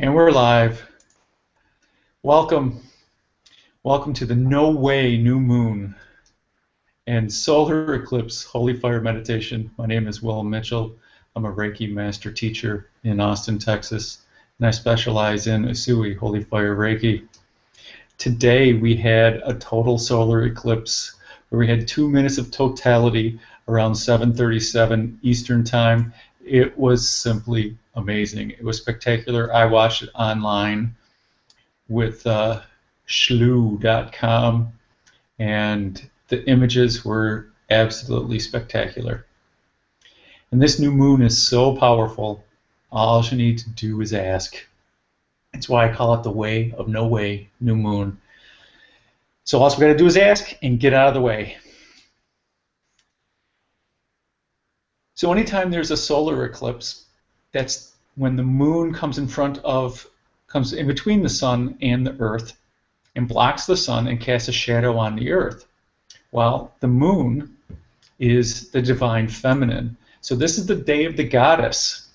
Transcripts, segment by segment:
And we're live. Welcome. Welcome to the No Way New Moon and Solar Eclipse Holy Fire Meditation. My name is Will Mitchell. I'm a Reiki Master Teacher in Austin, Texas, and I specialize in Usui, Holy Fire Reiki. Today we had a total solar eclipse where we had 2 minutes of totality around 7:37 Eastern Time. It was simply amazing. It was spectacular. I watched it online with shlu.com, and the images were absolutely spectacular. And this new moon is so powerful, all you need to do is ask. That's why I call it the way of no way, new moon. So all we got to do is ask and get out of the way. So anytime there's a solar eclipse, that's when the moon comes in between the sun and the earth and blocks the sun and casts a shadow on the earth. Well, the moon is the divine feminine. So this is the day of the goddess.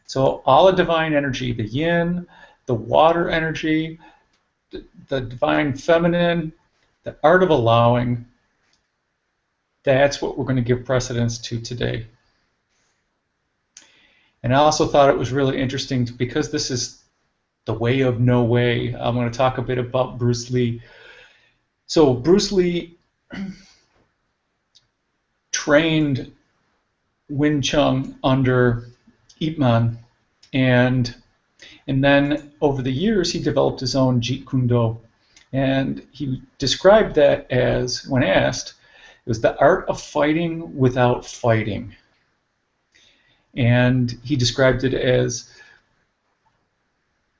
So all the divine energy, the yin, the water energy, the divine feminine, the art of allowing, that's what we're going to give precedence to today. And I also thought it was really interesting because this is the way of no way. I'm going to talk a bit about Bruce Lee. So Bruce Lee trained Wing Chun under Ip Man, and then over the years he developed his own Jeet Kun Do. And he described that as, when asked, it was the art of fighting without fighting. And he described it as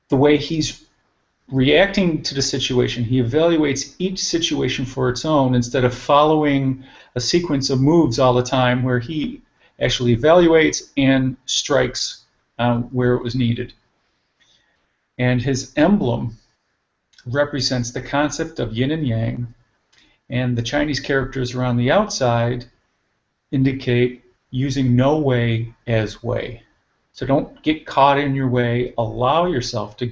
the way he's reacting to the situation. He evaluates each situation for its own instead of following a sequence of moves all the time, where he actually evaluates and strikes where it was needed. And his emblem represents the concept of yin and yang, and the Chinese characters around the outside indicate using no way as way. So don't get caught in your way. Allow yourself to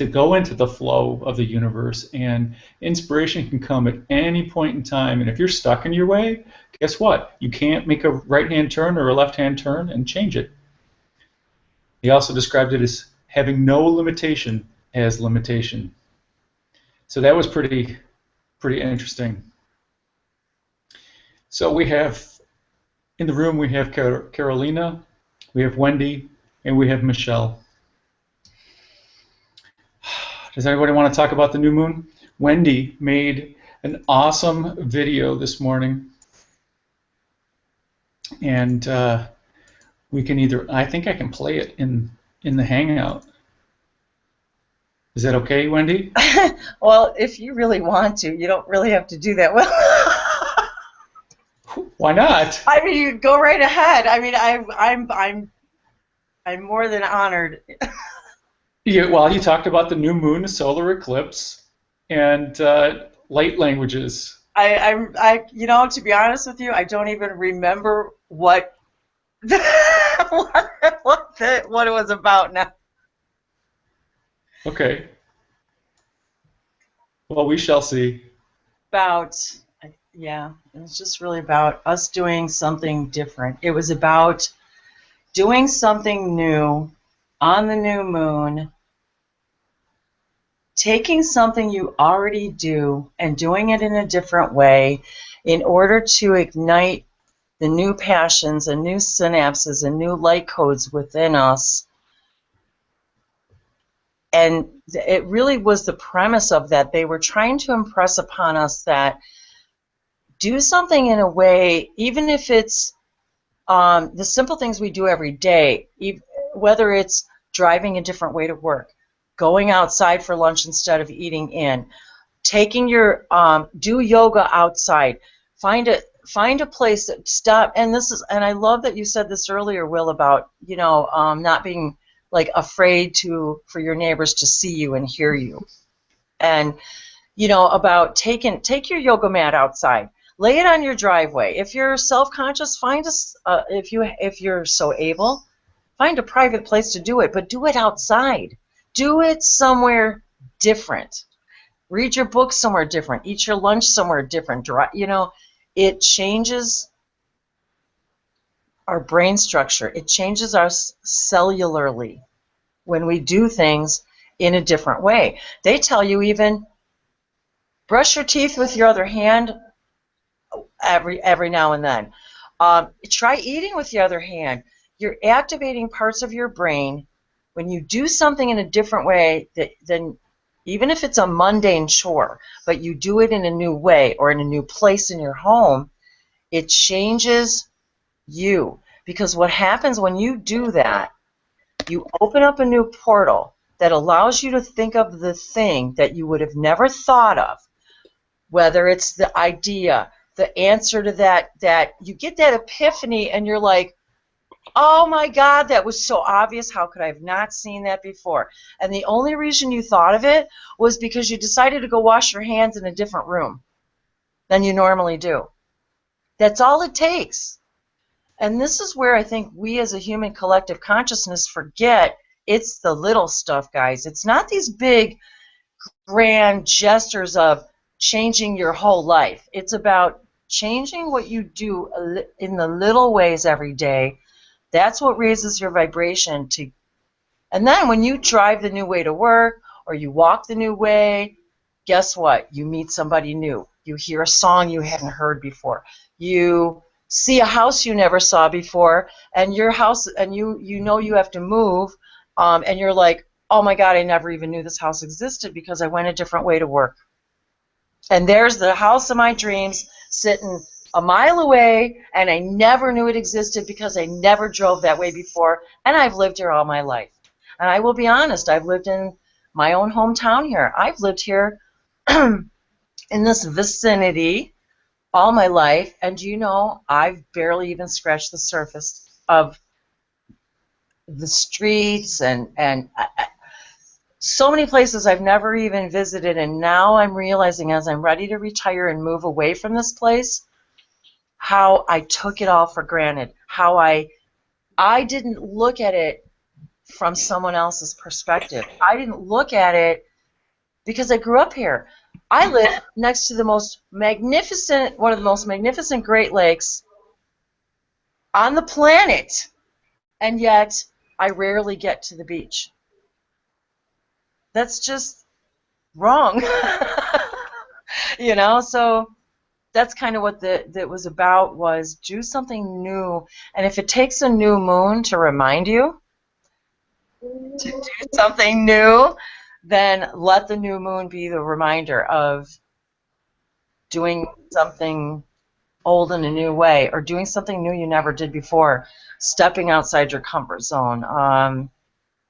go into the flow of the universe, and inspiration can come at any point in time. And if you're stuck in your way, guess what? You can't make a right-hand turn or a left-hand turn and change it. He also described it as having no limitation as limitation. So that was pretty interesting. So we have, in the room we have Carolina, we have Wendy, and we have Michelle. Does anybody want to talk about the new moon? Wendy made an awesome video this morning, and we can either, I think I can play it in the Hangout. Is that okay, Wendy? Well, if you really want to, you don't really have to do that. Well, why not? I mean, you go right ahead. I mean, I'm more than honored. Yeah, well, you talked about the new moon, the solar eclipse, and light languages. You know, to be honest with you, I don't even remember what what it was about now. Okay. Well, we shall see. Yeah, it was just really about us doing something different. It was about doing something new on the new moon, taking something you already do and doing it in a different way in order to ignite the new passions and new synapses and new light codes within us. And it really was the premise of that. They were trying to impress upon us that do something in a way, even if it's the simple things we do every day, whether it's driving a different way to work, going outside for lunch instead of eating in, taking your do yoga outside, find a place that stop. And I love that you said this earlier, Will, about not being like afraid for your neighbors to see you and hear you, and about take your yoga mat outside, lay it on your driveway. If you're self-conscious, if you're so able, find a private place to do it, but do it outside. Do it somewhere different. Read your book somewhere different. Eat your lunch somewhere different. You know, it changes our brain structure. It changes us cellularly when we do things in a different way. They tell you even brush your teeth with your other hand every now and then. Try eating with the other hand. You're activating parts of your brain when you do something in a different way than even if it's a mundane chore, but you do it in a new way or in a new place in your home, it changes you. Because what happens when you do that, you open up a new portal that allows you to think of the thing that you would have never thought of, whether it's the idea, the answer to that you get that epiphany and you're like, oh my God, that was so obvious. How could I have not seen that before? And the only reason you thought of it was because you decided to go wash your hands in a different room than you normally do. That's all it takes. And this is where I think we as a human collective consciousness forget it's the little stuff, guys. It's not these big, grand gestures of changing your whole life. It's about changing what you do in the little ways every day. That's what raises your vibration. And then when you drive the new way to work or you walk the new way, guess what? You meet somebody new. You hear a song you hadn't heard before. You see a house you never saw before, and your house, and you know you have to move, and you're like, oh my God, I never even knew this house existed because I went a different way to work. And there's the house of my dreams sitting a mile away, and I never knew it existed because I never drove that way before, and I've lived here all my life. And I will be honest, I've lived in my own hometown here. I've lived here in this vicinity all my life, and you know, I've barely even scratched the surface of the streets and so many places I've never even visited, and now I'm realizing as I'm ready to retire and move away from this place, how I took it all for granted, how I didn't look at it from someone else's perspective. I didn't look at it because I grew up here. I live next to the most magnificent, one of the most magnificent Great Lakes on the planet, and yet I rarely get to the beach. That's just wrong. You know, so that's kind of what that was about, was do something new. And if it takes a new moon to remind you to do something new, then let the new moon be the reminder of doing something old in a new way, or doing something new you never did before, stepping outside your comfort zone.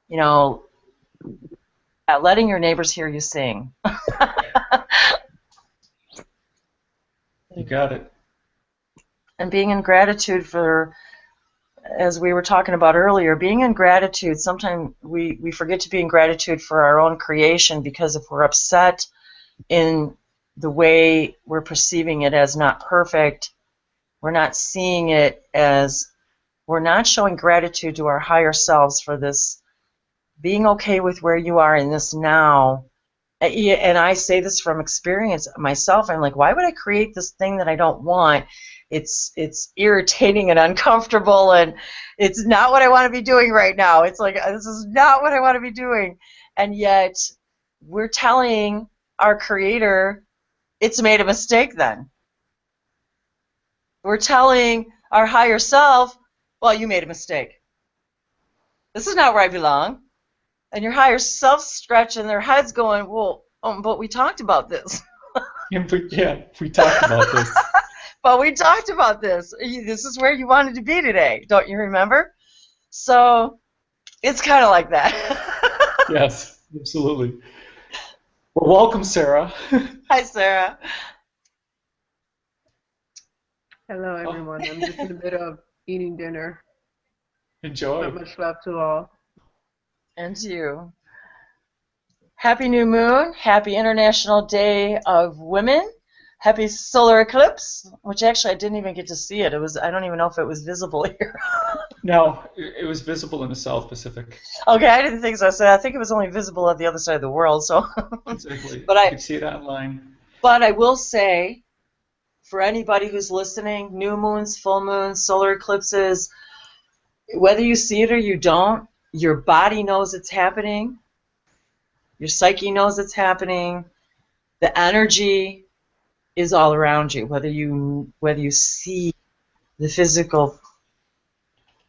You know, letting your neighbors hear you sing. You got it. And being in gratitude for, as we were talking about earlier, being in gratitude, sometimes we forget to be in gratitude for our own creation, because if we're upset in the way we're perceiving it as not perfect, we're not seeing it as, we're not showing gratitude to our higher selves for this, being okay with where you are in this now. And I say this from experience myself. I'm like, why would I create this thing that I don't want? It's irritating and uncomfortable, and it's not what I want to be doing right now. It's like, this is not what I want to be doing. And yet we're telling our creator it's made a mistake then. We're telling our higher self, well, you made a mistake. This is not where I belong. And your higher self stretching their heads going, well, but we talked about this. Yeah, we talked about this. But we talked about this. This is where you wanted to be today. Don't you remember? So it's kind of like that. Yes, absolutely. Well, welcome, Sarah. Hi, Sarah. Hello, everyone. I'm just in the middle of eating dinner. Enjoy. Not much love to all. And to you. Happy New Moon. Happy International Day of Women. Happy Solar Eclipse, which actually I didn't even get to see it. I don't even know if it was visible here. No, it was visible in the South Pacific. Okay, I didn't think so. So I think it was only visible at the other side of the world. So, Exactly. but You I could see it online. but I will say, for anybody who's listening, new moons, full moons, solar eclipses, whether you see it or you don't, your body knows it's happening. Your psyche knows it's happening. The energy is all around you, whether you see the physical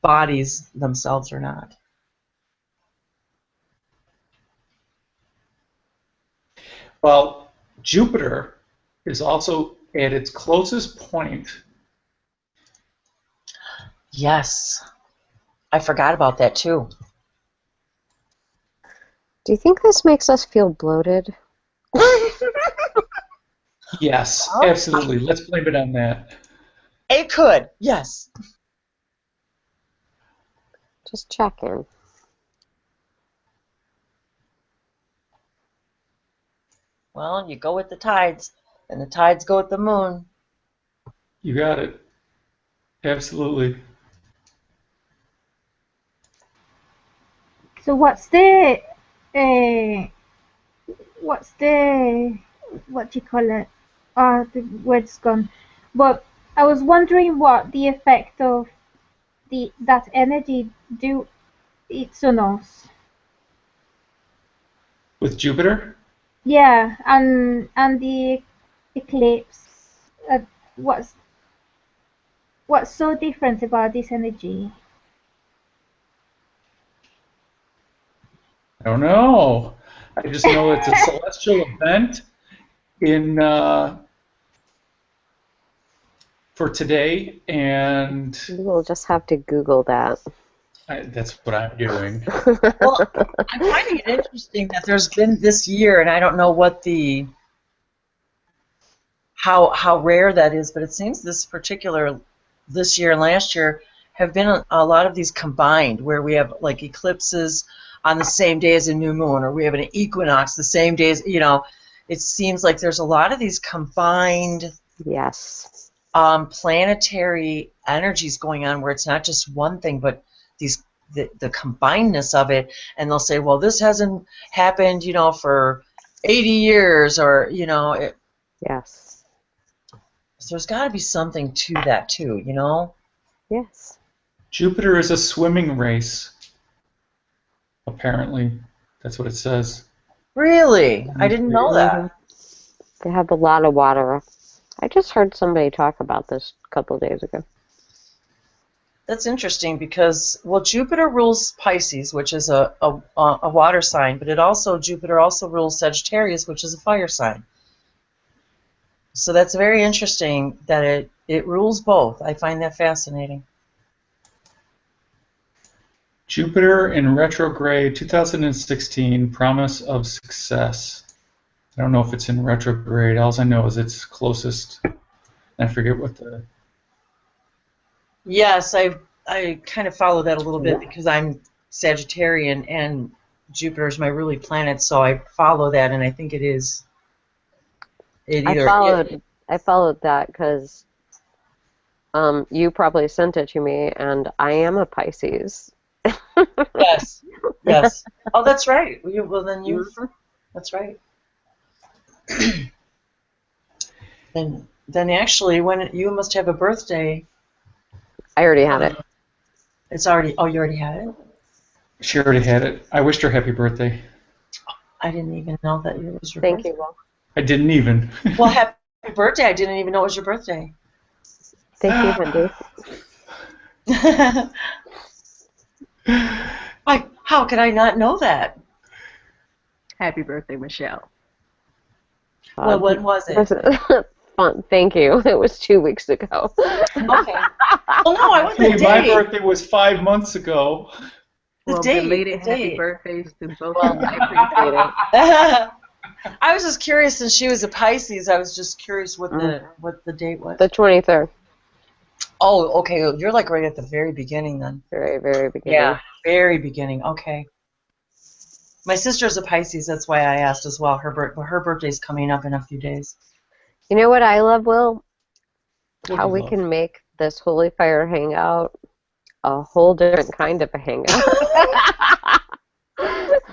bodies themselves or not. Well, Jupiter is also at its closest point. Yes, I forgot about that too. Do you think this makes us feel bloated? Yes, Huh? absolutely. Let's blame it on that. It could, yes. Just checking. Well, you go with the tides, and the tides go with the moon. You got it. Absolutely. So uh, what do you call it? The word's gone. But I was wondering what the effect of that energy do it's on us. With Jupiter? Yeah, and the eclipse. What's so different about this energy? I don't know. I just know it's a celestial event in for today, and We'll just have to Google that. that's what I'm doing. Well, I'm finding it interesting that there's been this year, and I don't know what the how rare that is, but it seems this year and last year have been a lot of these combined, where we have like eclipses on the same day as a new moon, or we have an equinox the same day as, it seems like there's a lot of these combined Yes. planetary energies going on, where it's not just one thing, but the combinedness of it. And they'll say, well, this hasn't happened, for 80 years, or Yes. so there's got to be something to that too, Yes. Jupiter is a swimming race. Apparently, that's what it says. Really? I didn't know that. They have a lot of water. I just heard somebody talk about this a couple days ago. That's interesting because, well, Jupiter rules Pisces, which is a water sign, but Jupiter also rules Sagittarius, which is a fire sign. So that's very interesting that it rules both. I find that fascinating. Jupiter in retrograde 2016, promise of success. I don't know if it's in retrograde. All I know is it's closest. I forget what the... Yes, I kind of follow that a little bit because I'm Sagittarian and Jupiter is my ruling planet, so I follow that, and I think it is. I followed that because you probably sent it to me, and I am a Pisces. Yes, yes. Oh, that's right. Well, then that's right. Then actually, you must have a birthday. I already had it. It's already. Oh, you already had it. She already had it. I wished her happy birthday. I didn't even know that it was your birthday. Thank you, Will. I didn't even. Well, happy birthday. I didn't even know it was your birthday. Thank you, Wendy. How could I not know that? Happy birthday, Michelle. Well, when was it? Fun. Thank you. It was 2 weeks ago. Okay. Well, no, I want the Hey, my date. birthday was 5 months ago. The Well, date. belated The happy date. birthdays to both Well, of you. I appreciate it. I was just curious, since she was a Pisces, I was just curious what the date was. The 23rd. Oh, okay. You're like right at the very beginning then. Very, very beginning. Yeah, very beginning. Okay. My sister's a Pisces. That's why I asked as well. Her birthday's coming up in a few days. You know what I love, Will? What How do we you love? can make this Holy Fire Hangout a whole different kind of a hangout.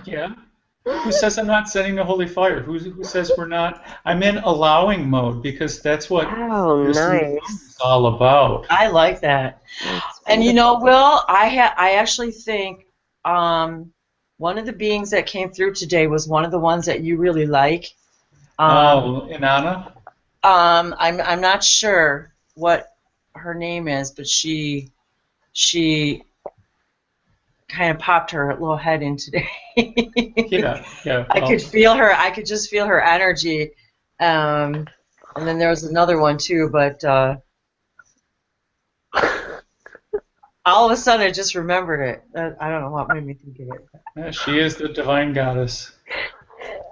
Yeah. Who says I'm not setting the holy fire? Who says we're not? I'm in allowing mode because that's what Oh, this new moon nice. is all about. I like that. That's And you beautiful. know, Will, I actually think one of the beings that came through today was one of the ones that you really like. Oh, Inanna? I'm not sure what her name is, but she kind of popped her little head in today. Yeah, yeah. I Well, could feel her. I could just feel her energy. And then there was another one too, but all of a sudden I just remembered it. I don't know what made me think of it. yeah, she is the divine goddess.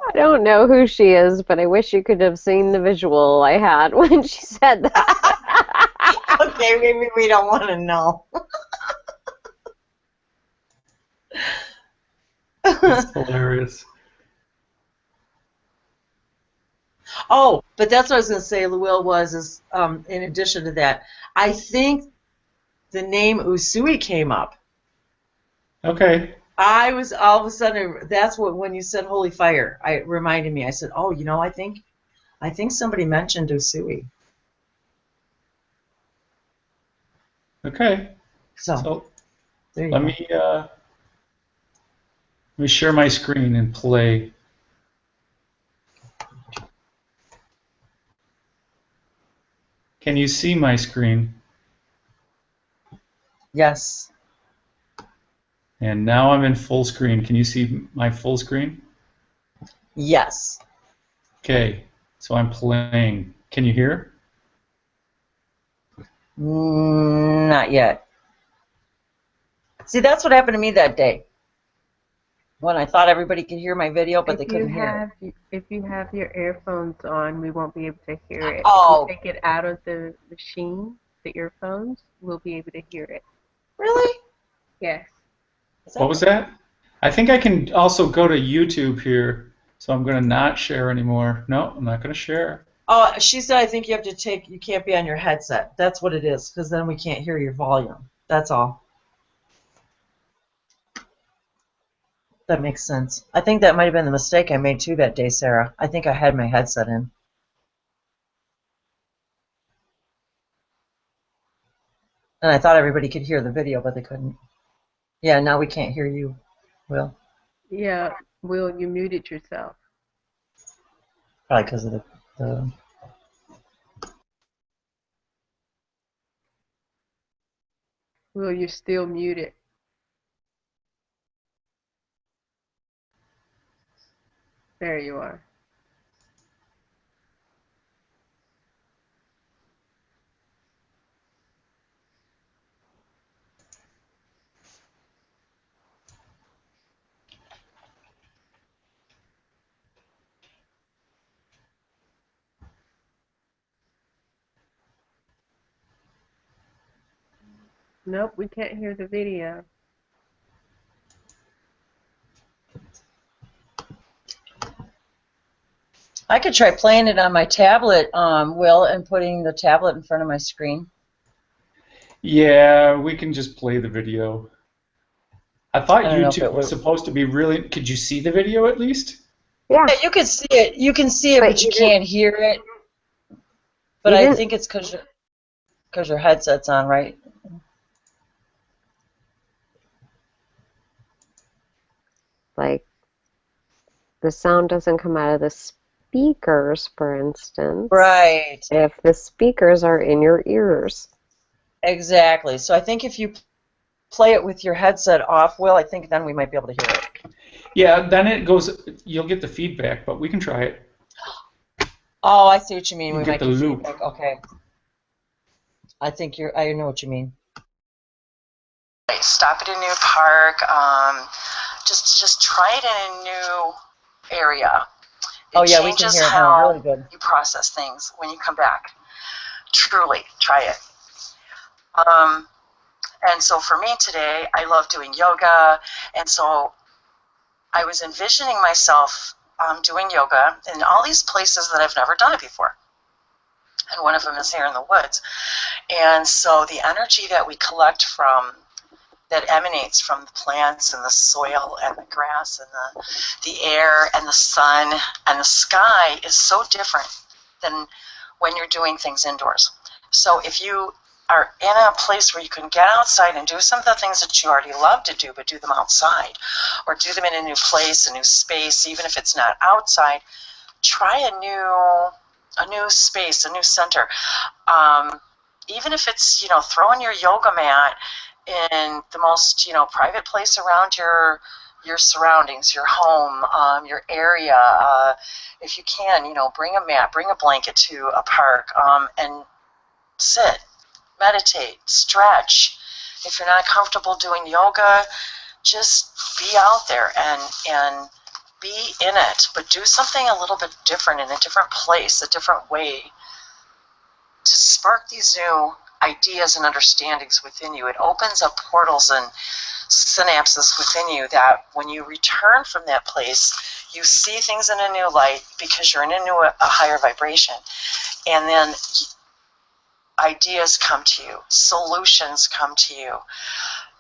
I don't know who she is, but I wish you could have seen the visual I had when she said that. Okay, maybe we don't want to know. It's hilarious. Oh, but that's what I was going to say, Will, is in addition to that, I think the name Usui came up. Okay. I was all of a sudden, that's what, when you said holy fire, it reminded me. I said, oh, you know, I think somebody mentioned Usui. Okay. So, So there you let go. me share my screen and play. Can you see my screen? Yes. And now I'm in full screen. Can you see my full screen? Yes. Okay. So I'm playing. Can you hear? Not yet. See, that's what happened to me that day when I thought everybody could hear my video, but they couldn't hear it. If you have your earphones on, we won't be able to hear it. Oh. If you take it out of the machine, the earphones, we'll be able to hear it. Really? Yes. What was that? I think I can also go to YouTube here. So I'm going to not share anymore. No, I'm not going to share. Oh, she said I think you can't be on your headset. That's what it is, because then we can't hear your volume. That's all. That makes sense. I think that might have been the mistake I made too that day, Sarah. I think I had my headset in. And I thought everybody could hear the video, but they couldn't. Yeah, now we can't hear you, Will. Yeah, Will, you muted yourself. Probably because of the... Will, you're still muted. There you are. Nope, we can't hear the video. I could try playing it on my tablet, Will, and putting the tablet in front of my screen. Yeah, we can just play the video. I thought I don't know if YouTube it was would. supposed to be really. Could you see the video at least? Yeah, Yeah, you can see it. You can see it, but but you you didn't. can't hear it. But You I didn't. think it's because your headset's on, right? Like, the sound doesn't come out of the speakers, for instance. Right. If the speakers are in your ears. Exactly. So I think if you play it with your headset off, Will, I think then we might be able to hear it. Yeah, then it goes. You'll get the feedback, but we can try it. Oh, I see what you mean. You We get might the get loop. feedback. Okay. I know what you mean. Stop at a new park. Just try it in a new area. Oh yeah, we can hear it now. Really good. You process things when you come back. Truly, try it. And so for me today, I love doing yoga, and so I was envisioning myself doing yoga in all these places that I've never done it before. And one of them is here in the woods. And so the energy that we collect from that emanates from the plants and the soil and the grass and the air and the sun and the sky is so different than when you're doing things indoors. So if you are in a place where you can get outside and do some of the things that you already love to do, but do them outside, or do them in a new place, a new space, even if it's not outside, try a new space, a new center. Even if it's, throwing your yoga mat in the most, private place around your surroundings, your home, your area. If you can, bring a mat, bring a blanket to a park, and sit, meditate, stretch. If you're not comfortable doing yoga, just be out there and be in it, but do something a little bit different in a different place, a different way, to spark these new ideas and understandings within you. It opens up portals and synapses within you that when you return from that place, you see things in a new light because you're in a higher vibration. And then ideas come to you, solutions come to you,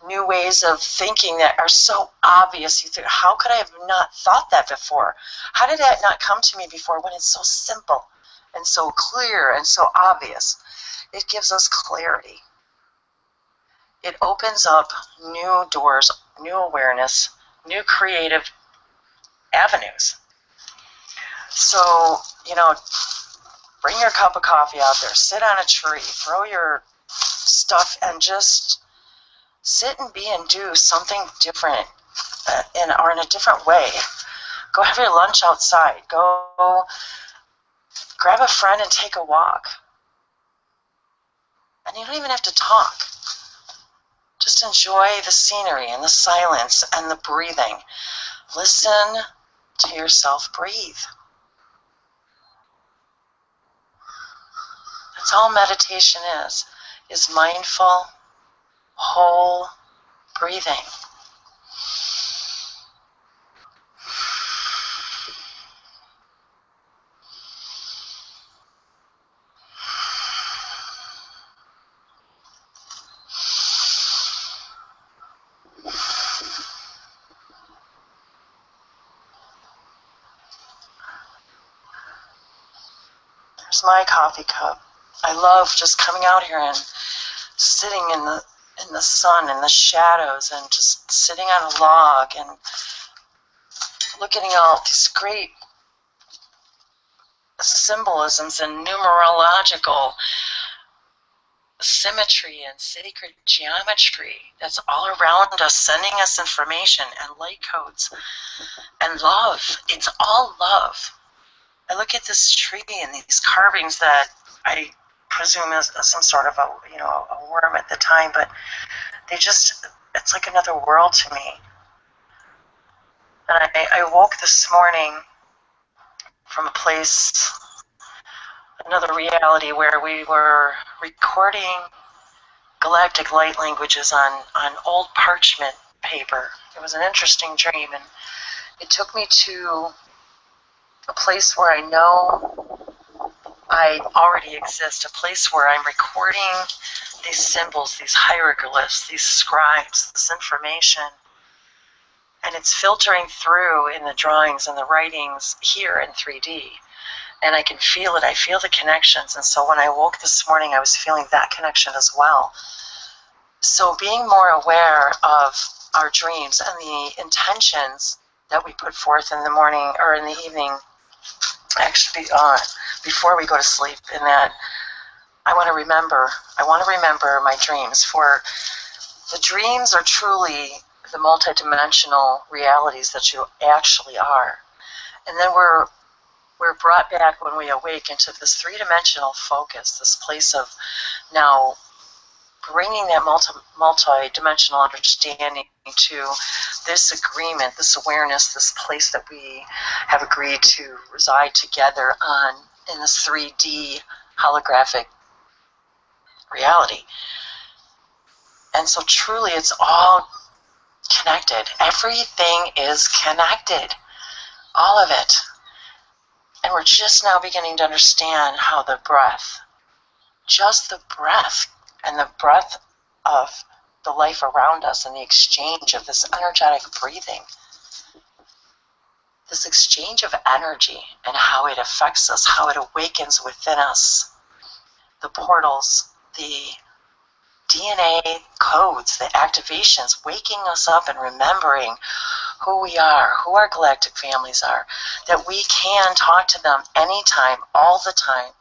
new ways of thinking that are so obvious. You think, how could I have not thought that before? How did that not come to me before when it's so simple and so clear and so obvious? It gives us clarity. It opens up new doors, new awareness, new creative avenues. So, bring your cup of coffee out there, sit on a tree, throw your stuff, and just sit and be and do something different or in a different way. Go have your lunch outside. Go grab a friend and take a walk. And you don't even have to talk. Just enjoy the scenery and the silence and the breathing. Listen to yourself breathe. That's all meditation is mindful, whole breathing. There's my coffee cup. I love just coming out here and sitting in the sun and the shadows and just sitting on a log and looking at all these great symbolisms and numerological symmetry and sacred geometry that's all around us, sending us information and light codes and love. It's all love. I look at this tree and these carvings that I presume is some sort of a worm at the time, but it's like another world to me. And I woke this morning from a place, another reality, where we were recording galactic light languages on old parchment paper. It was an interesting dream, and it took me to a place where I know I already exist, a place where I'm recording these symbols, these hieroglyphs, these scribes, this information, and it's filtering through in the drawings and the writings here in 3D, and I can feel it. I feel the connections, and so when I woke this morning, I was feeling that connection as well. So being more aware of our dreams and the intentions that we put forth in the morning or in the evening, actually before we go to sleep, in that I want to remember my dreams. For the dreams are truly the multidimensional realities that you actually are. And then we're brought back when we awake into this three-dimensional focus, this place of now bringing that multi-dimensional understanding to this agreement, this awareness, this place that we have agreed to reside together in this 3D holographic reality. And so truly it's all connected. Everything is connected. All of it. And we're just now beginning to understand how the breath, just the breath, and the breath of the life around us and the exchange of this energetic breathing. This exchange of energy and how it affects us, how it awakens within us. The portals, the DNA codes, the activations, waking us up and remembering who we are, who our galactic families are, that we can talk to them anytime, all the time.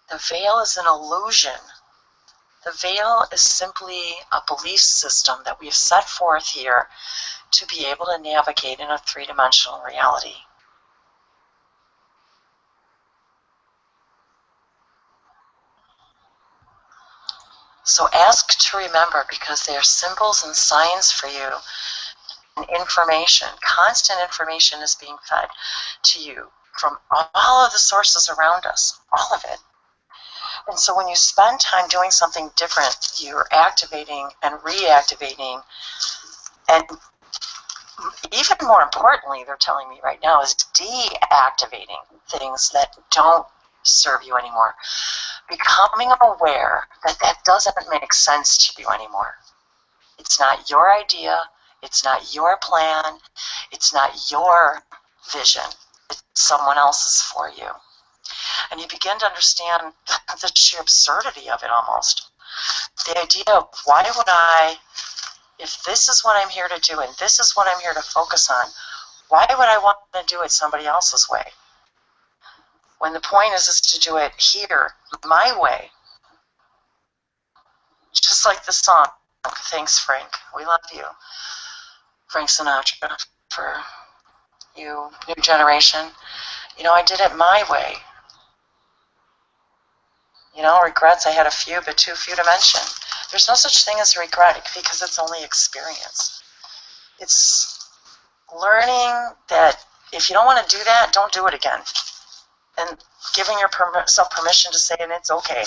The veil is an illusion. The veil is simply a belief system that we've set forth here to be able to navigate in a three-dimensional reality. So ask to remember, because they are symbols and signs for you, and information. Constant information is being fed to you from all of the sources around us, all of it. And so when you spend time doing something different, you're activating and reactivating, and even more importantly, they're telling me right now, is deactivating things that don't serve you anymore. Becoming aware that that doesn't make sense to you anymore. It's not your idea. It's not your plan. It's not your vision. It's someone else's for you. And you begin to understand the sheer absurdity of it almost. The idea of, why would I, if this is what I'm here to do and this is what I'm here to focus on, why would I want to do it somebody else's way? When the point is to do it here, my way. Just like the song, Thanks Frank, we love you. Frank Sinatra, for you, new generation. You know, I did it my way. You know, regrets, I had a few, but too few to mention. There's no such thing as regret, because it's only experience. It's learning that if you don't want to do that, don't do it again. And giving yourself permission to say, and it's okay.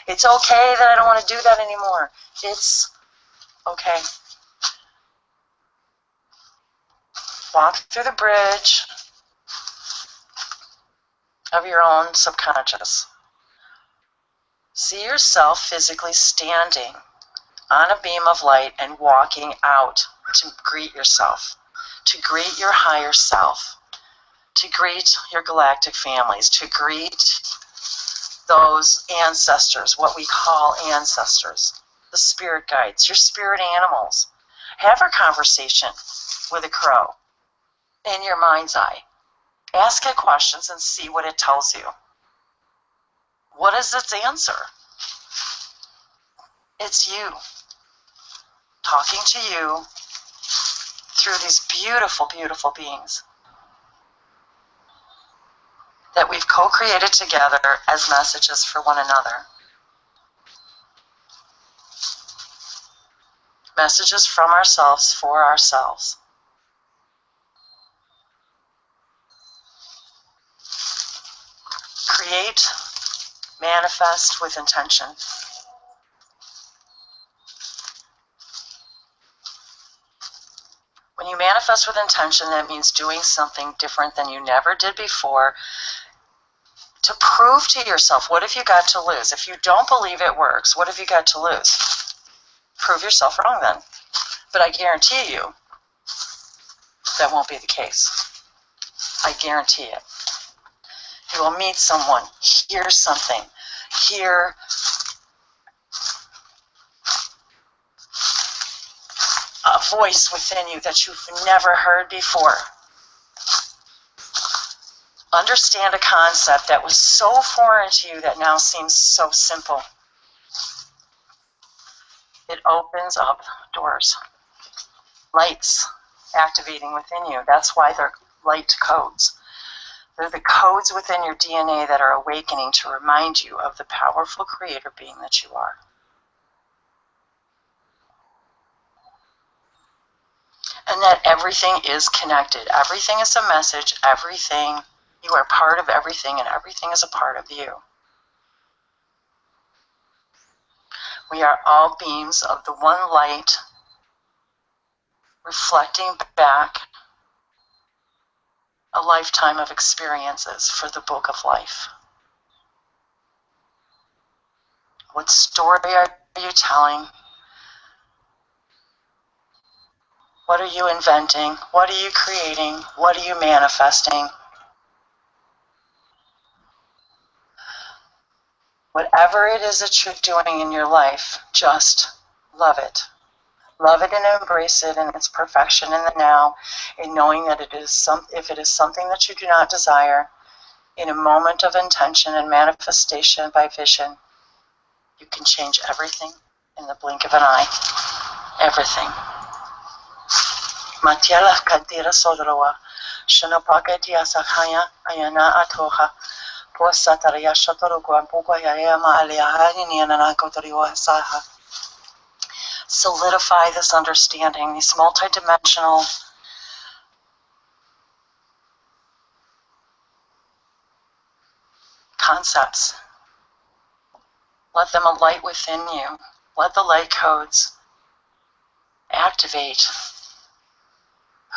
It's okay that I don't want to do that anymore. It's okay. Walk through the bridge of your own subconscious. See yourself physically standing on a beam of light and walking out to greet yourself, to greet your higher self, to greet your galactic families, to greet those ancestors, what we call ancestors, the spirit guides, your spirit animals. Have a conversation with a crow in your mind's eye. Ask it questions and see what it tells you. What is its answer? It's you, talking to you through these beautiful, beautiful beings that we've co-created together as messages for one another. Messages from ourselves for ourselves. Create, manifest with intention. When you manifest with intention, that means doing something different than you never did before to prove to yourself, what have you got to lose? If you don't believe it works, what have you got to lose? Prove yourself wrong then. But I guarantee you that won't be the case. I guarantee it. You will meet someone, hear something, hear a voice within you that you've never heard before. Understand a concept that was so foreign to you that now seems so simple. It opens up doors. Lights activating within you. That's why they're light codes. They're the codes within your DNA that are awakening to remind you of the powerful creator being that you are. And that everything is connected. Everything is a message. Everything, you are part of everything, and everything is a part of you. We are all beams of the one light reflecting back a lifetime of experiences for the book of life. What story are you telling? What are you inventing? What are you creating? What are you manifesting? Whatever it is that you're doing in your life, just love it. Love it and embrace it in its perfection in the now, and knowing that if it is something that you do not desire, in a moment of intention and manifestation by vision, you can change everything in the blink of an eye. Everything. Matiela kadira sodrowa. Shanopaketia sakaya ayana atoha. Posataria shotorukwa pukwa yayama aliahani niana kotoriwa saha. Solidify this understanding, these multidimensional concepts. Let them alight within you. Let the light codes activate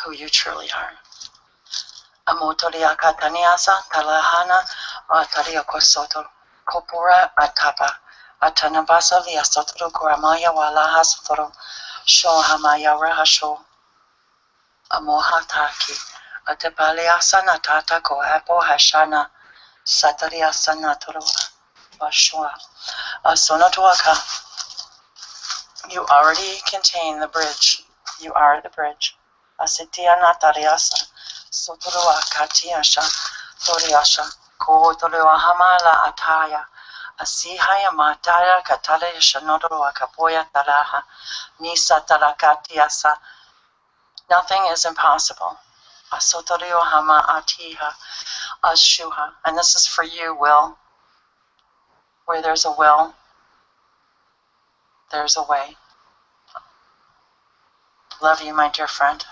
who you truly are. Amotoria kataniasa talahana ataria kosoto kopura atapa atanabasa liasotoro kuramaya walaha sotoro shohamaya rahasho amohataki atapaliasa natata kohapo hashana satariasa natoro bashua asonotuaka. You already contain the bridge. You are the bridge. Asitia natariasa sotorua katiasha toriasha kotorua hamala ataya asihaya mataya katale shanotorua kapoya talaha nisa tarakatiasa. Nothing is impossible. Asotorio hama atiha ashuha. And this is for you, Will. Where there's a will, there's a way. Love you, my dear friend.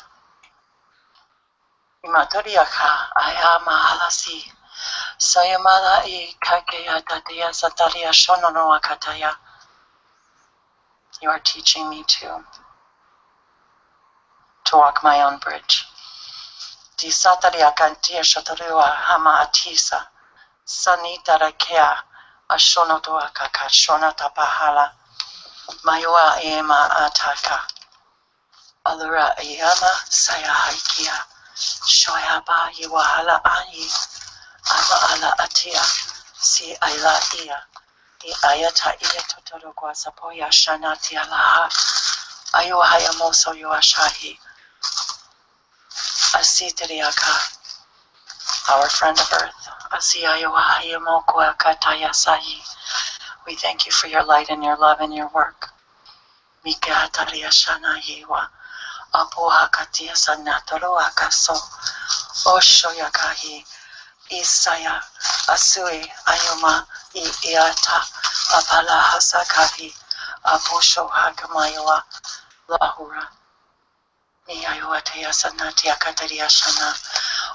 Imatoriaka ayama halasi. Sayamala I kakeya tatia sataria shonono akataya. You are teaching me to walk my own bridge. Disataria kantia shotoriwa hama atisa. Sanita rakea ashonotoa kaka shonatapahala. Mayua ema ataka. Alura ayama sayahaikia. Shoyaba yiwahala ayi. Ama ala atia. Si aila ia. I ayata iya totoro kwa sapoya shanati alaha. Ayo hayamoso yuashahi. Asitiriaka. Our friend of earth. Asiayo hayamoko akataya sahi. We thank you for your light and your love and your work. Mika ataria shana yiwa. Apoha katia sanatoro akaso. Oshoyakahi. Isaya Asui Ayuma Iata Apala Hasakahi Aposho Hakamayoa Lahura Miayuatea Sanatia Kataria Shana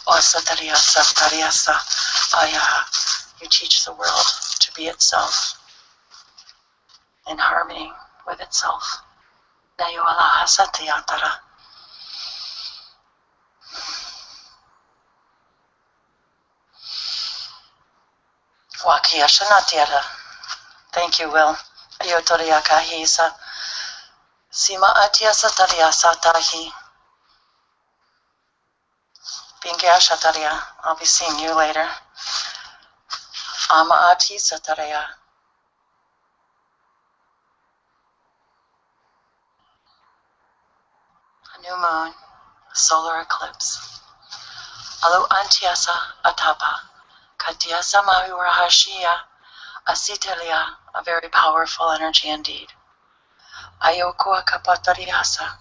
Osataria Satariasa Ayaha. You teach the world to be itself in harmony with itself. Nayuala Hasatiatara. Wakia Shanatiara. Thank you, Will. Ayotoriaka Hisa. Sima Atia Sataria Satahi. Bingia Shataria. I'll be seeing you later. Ama Ati Sataria. A new moon. A solar eclipse. Alu Antiasa Atapa. Katiasa Mahurahashia. Asitelia. A very powerful energy indeed. Ayokua Kapatariasa.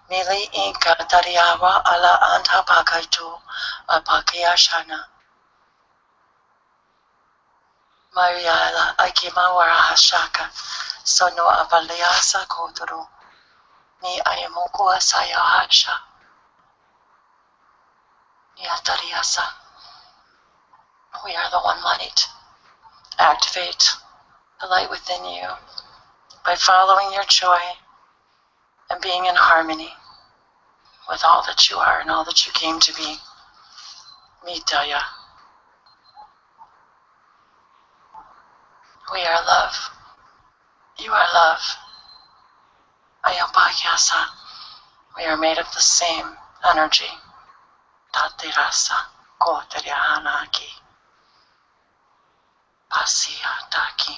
Mili inka tariawa ala antapakaitu apakiashana. Mariala akimawara hashaka. Sono apaliasa kotoro. Ni ayamuku asaya hasha. Yatariasa. We are the one light. Activate the light within you by following your joy and being in harmony with all that you are and all that you came to be. Mitaya. We are love. You are love. Ayampakyasa. We are made of the same energy. Tatirasa koteriahanaki. Pasiya taki.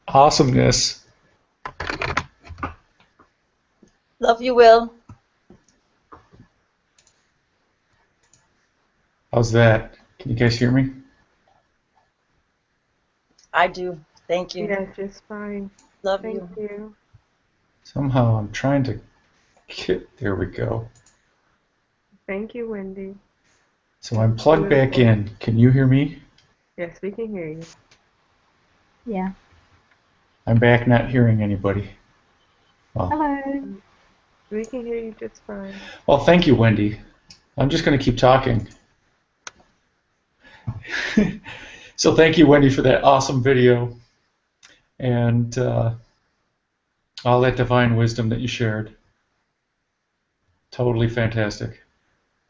Awesomeness. Love you, Will. How's that? Can you guys hear me? I do. Thank you. Yeah, just fine. Love Thank you. you. Somehow I'm trying to get. There we go. Thank you, Wendy. So I'm plugged back Beautiful. in. Can you hear me? Yes, we can hear you. Yeah. I'm back not hearing anybody. Well, Hello. We can hear you just fine. well, thank you, Wendy. I'm just going to keep talking. So thank you, Wendy, for that awesome video and all that divine wisdom that you shared. Totally fantastic.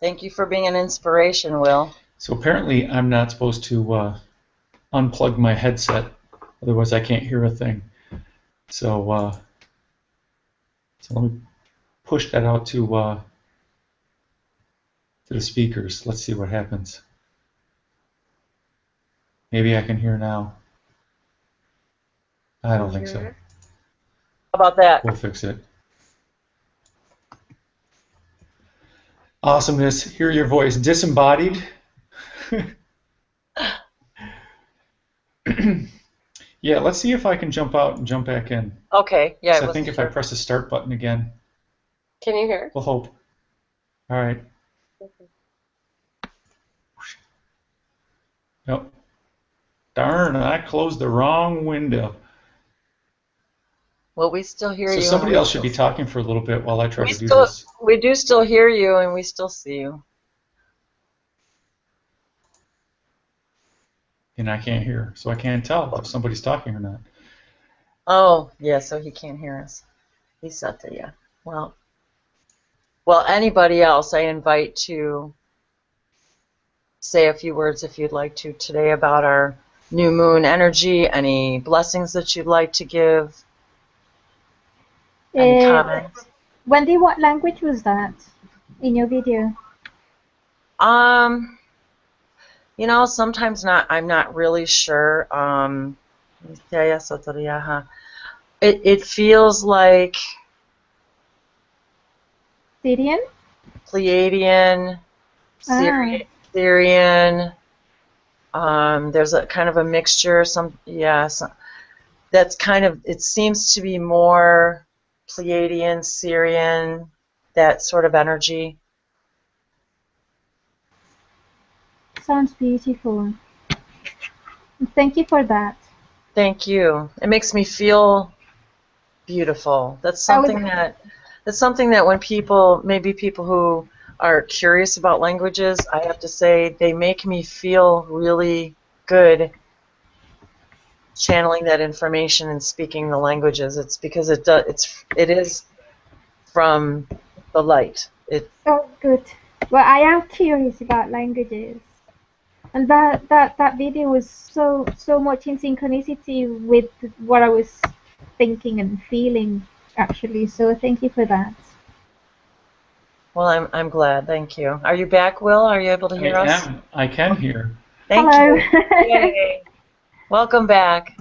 Thank you for being an inspiration, Will. So apparently I'm not supposed to unplug my headset, otherwise I can't hear a thing. So let me push that out to the speakers. Let's see what happens. Maybe I can hear now. I don't think so. How about that? We'll fix it. Awesomeness. Hear your voice. Disembodied. Yeah, let's see if I can jump out and jump back in. Okay. Yeah. So I think if I press the start button again, Can you hear? we'll hope. All right. Nope. Darn, I closed the wrong window. Well, we still hear you. So somebody else should be talking for a little bit while I try to do this. We do still hear you, and we still see you. And I can't hear, so I can't tell if somebody's talking or not. Oh, yeah. So he can't hear us. He said that. Yeah. Well, anybody else, I invite to say a few words if you'd like to today about our new moon energy. Any blessings that you'd like to give? Any comments? Wendy, what language was that in your video? You know, sometimes I'm not really sure. It feels like Syrian? Pleiadian, Syrian. There's a kind of a mixture. That's kind of. It seems to be more Pleiadian, Syrian, that sort of energy. Sounds beautiful. Thank you for that. Thank you. It makes me feel beautiful. That's something that when people, maybe people who are curious about languages, I have to say they make me feel really good channeling that information and speaking the languages. It's because it is from the light. Oh, good. Well, I am curious about languages. And that video was so much in synchronicity with what I was thinking and feeling, actually. So thank you for that. Well, I'm glad. Thank you. Are you back, Will? Are you able to hear us? I can hear. Thank Hello. you. Yay. Welcome back.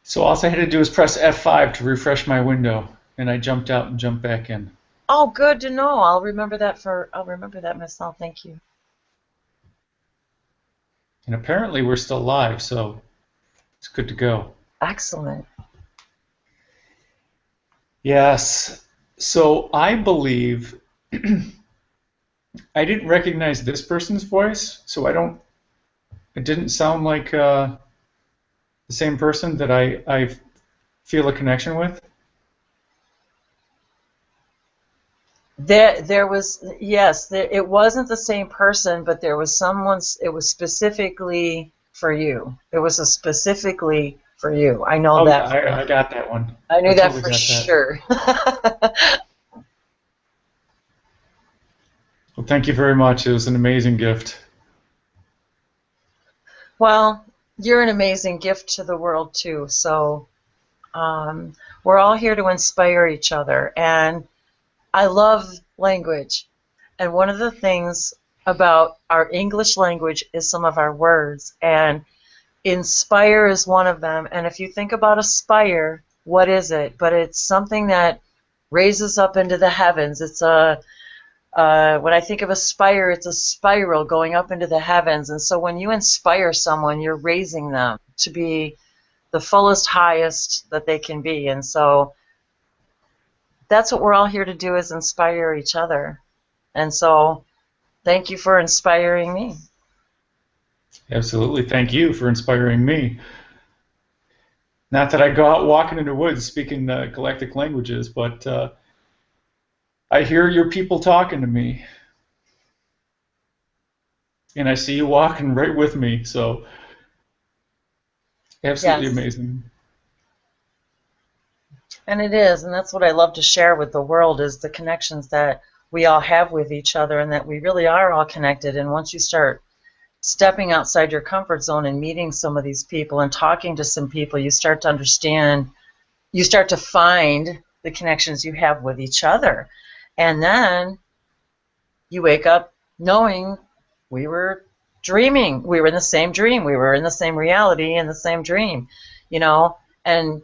So all I had to do is press F5 to refresh my window, and I jumped out and jumped back in. Oh, good to know. I'll remember that myself. Thank you. And apparently we're still live, so it's good to go. Excellent. Yes. So I believe I didn't recognize this person's voice, so it didn't sound like the same person that I feel a connection with. There was, yes, it wasn't the same person, but there was it was specifically for you. It was specifically for you. I know that. I got that one. I knew that totally for got sure. Well, thank you very much. It was an amazing gift. Well, you're an amazing gift to the world too. So we're all here to inspire each other, and I love language. And one of the things about our English language is some of our words, and inspire is one of them. And if you think about aspire, what is it? But it's something that raises up into the heavens. It's when I think of aspire, it's a spiral going up into the heavens. And so when you inspire someone, you're raising them to be the fullest, highest that they can be. And so that's what we're all here to do, is inspire each other. And so thank you for inspiring me. Absolutely. Thank you for inspiring me. Not that I go out walking in the woods speaking galactic languages, but I hear your people talking to me. And I see you walking right with me, so absolutely Yes. amazing. And it is, and that's what I love to share with the world, is the connections that we all have with each other, and that we really are all connected. And once you start stepping outside your comfort zone and meeting some of these people and talking to some people, you start to understand, you start to find the connections you have with each other. And then you wake up knowing we were dreaming. We were in the same dream. We were in the same reality in the same dream, you know, and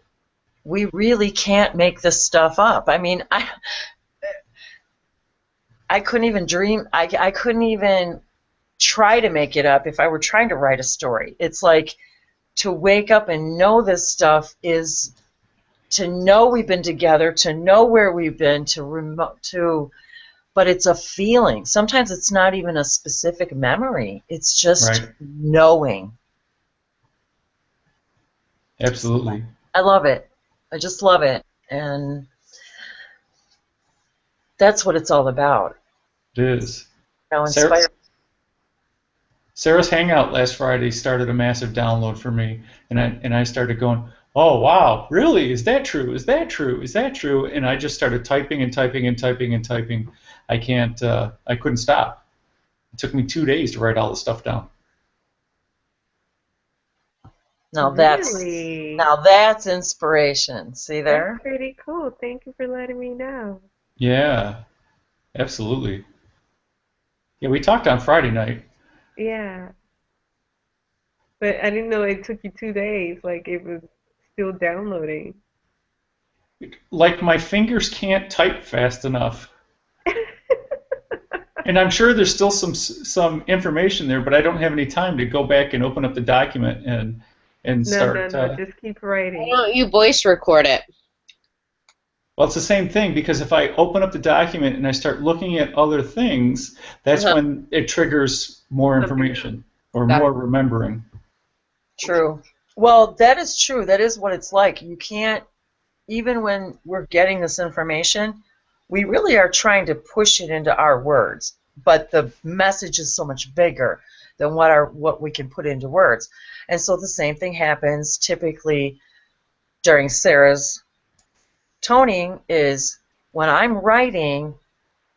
we really can't make this stuff up. I mean, I couldn't even dream. I couldn't even try to make it up if I were trying to write a story. It's like, to wake up and know this stuff is to know we've been together, to know where we've been, but it's a feeling. Sometimes it's not even a specific memory. It's just Right. knowing. Absolutely. I love it. I just love it. And that's what it's all about. It is. You know, inspire. Sarah's Hangout last Friday started a massive download for me, and I started going, oh wow, really? Is that true? Is that true? Is that true? And I just started typing and typing and typing and typing. I couldn't stop. It took me 2 days to write all the stuff down. Now Really? that's inspiration. See there? That's pretty cool. Thank you for letting me know. Yeah, absolutely. Yeah, we talked on Friday night. Yeah. But I didn't know it took you 2 days. Like it was still downloading. Like my fingers can't type fast enough. And I'm sure there's still some information there, but I don't have any time to go back and open up the document and start. No. Just keep writing. Why don't you voice record it? Well, it's the same thing, because if I open up the document and I start looking at other things, that's when it triggers more information or more remembering. True. Well, that is true. That is what it's like. You can't, even when we're getting this information, we really are trying to push it into our words, but the message is so much bigger than what we can put into words. And so the same thing happens typically during Sarah's toning, is when I'm writing,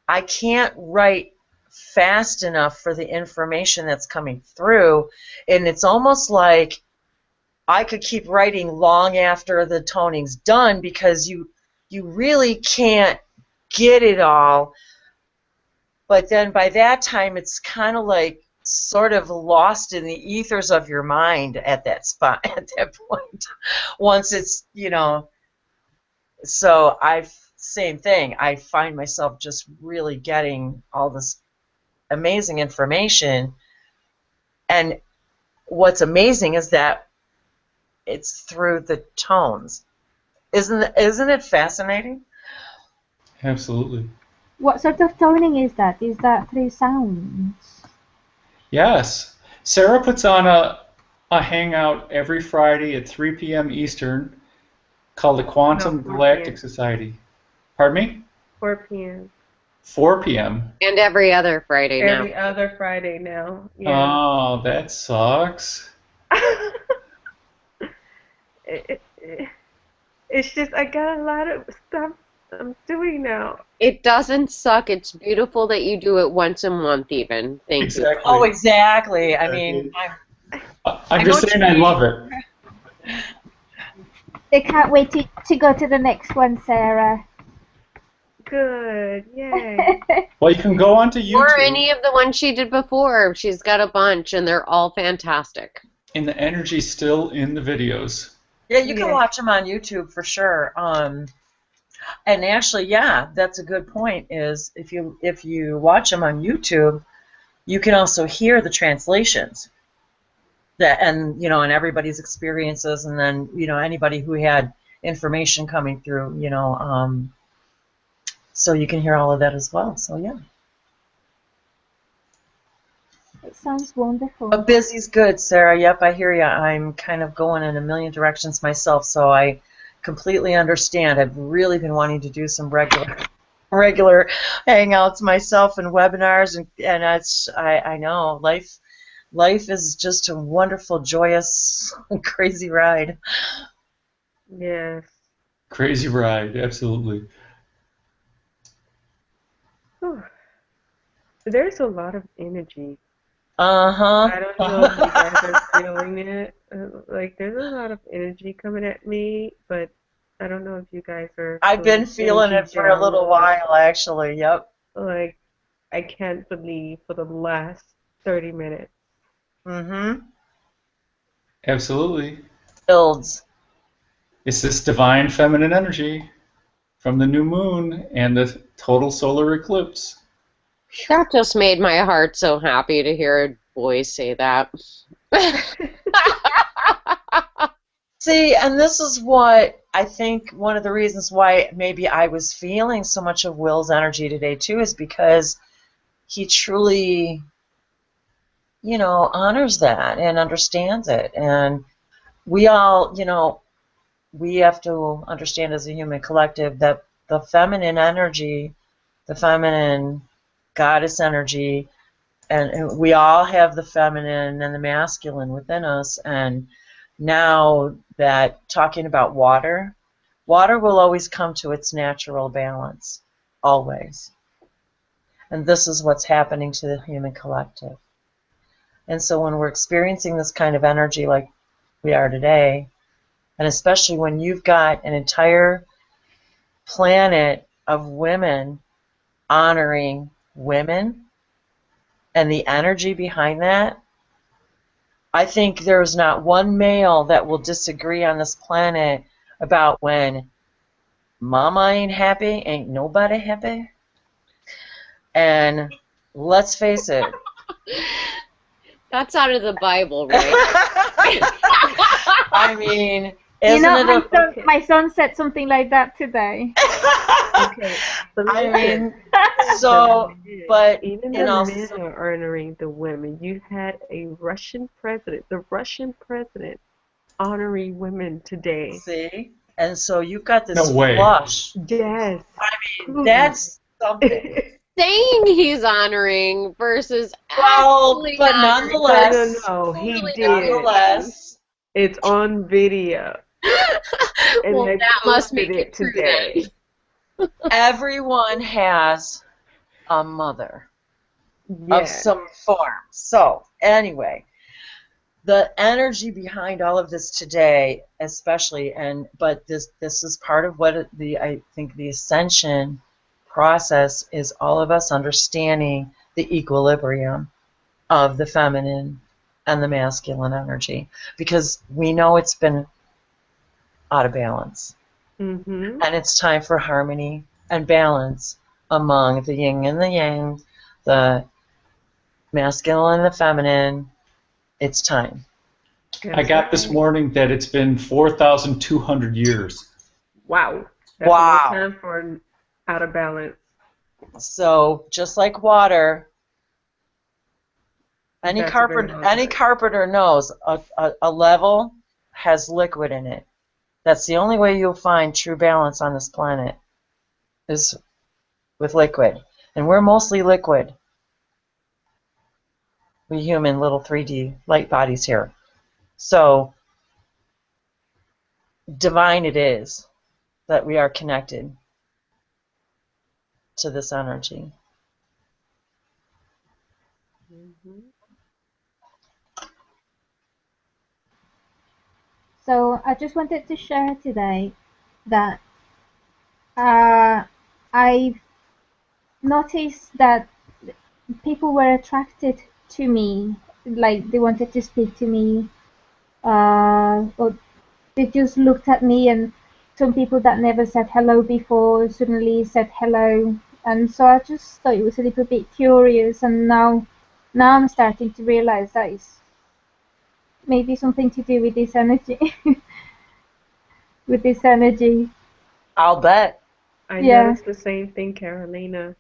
I can't write fast enough for the information that's coming through, and it's almost like I could keep writing long after the toning's done, because you really can't get it all. But then by that time, it's kind of like sort of lost in the ethers of your mind at that spot, at that point. Once it's, you know, so same thing. I find myself just really getting all this amazing information, and what's amazing is that it's through the tones. Isn't it fascinating? Absolutely. What sort of toning is that? Is that through sounds? Yes. Sarah puts on a hangout every Friday at 3 p.m. Eastern called the Quantum No, 4 Galactic p.m. Society. Pardon me? 4 p.m. 4 p.m. And every other Friday now. Every other Friday now. Yeah. Oh, that sucks. It's just I got a lot of stuff I'm doing now. It doesn't suck. It's beautiful that you do it once a month even. Thank you. Exactly. Oh, exactly. I mean, I'm just saying I love it. They can't wait to go to the next one, Sarah. Good. Yay. Well, you can go onto Or YouTube, any of the ones she did before. She's got a bunch, and they're all fantastic. and the energy's still in the videos. Yeah, you can Yeah. watch them on YouTube for sure. And actually, yeah, that's a good point. Is if you watch them on YouTube, you can also hear the translations. And everybody's experiences, and then anybody who had information coming through. So you can hear all of that as well. So yeah. It sounds wonderful. But busy's good, Sarah. Yep, I hear you. I'm kind of going in a million directions myself, so I completely understand. I've really been wanting to do some regular hangouts myself and webinars, and I know life is just a wonderful, joyous, crazy ride. Yes. Crazy ride, absolutely. Whew. There's a lot of energy. Uh-huh. I don't know if you guys are feeling it. Like, there's a lot of energy coming at me, but I don't know if you guys are I've been feeling energy it for a little download. while, actually. Yep. Like, I can't believe for the last 30 minutes. Mm-hmm. Absolutely. Builds. It's this divine feminine energy from the new moon and the total solar eclipse. That just made my heart so happy to hear a boy say that. See, and this is what I think one of the reasons why maybe I was feeling so much of Will's energy today too is because he truly, honors that and understands it. And we all, we have to understand as a human collective that the feminine energy, the feminine goddess energy, and we all have the feminine and the masculine within us. And now that talking about water will always come to its natural balance, always. And this is what's happening to the human collective. And so when we're experiencing this kind of energy like we are today, and especially when you've got an entire planet of women honoring women and the energy behind that, I think there's not one male that will disagree on this planet about when mama ain't happy, ain't nobody happy. And let's face it. That's out of the Bible, right? I mean, isn't my son said something like that today. Okay. But I listen, mean, so, but even in the all, men are honoring the women. You had a Russian president, the Russian president, honoring women today. see, and so you've got this No way. flush. Yes. I mean, that's something. Saying he's honoring versus Well, actually but honoring. nonetheless, No, he Totally did. nonetheless, It's on video. And Well, they that must posted make it true today. then. everyone has a mother of Yes. some form. So, anyway, the energy behind all of this today, especially, but this is part of what I think the ascension process is, all of us understanding the equilibrium of the feminine and the masculine energy, because we know it's been out of balance. Mm-hmm. And it's time for harmony and balance among the yin and the yang, the masculine and the feminine. It's time. I got this morning that it's been 4,200 years. Wow. That's Wow. a long time for out of balance. So just like water, any That's a very long time. carpenter knows a level has liquid in it. That's the only way you'll find true balance on this planet, is with liquid. And we're mostly liquid. We human little 3D light bodies here. So divine it is that we are connected to this energy. Mm-hmm. So I just wanted to share today that I noticed that people were attracted to me, like they wanted to speak to me, or they just looked at me, and some people that never said hello before suddenly said hello, and so I just thought it was a little bit curious, and now I'm starting to realize that it's maybe something to do with this energy, with this energy. I'll bet. I Yeah. noticed the same thing, Carolina.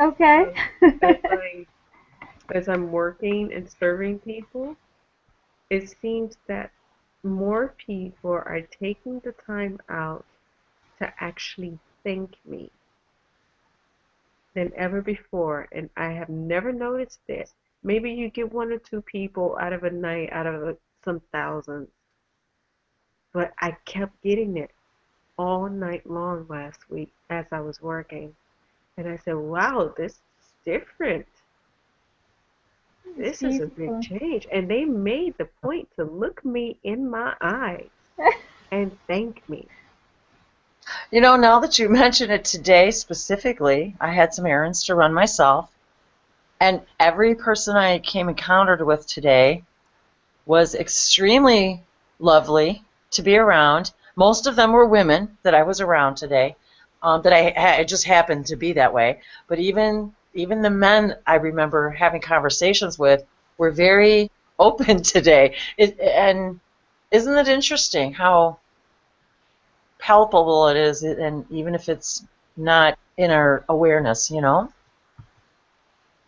Okay. Um, as I'm working and serving people, it seems that more people are taking the time out to actually thank me than ever before, and I have never noticed this. Maybe you get one or two people out of a night, out of some thousands, but I kept getting it all night long last week as I was working. And I said, wow, this is different. It's This is a big beautiful. change. And they made the point to look me in my eyes and thank me. You know, now that you mention it today specifically, I had some errands to run myself, and every person I came encountered with today was extremely lovely to be around. Most of them were women that I was around today, that I just happened to be that way. But even the men I remember having conversations with were very open today. And isn't it interesting how palpable it is, and even if it's not in our awareness, you know?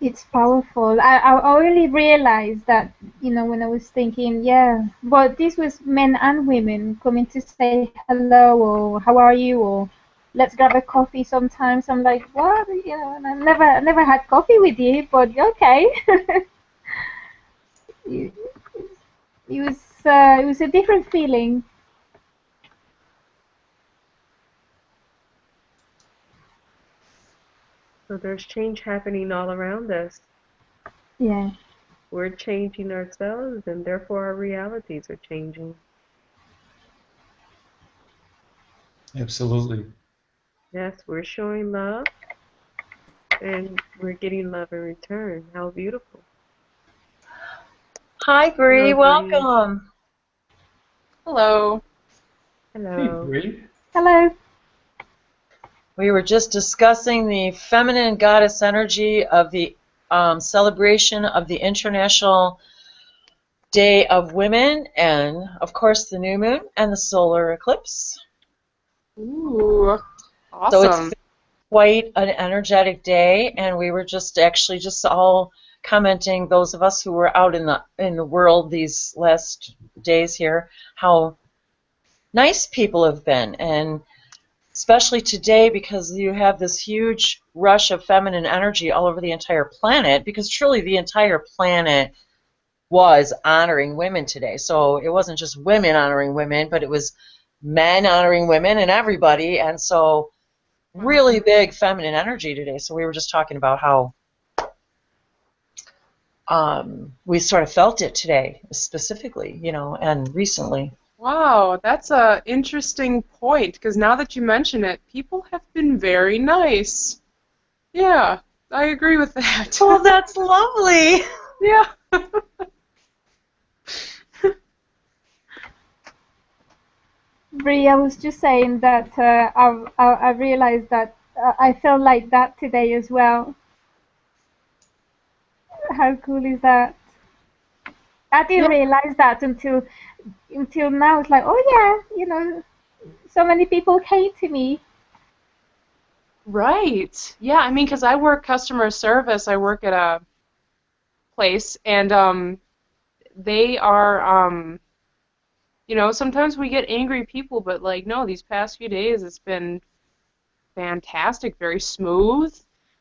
It's powerful. I only realized that, when I was thinking, yeah, but this was men and women coming to say hello or how are you or let's grab a coffee sometimes. I'm like, what? And I never had coffee with you, but okay. it, it was a different feeling. So there's change happening all around us. Yeah. We're changing ourselves, and therefore our realities are changing. Absolutely. Yes, we're showing love, and we're getting love in return. How beautiful. Hi, Bree, Hello, Bree. welcome. Hello. Hey, Hello. Bree. Hello. We were just discussing the feminine goddess energy of the celebration of the International Day of Women, and of course the new moon and the solar eclipse. Ooh, So it's awesome. quite an energetic day, and we were just all commenting, those of us who were out in the world these last days here, how nice people have been, and especially today because you have this huge rush of feminine energy all over the entire planet, because truly the entire planet was honoring women today. So it wasn't just women honoring women, but it was men honoring women and everybody. And so really big feminine energy today. So we were just talking about how we sort of felt it today specifically, and recently. Wow, that's a interesting point because now that you mention it, people have been very nice. Yeah, I agree with that. Well, that's lovely. Yeah. Bree, I was just saying that I realized that I felt like that today as well. How cool is that? I Yeah. didn't realize that until now. It's like, oh yeah, so many people came to me. Right. Yeah, I mean, because I work customer service, I work at a place, and they are, sometimes we get angry people, but like, no, these past few days it's been fantastic, very smooth.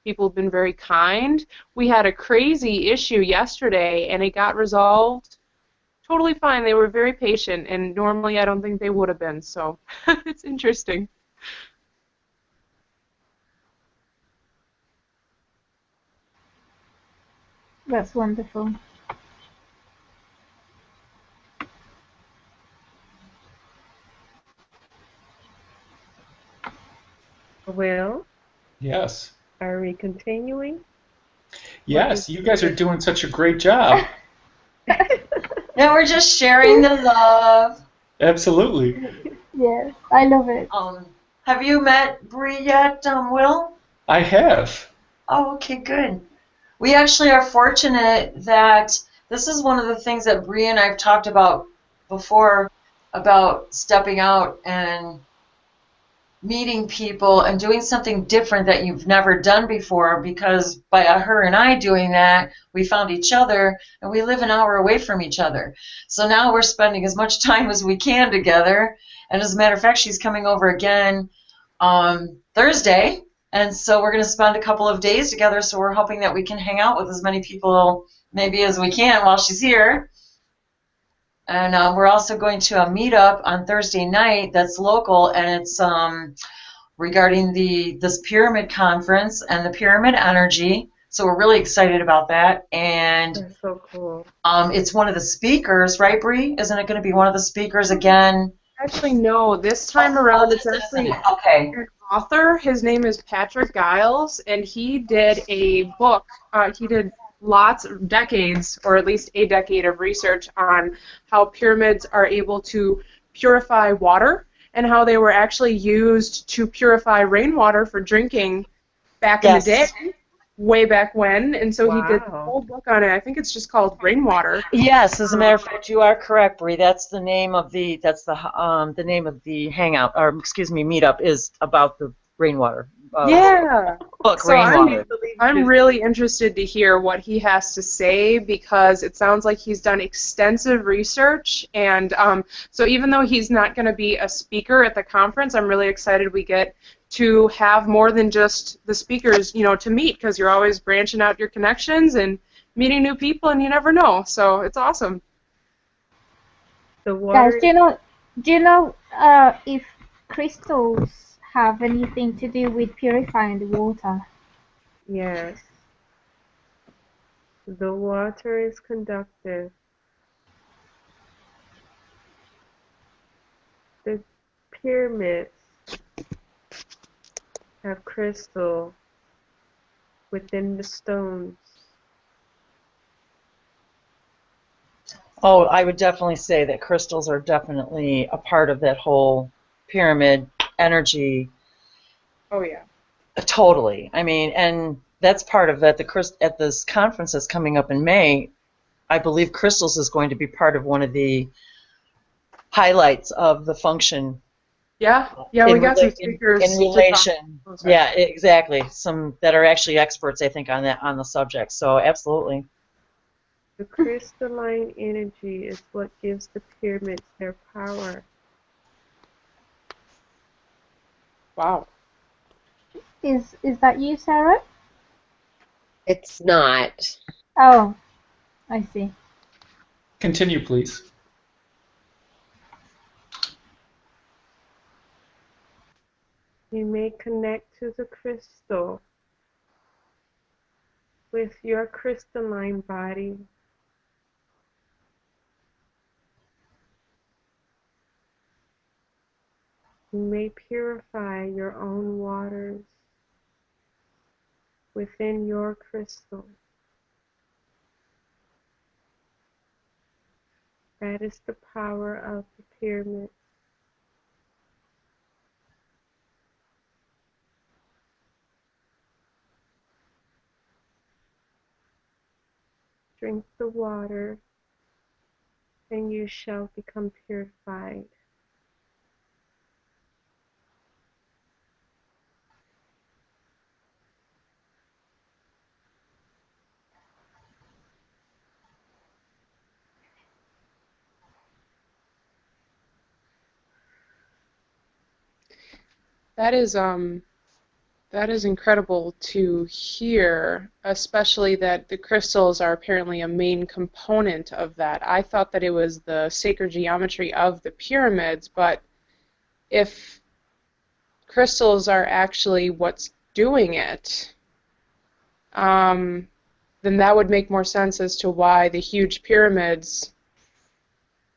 People have been very kind. We had a crazy issue yesterday, and it got resolved totally fine. They were very patient, and normally I don't think they would have been, so it's interesting. That's wonderful. Well, Yes. are we continuing? Yes, you guys are doing such a great job. Now we're just sharing the love. Absolutely. Yes, I love it. Have you met Bree yet, Will? I have. Oh, okay, good. We actually are fortunate that this is one of the things that Bree and I've talked about before, about stepping out and meeting people and doing something different that you've never done before, because by her and I doing that, we found each other, and we live an hour away from each other. So now we're spending as much time as we can together. And as a matter of fact, she's coming over again on Thursday. And so we're going to spend a couple of days together. So we're hoping that we can hang out with as many people maybe as we can while she's here. And we're also going to a meetup on Thursday night that's local, and it's regarding this pyramid conference and the pyramid energy. So we're really excited about that. And That's so cool. it's one of the speakers, right, Bree? Isn't it going to be one of the speakers again? Actually, no. This time around, it's actually okay. an author. His name is Patrick Giles, and he did a book. He did decades, or at least a decade of research on how pyramids are able to purify water and how they were actually used to purify rainwater for drinking back in the day, way back when. And so he did a whole book on it. I think it's just called Rainwater. Yes, as a matter of fact, you are correct, Bree. That's the name of the name of the hangout, or excuse me, meetup is about the rainwater. Book, so Rainwater. I'm really interested to hear what he has to say, because it sounds like he's done extensive research, and so even though he's not going to be a speaker at the conference, I'm really excited we get to have more than just the speakers, to meet, because you're always branching out your connections and meeting new people, and you never know. So it's awesome. The water. Guys, do you know if crystals have anything to do with purifying the water? Yes. The water is conductive. The pyramids have crystal within the stones. Oh, I would definitely say that crystals are definitely a part of that whole pyramid energy. Oh, yeah. Totally. I mean, and that's part of it. At this conference that's coming up in May, I believe crystals is going to be part of one of the highlights of the function. Yeah, we got some speakers in relation. Yeah, exactly. Some that are actually experts, I think, on the subject. So absolutely. The crystalline energy is what gives the pyramids their power. Wow. Is that you, Sarah? It's not. Oh, I see. Continue, please. You may connect to the crystal with your crystalline body. You may purify your own waters within your crystal. That is the power of the pyramid. Drink the water, and you shall become purified. That is incredible to hear, especially that the crystals are apparently a main component of that. I thought that it was the sacred geometry of the pyramids, but if crystals are actually what's doing it, then that would make more sense as to why the huge pyramids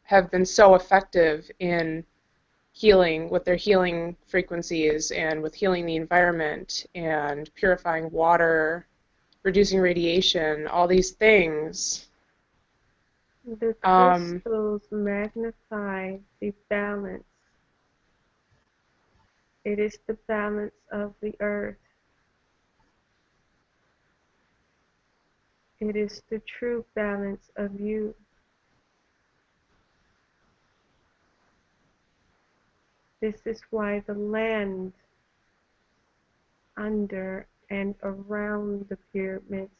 have been so effective in healing, with their healing frequencies and with healing the environment and purifying water, reducing radiation, all these things. The crystals magnify the balance. It is the balance of the earth. It is the true balance of you. This is why the land under and around the pyramids,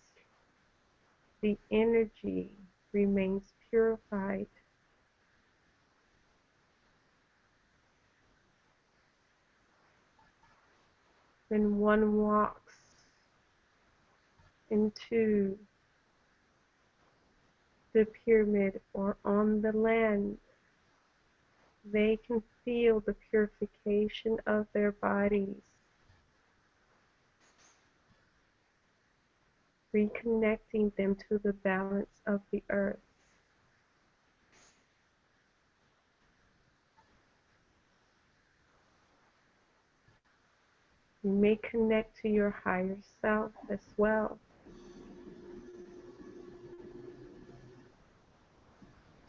the energy remains purified. When one walks into the pyramid or on the land, they can feel the purification of their bodies, reconnecting them to the balance of the earth. You may connect to your higher self as well,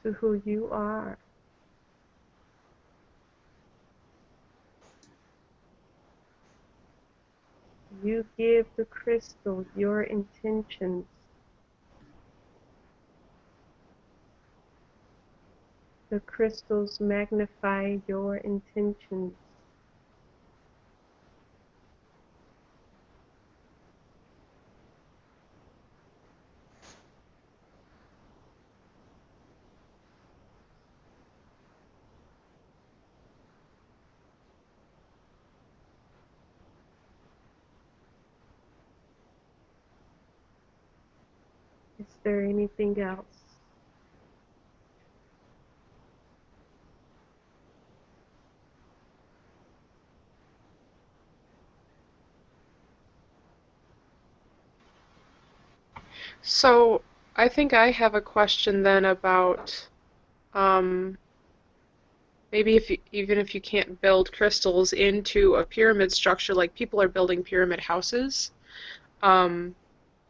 to who you are. You give the crystal your intentions. The crystals magnify your intentions. Is there anything else? So I think I have a question then about maybe even if you can't build crystals into a pyramid structure, like people are building pyramid houses,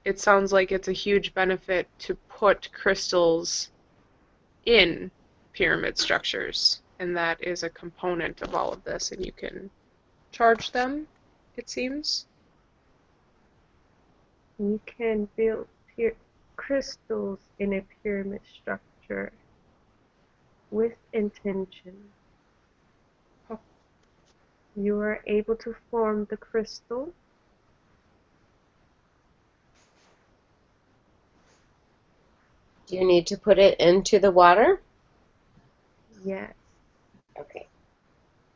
it sounds like it's a huge benefit to put crystals in pyramid structures, and that is a component of all of this, and you can charge them, it seems. You can build crystals in a pyramid structure with intention. Oh. You are able to form the crystal. Do you need to put it into the water? Yes. Okay.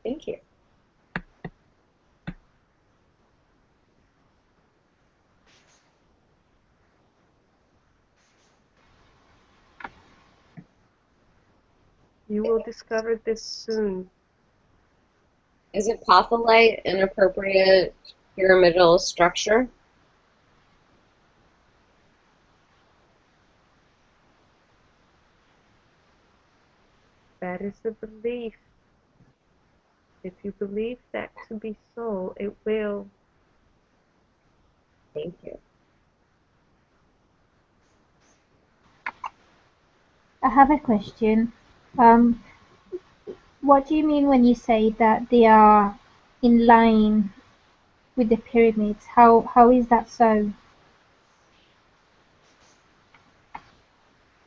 Thank you. You will discover this soon. Is apophyllite an appropriate pyramidal structure? That is the belief. If you believe that to be so, it will. Thank you. I have a question. What do you mean when you say that they are in line with the pyramids? How is that so?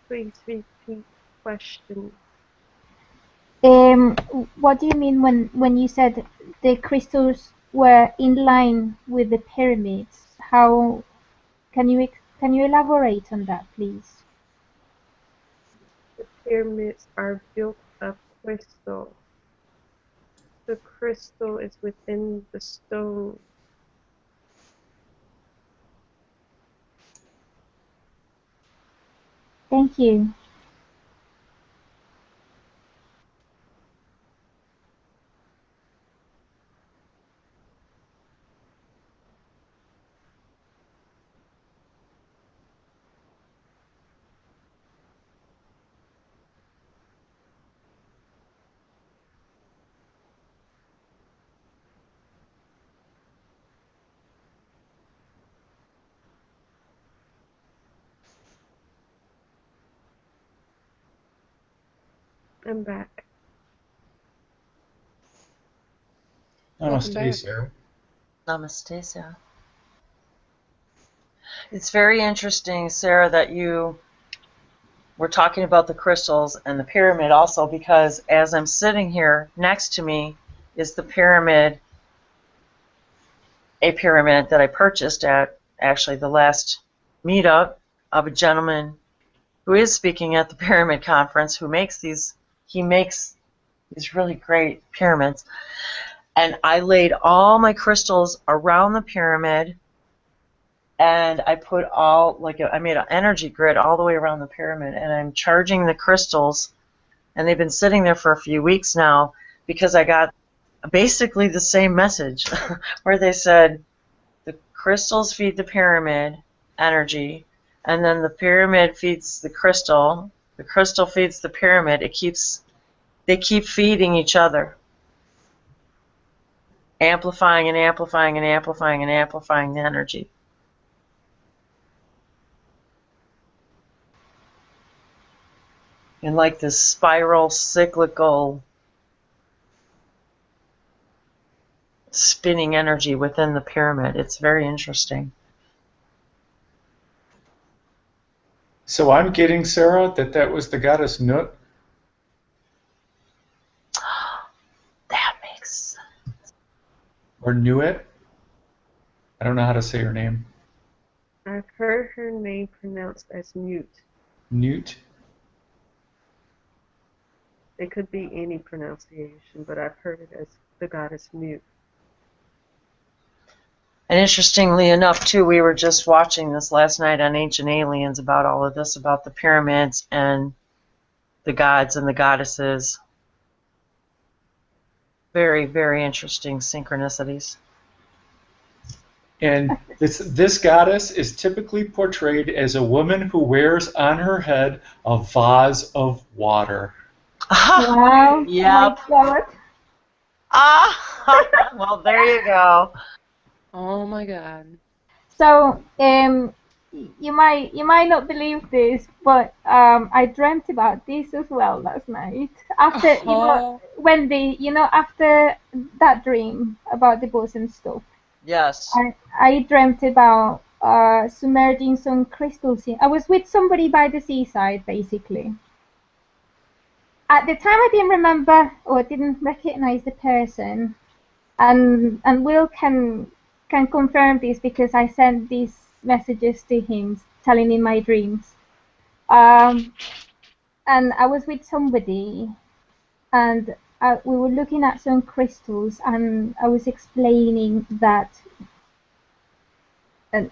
Please repeat the question. What do you mean when you said the crystals were in line with the pyramids? How can you elaborate on that, please? The pyramids are built of crystal. The crystal is within the stone. Thank you. I'm back. Namaste, back. Sarah. Namaste, Sarah. It's very interesting, Sarah, that you were talking about the crystals and the pyramid also, because as I'm sitting here, next to me is the pyramid, a pyramid that I purchased at actually the last meetup of a gentleman who is speaking at the pyramid conference, he makes these really great pyramids. And I laid all my crystals around the pyramid, and I made an energy grid all the way around the pyramid, and I'm charging the crystals, and they've been sitting there for a few weeks now because I got basically the same message where they said the crystals feed the pyramid energy, and then the pyramid feeds the crystal feeds the pyramid. They keep feeding each other, amplifying and amplifying and amplifying and amplifying the energy. In like this spiral, cyclical, spinning energy within the pyramid. It's very interesting. So I'm getting, Sarah, that was the goddess Nut. That makes sense. Or Nuit. I don't know how to say her name. I've heard her name pronounced as Newt. Newt. It could be any pronunciation, but I've heard it as the goddess Newt. And interestingly enough, too, we were just watching this last night on Ancient Aliens about all of this, about the pyramids and the gods and the goddesses. Very, very interesting synchronicities. And this goddess is typically portrayed as a woman who wears on her head a vase of water. Wow. Yep. Oh my God. Well, there you go. Oh my God. So, you might not believe this, but I dreamt about this as well last night. After after that dream about the books and stuff, Yes. I dreamt about submerging some crystals in. I was with somebody by the seaside, basically. At the time, I didn't remember or didn't recognize the person, and Will can confirm this because I sent these messages to him telling him my dreams. And I was with somebody, and we were looking at some crystals, and I was explaining that we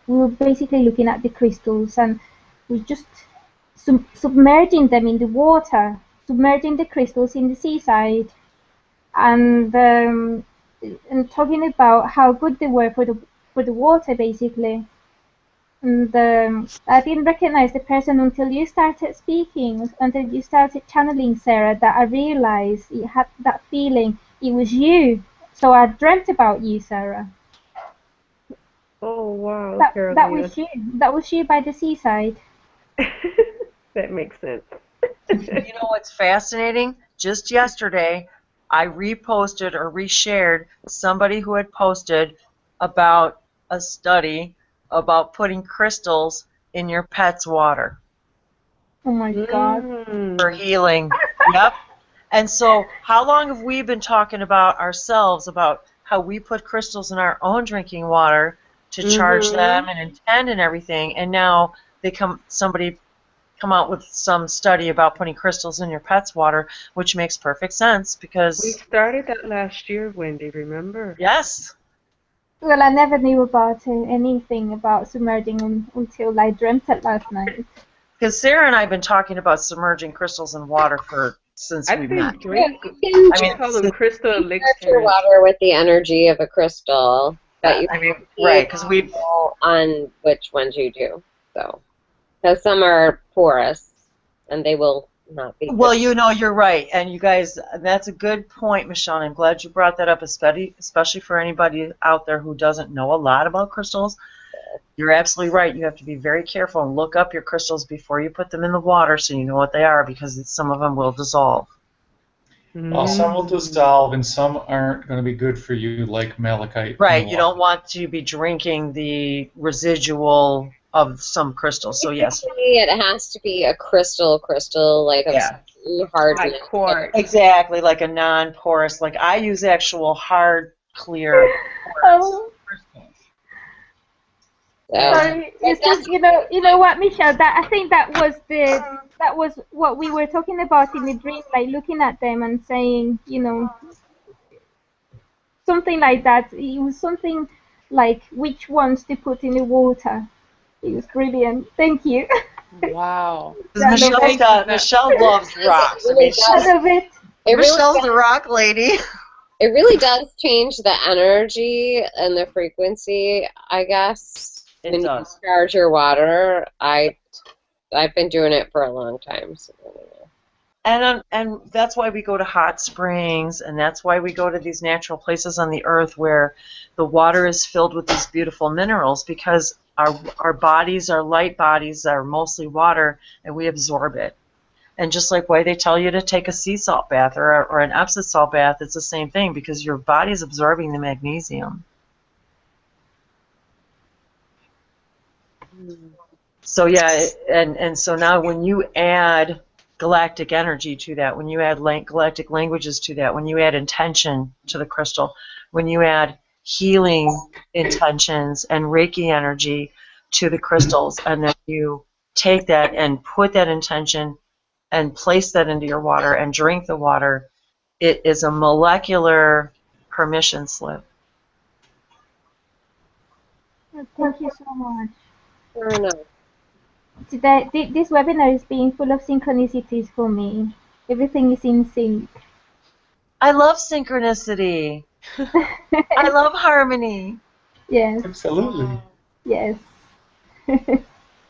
were basically looking at the crystals, and we just submerging them in the water, submerging the crystals in the seaside, and talking about how good they were for the water, basically. And I didn't recognize the person until you started speaking, until you started channeling, Sarah, that I realized it had that feeling. It was you. So I dreamt about you, Sarah. Oh wow, That Carolina. was you. That was you by the seaside. That makes sense. You know what's fascinating? Just yesterday, I reposted or reshared somebody who had posted about a study about putting crystals in your pet's water Oh my God. for healing. Yep. And so, how long have we been talking about ourselves, about how we put crystals in our own drinking water to charge them and intend and everything, and now somebody come out with some study about putting crystals in your pet's water, which makes perfect sense because We started that last year, Wendy, remember? yes. Well, I never knew about anything about submerging them until I dreamt it last night. Because Sarah and I have been talking about submerging crystals in water since I've we been met. drinking. You I can mean, Call them crystal submerge elixirs. your water with the energy of a crystal, but you right, because we know on which ones you do. So, because some are porous, and they will not be. well, you're right, and you guys, that's a good point, Michelle. I'm glad you brought that up, especially for anybody out there who doesn't know a lot about crystals. You're absolutely right. You have to be very careful and look up your crystals before you put them in the water so you know what they are, because some of them will dissolve. Well, some will dissolve and some aren't going to be good for you, like malachite. Right. You don't want to be drinking the residual of some crystals. So yes. Basically, it has to be a crystal, like a hard. Like quartz. Exactly, like a non-porous. Like I use actual hard, clear Oh, crystals. sorry. It's just you know what, Michelle? That I think that was what we were talking about in the dream, like looking at them and saying, something like that. It was something like which ones to put in the water. It was brilliant. Thank you. Wow. Michelle loves rocks. I mean, I love it. Michelle's the rock lady. It really does change the energy and the frequency, I guess. It does. You charge your water. I've been doing it for a long time. So. And that's why we go to hot springs, and that's why we go to these natural places on the earth where the water is filled with these beautiful minerals, because our bodies, our light bodies, are mostly water, and we absorb it. And just like why they tell you to take a sea salt bath or an Epsom salt bath, it's the same thing, because your body's absorbing the magnesium. So yeah, and so now when you add galactic energy to that, when you add galactic languages to that, when you add intention to the crystal, when you add healing intentions and Reiki energy to the crystals, and then you take that and put that intention and place that into your water and drink the water, it is a molecular permission slip. Thank you so much. Fair enough. Today, this webinar is being full of synchronicities for me. Everything is in sync. I love synchronicity. I love harmony. Yes. Absolutely. Yes.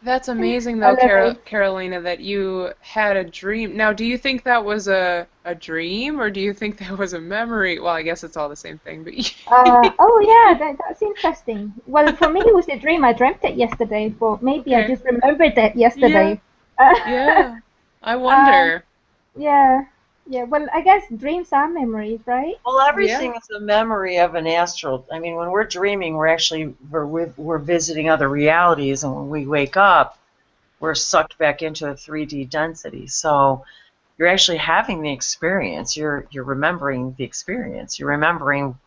That's amazing, I though, love it. Carolina, that you had a dream. Now, do you think that was a dream, or do you think that was a memory? Well, I guess it's all the same thing, but Oh yeah, that's interesting. Well, for me it was a dream. I dreamt it yesterday, but maybe I Okay. just remembered that yesterday. Yeah, I wonder. Yeah. Well, I guess dreams are memories, right? Well, everything is a memory of an astral. I mean, when we're dreaming, we're visiting other realities, and when we wake up, we're sucked back into a 3D density. So you're actually having the experience. You're remembering the experience. You're remembering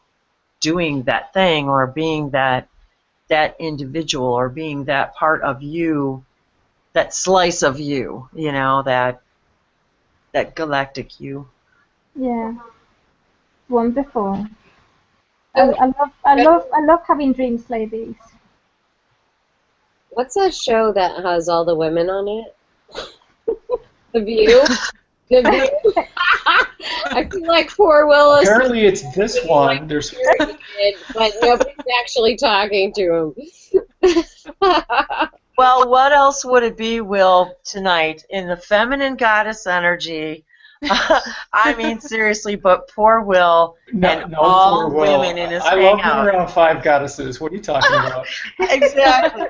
doing that thing, or being that individual, or being that part of you, that slice of you. That galactic you. Yeah. Wonderful. I love having dreams like this. What's that show that has all the women on it? The View? The View? I feel like poor Willis. Apparently it's this one. There's but nobody's actually talking to him. Well, what else would it be, Will, tonight in the feminine goddess energy? I mean, seriously, but poor Will and all poor Will. women in his I love being hangout. around 5 goddesses. What are you talking about? Exactly.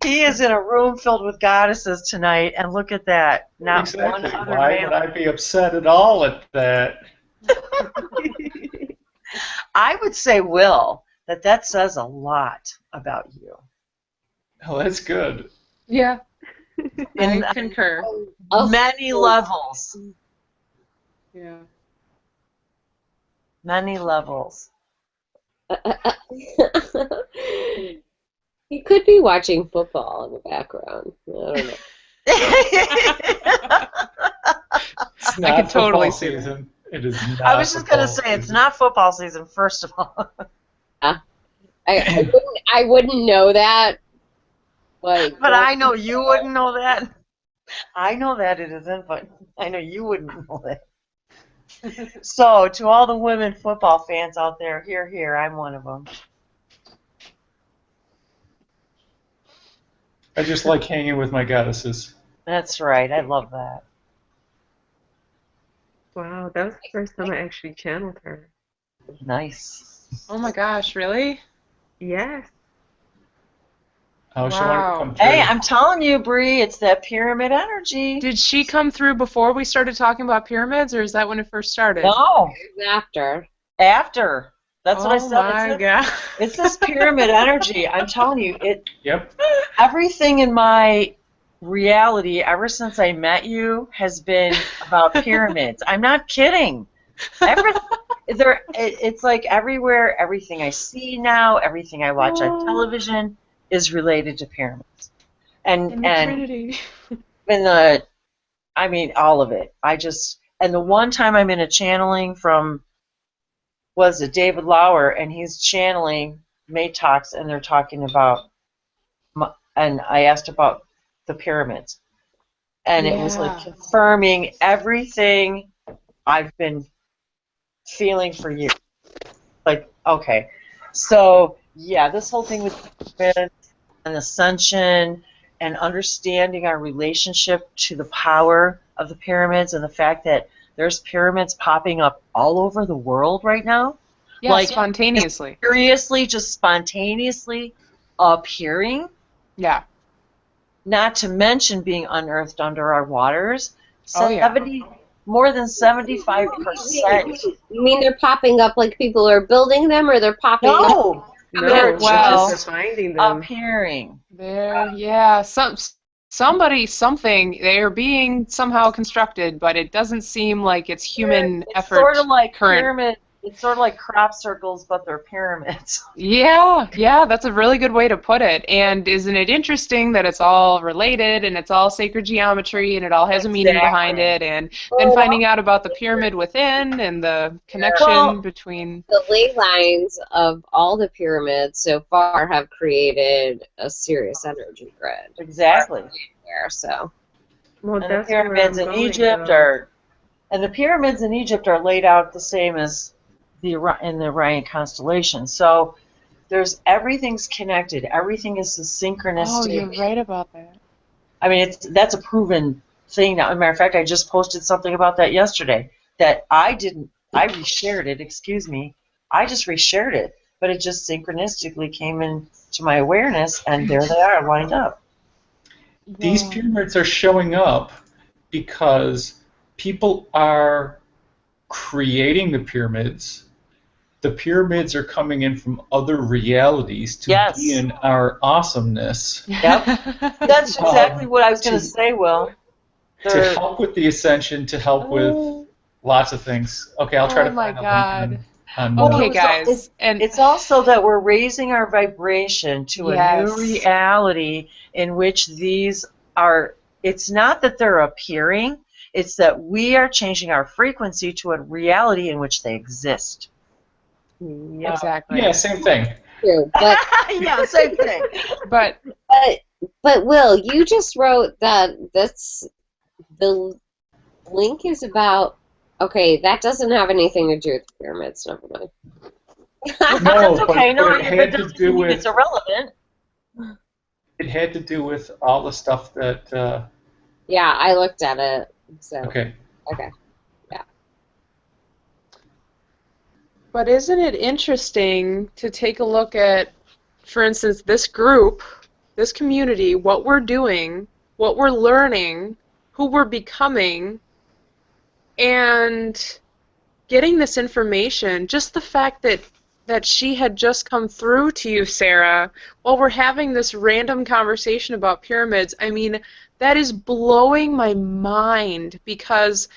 He is in a room filled with goddesses tonight, and look at that. Not Exactly. one other Why man. would I be upset at all at that? I would say, Will, that says a lot about you. Oh, that's good. Yeah, In I concur. many levels. Yeah. Many levels. He could be watching football in the background. I don't know. It's not I can totally football see that. season. It is not. I was just going to football say, it's season. not football season, first of all. I wouldn't know that. But I know you wouldn't know that. I know that it isn't, but I know you wouldn't know that. So, to all the women football fans out there, here, I'm one of them. I just like hanging with my goddesses. That's right. I love that. Wow, that was the first time I actually channeled her. Nice. Oh my gosh, really? Yes. Oh, she wanted to come Wow. Hey, through. I'm telling you, Bree, it's that pyramid energy. Did she come through before we started talking about pyramids, or is that when it first started? No, After. after. That's what I Oh said. my God. It's this pyramid energy. I'm telling you, Yep. everything in my reality ever since I met you has been about pyramids. I'm not kidding. It's like everywhere, everything I see now, everything I watch on television is related to pyramids. In And the and Trinity. in I mean all of it. And the one time I'm in a channeling from was it David Lauer, and he's channeling Matox, and they're talking about, and I asked about the pyramids, and it was like Yeah. confirming everything I've been feeling for years. Like, okay, so yeah, this whole thing with pyramids and ascension and understanding our relationship to the power of the pyramids and the fact that there's pyramids popping up all over the world right now. Yeah, Like, spontaneously. seriously, just spontaneously appearing, Yeah. not to mention being unearthed under our waters. Oh yeah. More than 75%. You mean they're popping up like people are building them, or they're popping up? No, they're No, Well, they're just finding them. appearing. yeah, something, they're being somehow constructed, but it doesn't seem like it's human It's effort sort of like current. pyramid. It's sort of like crop circles, but they're pyramids. Yeah, that's a really good way to put it. And isn't it interesting that it's all related and it's all sacred geometry and it all has a meaning behind it, and then finding out about the pyramid within and the connection between. The ley lines of all the pyramids so far have created a serious energy grid. Exactly. There, so. Well, And the that's where I'm pyramids in going, Egypt though. are laid out the same as in the Orion constellation. So everything's connected. Everything is a Oh, synchronistic. you're right about that. I mean, that's a proven thing now. As a matter of fact, I just posted something about that yesterday that I reshared it, excuse me. I just reshared it, but it just synchronistically came into my awareness, and there they are lined up. These pyramids are showing up because people are creating the pyramids. The pyramids are coming in from other realities to be in our awesomeness. Yep. That's exactly what I was going to say, Will. To help with the ascension, to help with lots of things. Okay, I'll try to find a link on Okay, guys. It's also that we're raising our vibration to a new reality in which these are, it's not that they're appearing, it's that we are changing our frequency to a reality in which they exist. Yep. Exactly. Yeah, same thing. True, but yeah, same thing. But Will, you just wrote that the link is about. Okay, that doesn't have anything to do with the pyramids. Never mind. No, That's okay. but it had to do with. It's irrelevant. It had to do with all the stuff that. Yeah, I looked at it. So. Okay. Okay. Yeah. But isn't it interesting to take a look at, for instance, this group, this community, what we're doing, what we're learning, who we're becoming, and getting this information, just the fact that she had just come through to you, Sarah, while we're having this random conversation about pyramids, I mean, that is blowing my mind, because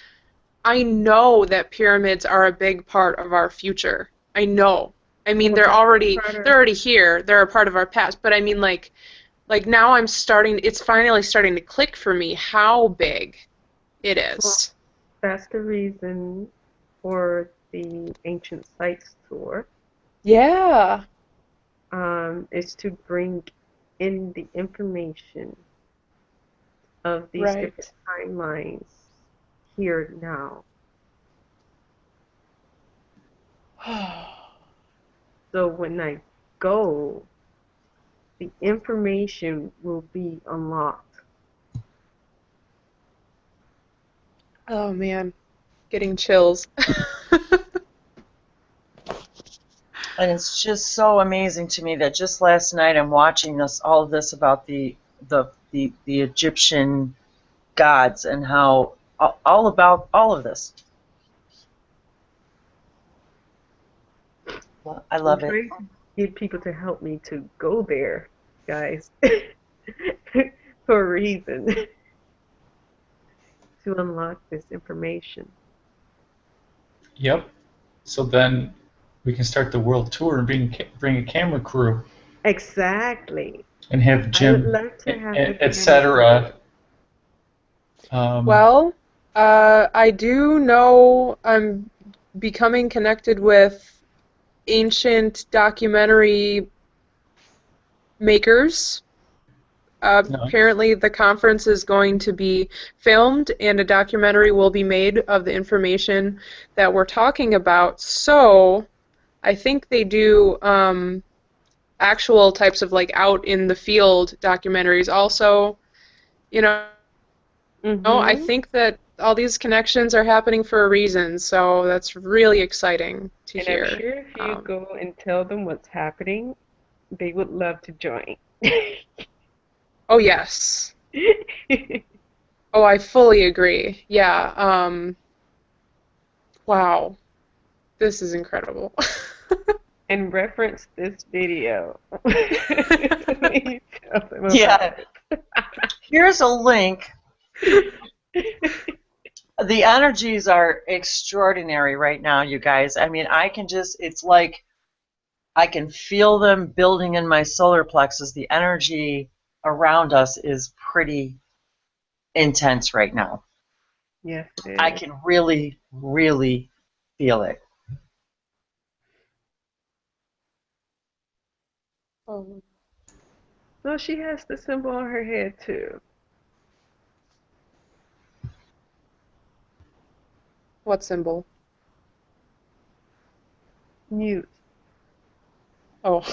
I know that pyramids are a big part of our future. I know. I mean, they're already here. They're a part of our past. But I mean, like now it's finally starting to click for me how big it is. Well, that's the reason for the Ancient Sites tour. Yeah. Is to bring in the information of these different timelines here now. So when I go, the information will be unlocked. Oh man, getting chills. And it's just so amazing to me that just last night I'm watching all of this about the Egyptian gods and how all about all of this. Well, I love I'm it. trying to get people to help me to go there, guys, for a reason, to unlock this information. Yep. So then we can start the world tour and bring a camera crew Exactly. and have I would Jim, love to have the camera etc. Well, I do know I'm becoming connected with ancient documentary makers. Apparently, the conference is going to be filmed, and a documentary will be made of the information that we're talking about. So, I think they do actual types of like out in the field documentaries. Also, you know, I Mm-hmm. think that all these connections are happening for a reason. So that's really exciting to And I'm hear. sure if you go and tell them what's happening, they would love to join. Oh yes. Oh, I fully agree. Yeah. Wow. This is incredible. And reference this video. When you tell them about Yeah. Here's a link. The energies are extraordinary right now, you guys. I mean, it's like I can feel them building in my solar plexus. The energy around us is pretty intense right now. Yes, it is. I can really, really feel it. Well, she has the symbol on her head too. What symbol? Mute. Oh.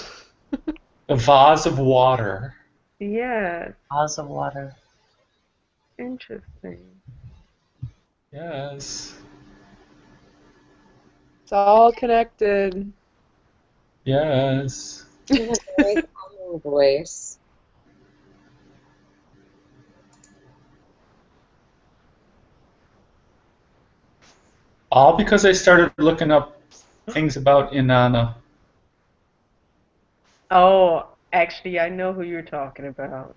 A vase of water. Yes. Vase of water. Interesting. Yes. It's all connected. Yes. In a very calming voice. All because I started looking up things about Inanna. Oh, actually, I know who you're talking about.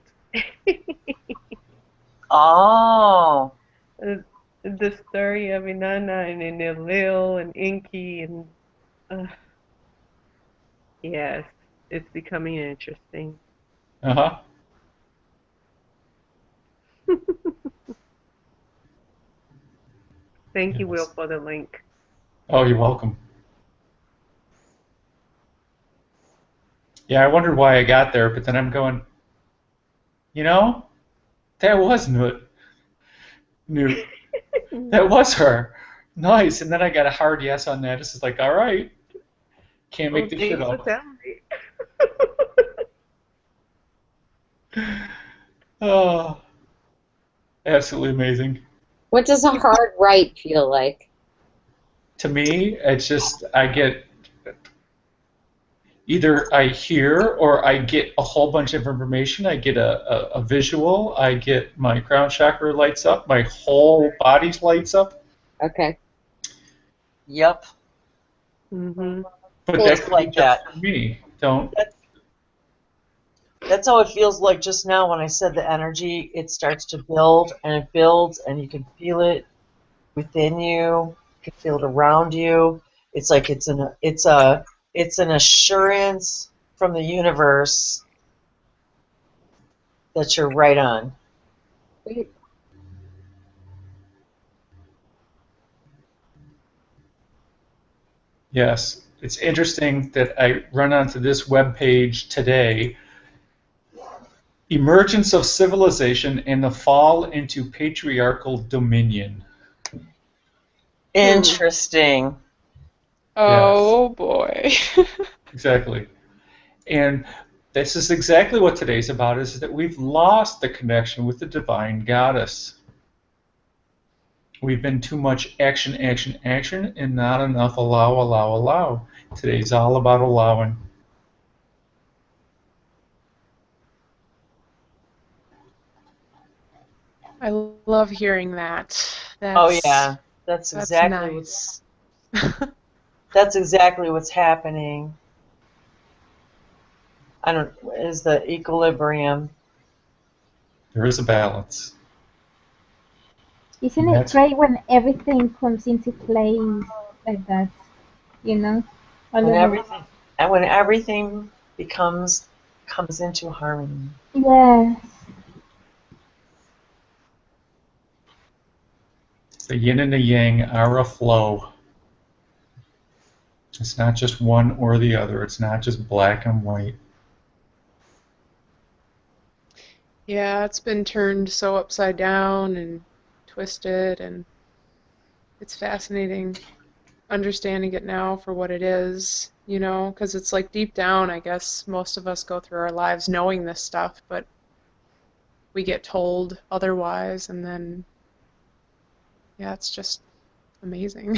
Oh. The story of Inanna and Enlil and Enki and yes, it's becoming interesting. Uh-huh. Thank you, Will, Yes. for the link. Oh, you're welcome. Yeah, I wondered why I got there, but then I'm going, that was Newt. That was her. Nice. And then I got a hard yes on that. It's just like, all right. Can't make this shit Thanks for up. telling me. Oh, absolutely amazing. What does a hard right feel like? To me, it's just I get either I hear or I get a whole bunch of information. I get a visual. I get my crown chakra lights up. My whole body lights up. Okay. Yep. Mm-hmm. But Feels that could like be just that. for me. Don't. That's how it feels like just now when I said the energy, it starts to build and it builds and you can feel it within you. You can feel it around you. It's like it's an assurance from the universe that you're right on. Yes. It's interesting that I run onto this web page today. Emergence of civilization and the fall into patriarchal dominion. Interesting. Oh boy. Exactly. And this is exactly what today's about, is that we've lost the connection with the divine goddess. We've been too much action, action, action, and not enough allow, allow, allow. Today's all about allowing. I love hearing that. Oh yeah, that's exactly nice. that's exactly what's happening. Is the equilibrium. There is a balance. Isn't it great when everything comes into place like that? You know? When everything comes into harmony. Yes. The yin and the yang are a flow. It's not just one or the other. It's not just black and white. Yeah, it's been turned so upside down and twisted, and it's fascinating understanding it now for what it is, you know, because it's like deep down, I guess most of us go through our lives knowing this stuff, but we get told otherwise, and then, yeah, it's just amazing.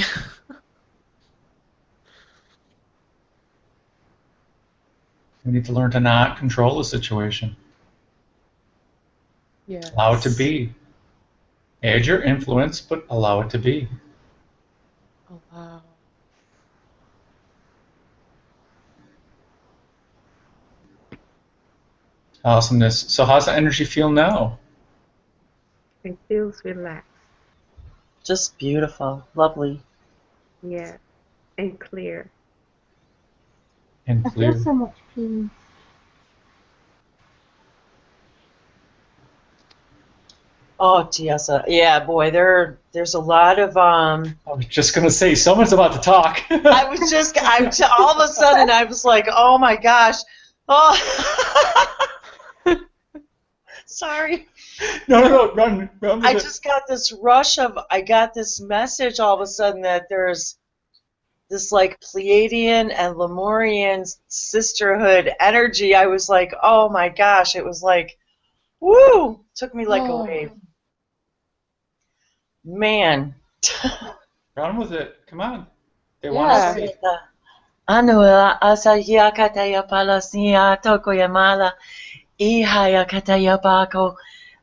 We need to learn to not control the situation. Yes. Allow it to be. Add your influence, but allow it to be. Allow. Awesomeness. So how's the energy feel now? It feels relaxed. Just beautiful, lovely. Yeah, and clear. And I clear. feel so much peace. Oh, Tiasa. Yeah, boy, there's a lot of I was just going to say, someone's about to talk. all of a sudden I was like, oh my gosh. Oh. Sorry. No, run. I just got this I got this message all of a sudden that there's this like Pleiadian and Lemurian sisterhood energy. I was like, oh my gosh. It was like, woo! Took me like a wave. Man. Run with it. Come on. They Yeah. want to see. Anua asaya kataya palasia tokoyamala ihaya kataya bako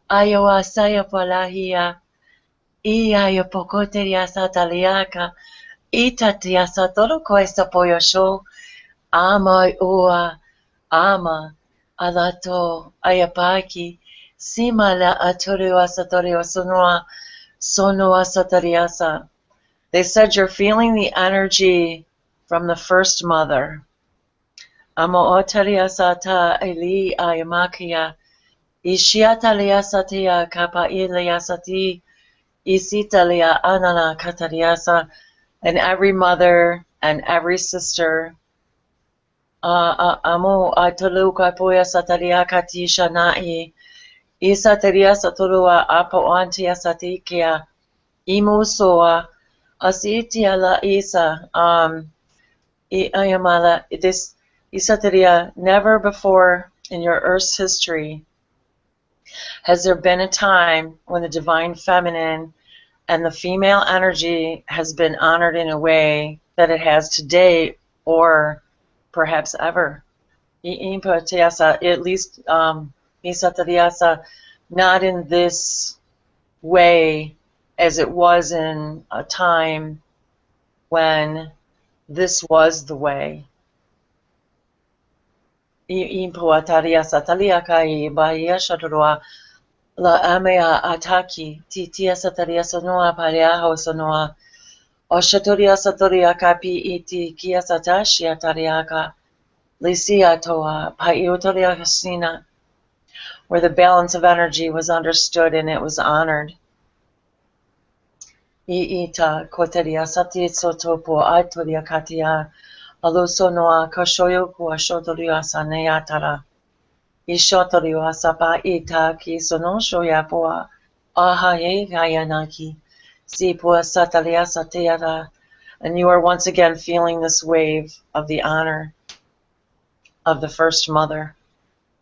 ayo asaya palahia ihaya pokoteria sataliaka itatia satolo koesta poyosho ama ua ama alato ayapaki simala atorio asatorio sonoa satariasa. They said you're feeling the energy from the first mother. Amo otaria sata eli ayamakia ishiatalia satia kapa ilia sati isitalia anana katariasa, and every mother and every sister. Amo atolu kapoya sataria katisha nai isataria saturua apo antia satikia imusoa asitia la isa ayamala. This Isateria, never before in your Earth's history has there been a time when the divine feminine and the female energy has been honored in a way that it has today or perhaps ever. At least Isateriasa, not in this way as it was in a time when this was the way. Impuataria satalia kai bahia shaturua la amea ataki titia sataria sonoa pariaho sonoa oshaturia satoria kapi iti kia satashi atariaka lisia toa paiutoria hasina, where the balance of energy was understood and it was honored. Iita koteria sati sotopo aitoria katia alusonoa koshoyoku ashotoria saneyatara. Ishotorio asapa ita ki sonosho yapoa ahaye gayanaki sipua satalia sateara, and you are once again feeling this wave of the honor of the first mother.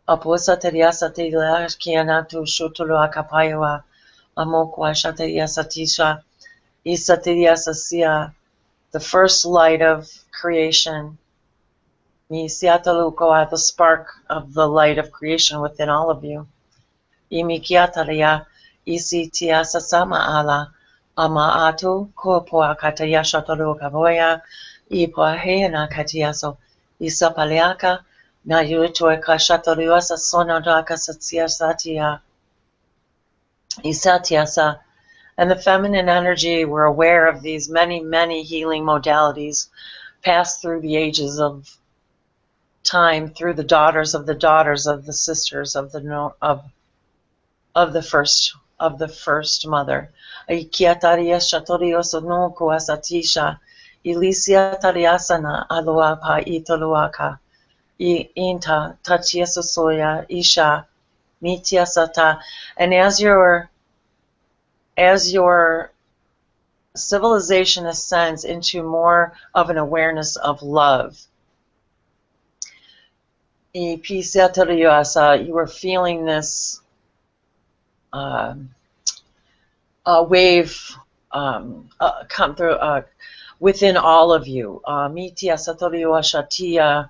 Apusateria satelia kianatu shutulu akapayoa amokwa shateria satisha Isatiyasasya, the first light of creation. Misiatalukoa, the spark of the light of creation within all of you. Imikiataria, isitiasasama ala, amaatu, kopoa kataya shatalu kaboya, ipoahena katiaso, isapaliaka, na yutueka shatariwasa sonodaka satia isatiasa. And the feminine energy, we're aware of these many, many healing modalities passed through the ages of time, through the daughters, of the sisters of the first mother. Aikiataria shatorioso no kuasatisha, Elysia tariasana aloapa itoluaka, inta tachiesa soya isha mitiasata. And as your civilization ascends into more of an awareness of love, you are feeling this wave come through within all of you. Mitia Satorio Shatia,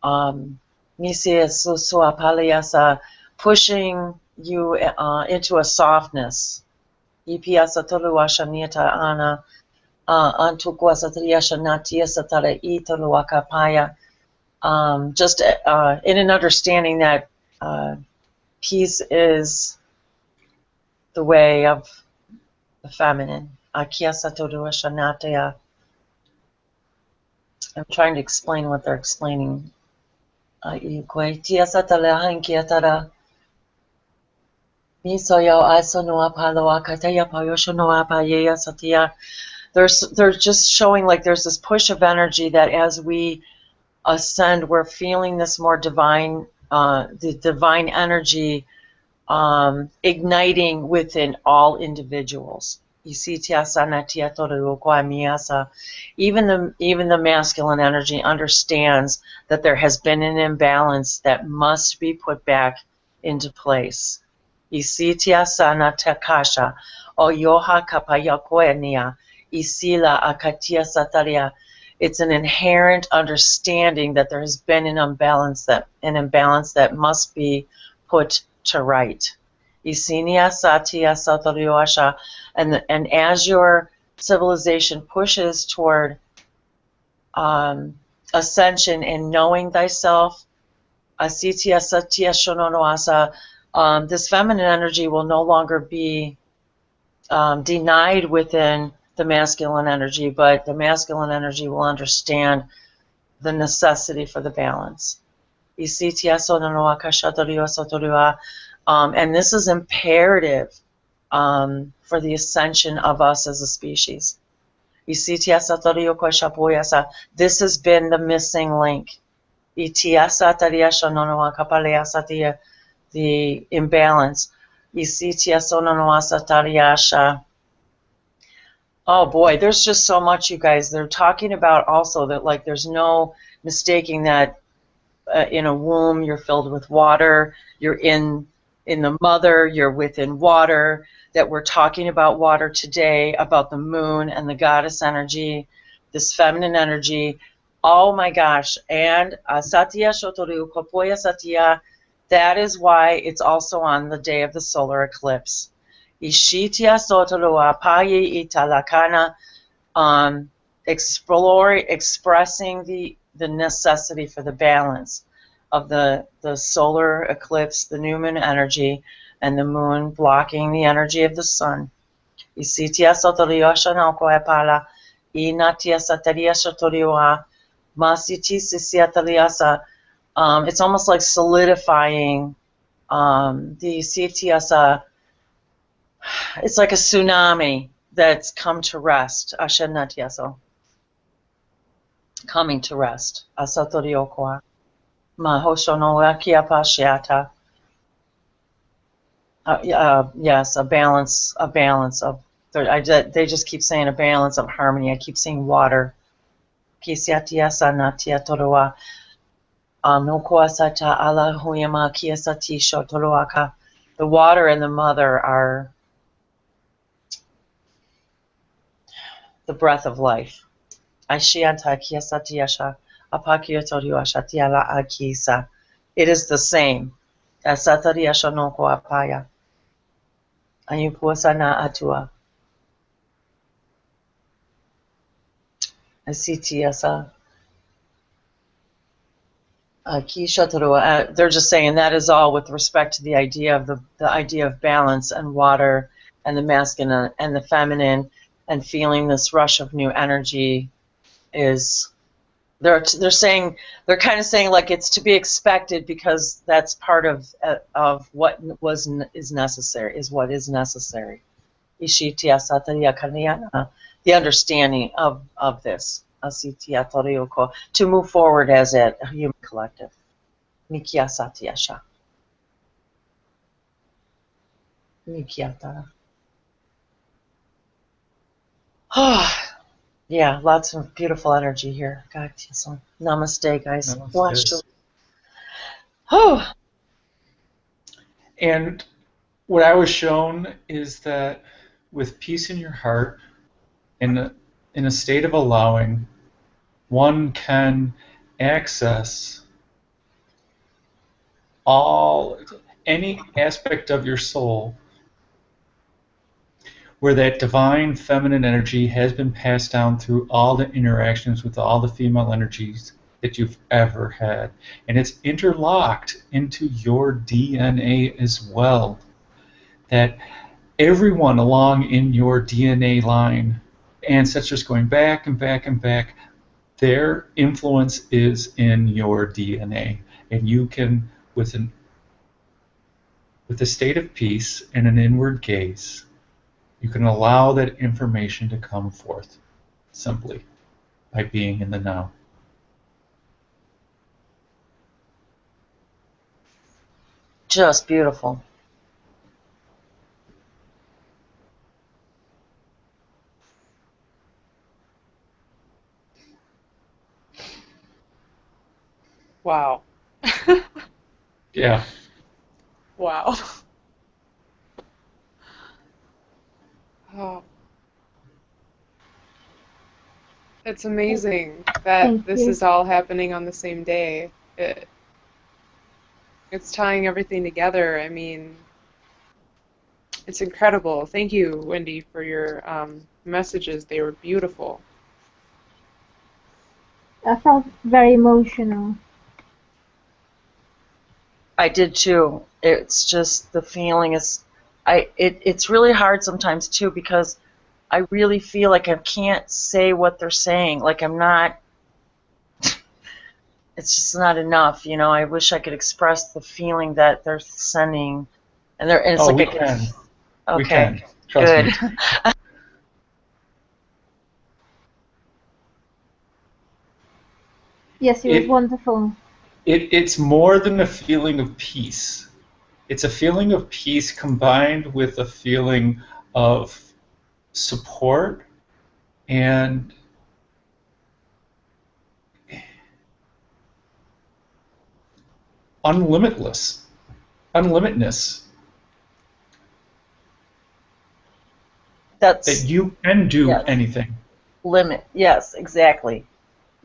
Misia Susuapaliasa, pushing you into a softness. Ipia Satoru Ashanita Ana, Antukwa Satria Shanatia Satara Italuakapaya. Just in an understanding that peace is the way of the feminine. I'm trying to explain what they're explaining. They're just showing like there's this push of energy that as we ascend, we're feeling this more divine, the divine energy igniting within all individuals. Even the masculine energy understands that there has been an imbalance that must be put back into place. It's an inherent understanding that there has been an imbalance that must be put to right. And as your civilization pushes toward ascension and knowing thyself, this feminine energy will no longer be denied within the masculine energy, but the masculine energy will understand the necessity for the balance. And this is imperative for the ascension of us as a species. This has been the missing link. The imbalance. Oh boy, there's just so much, you guys. They're talking about also that like there's no mistaking that in a womb you're filled with water, you're in the mother, you're within water, that we're talking about water today, about the moon and the goddess energy, this feminine energy. Oh my gosh. And Satya Shotoru Kopoya Satya, that is why it's also on the day of the solar eclipse. Ishitya Sotoru Apayi Italakana, expressing the necessity for the balance of the solar eclipse, the new moon energy, and the moon blocking the energy of the sun. It's almost like solidifying the CTS. It's like a tsunami that's come to rest. Coming to rest. Asatoriokoa. Yes, a balance of. They just keep saying a balance of harmony. I keep saying water. The water and the mother are the breath of life. Aishianta kiasatiasha apakiotoriashatiala akisa. It is the same. Asatariasha no koapaya. Ayupuasana atua. Asitiasa. They're just saying that is all with respect to the idea of the idea of balance and water and the masculine and the feminine, and feeling this rush of new energy is they're saying, they're kind of saying like it's to be expected because that's part of what is necessary, is what is necessary. The understanding of this to move forward as a human collective. Mikiasatiasha. Mikiata. Yeah, lots of beautiful energy here. Namaste, guys. Namaste. Oh. And what I was shown is that with peace in your heart, in a state of allowing, one can access any aspect of your soul where that divine feminine energy has been passed down through all the interactions with all the female energies that you've ever had. And it's interlocked into your DNA as well. That everyone along in your DNA line, ancestors going back and back and back, their influence is in your DNA. And you can, with a state of peace and an inward gaze, you can allow that information to come forth simply by being in the now. Just beautiful. Wow. Yeah. Wow. Oh. It's amazing that Thank this you. is all happening on the same day. It's tying everything together. I mean, it's incredible. Thank you, Wendy, for your messages. They were beautiful. I felt very emotional. I did too. It's just the feeling is, it's really hard sometimes too because I really feel like I can't say what they're saying. Like I'm not. It's just not enough, you know. I wish I could express the feeling that they're sending, and it's Oh, like we I could. can. Okay. We can. Trust Good. me. Yes, it was wonderful. It's more than a feeling of peace. It's a feeling of peace combined with a feeling of support and unlimitedness. That you can do anything. Yes, exactly.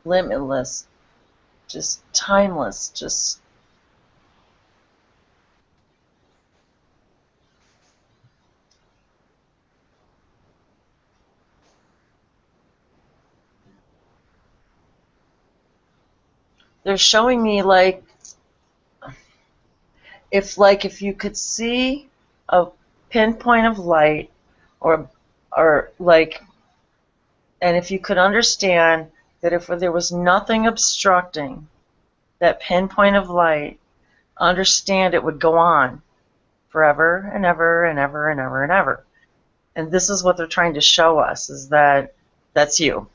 Limitless. Just timeless. Just. They're showing me like if you could see a pinpoint of light or like, and if you could understand that if there was nothing obstructing that pinpoint of light, understand it would go on forever and ever and ever and ever and ever. And this is what they're trying to show us, is that that's you.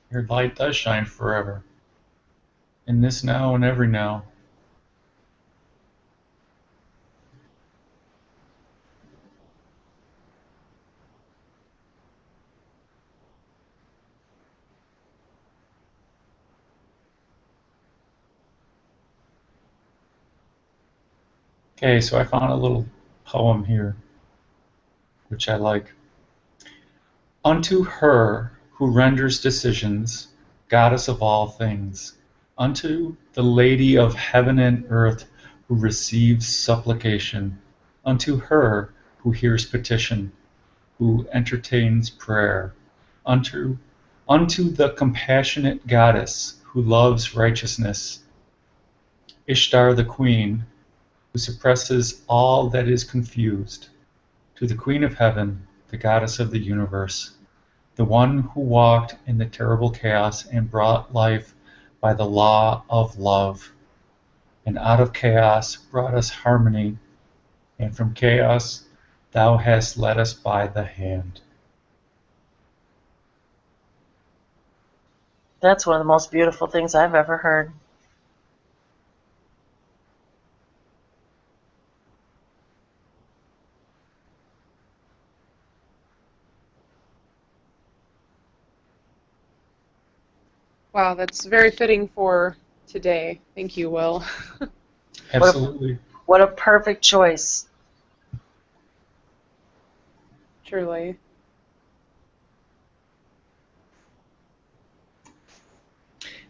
Your light does shine forever. in this now and every now. Okay, so I found a little poem here, which I like. Unto her who renders decisions, goddess of all things, unto the Lady of heaven and earth who receives supplication, unto her who hears petition, who entertains prayer, unto the compassionate goddess who loves righteousness, Ishtar the queen, who suppresses all that is confused, to the Queen of Heaven, the goddess of the universe, the one who walked in the terrible chaos and brought life by the law of love, and out of chaos brought us harmony, and from chaos thou hast led us by the hand. That's one of the most beautiful things I've ever heard. Wow, that's very fitting for today. Thank you, Will. Absolutely. What a perfect choice. Truly.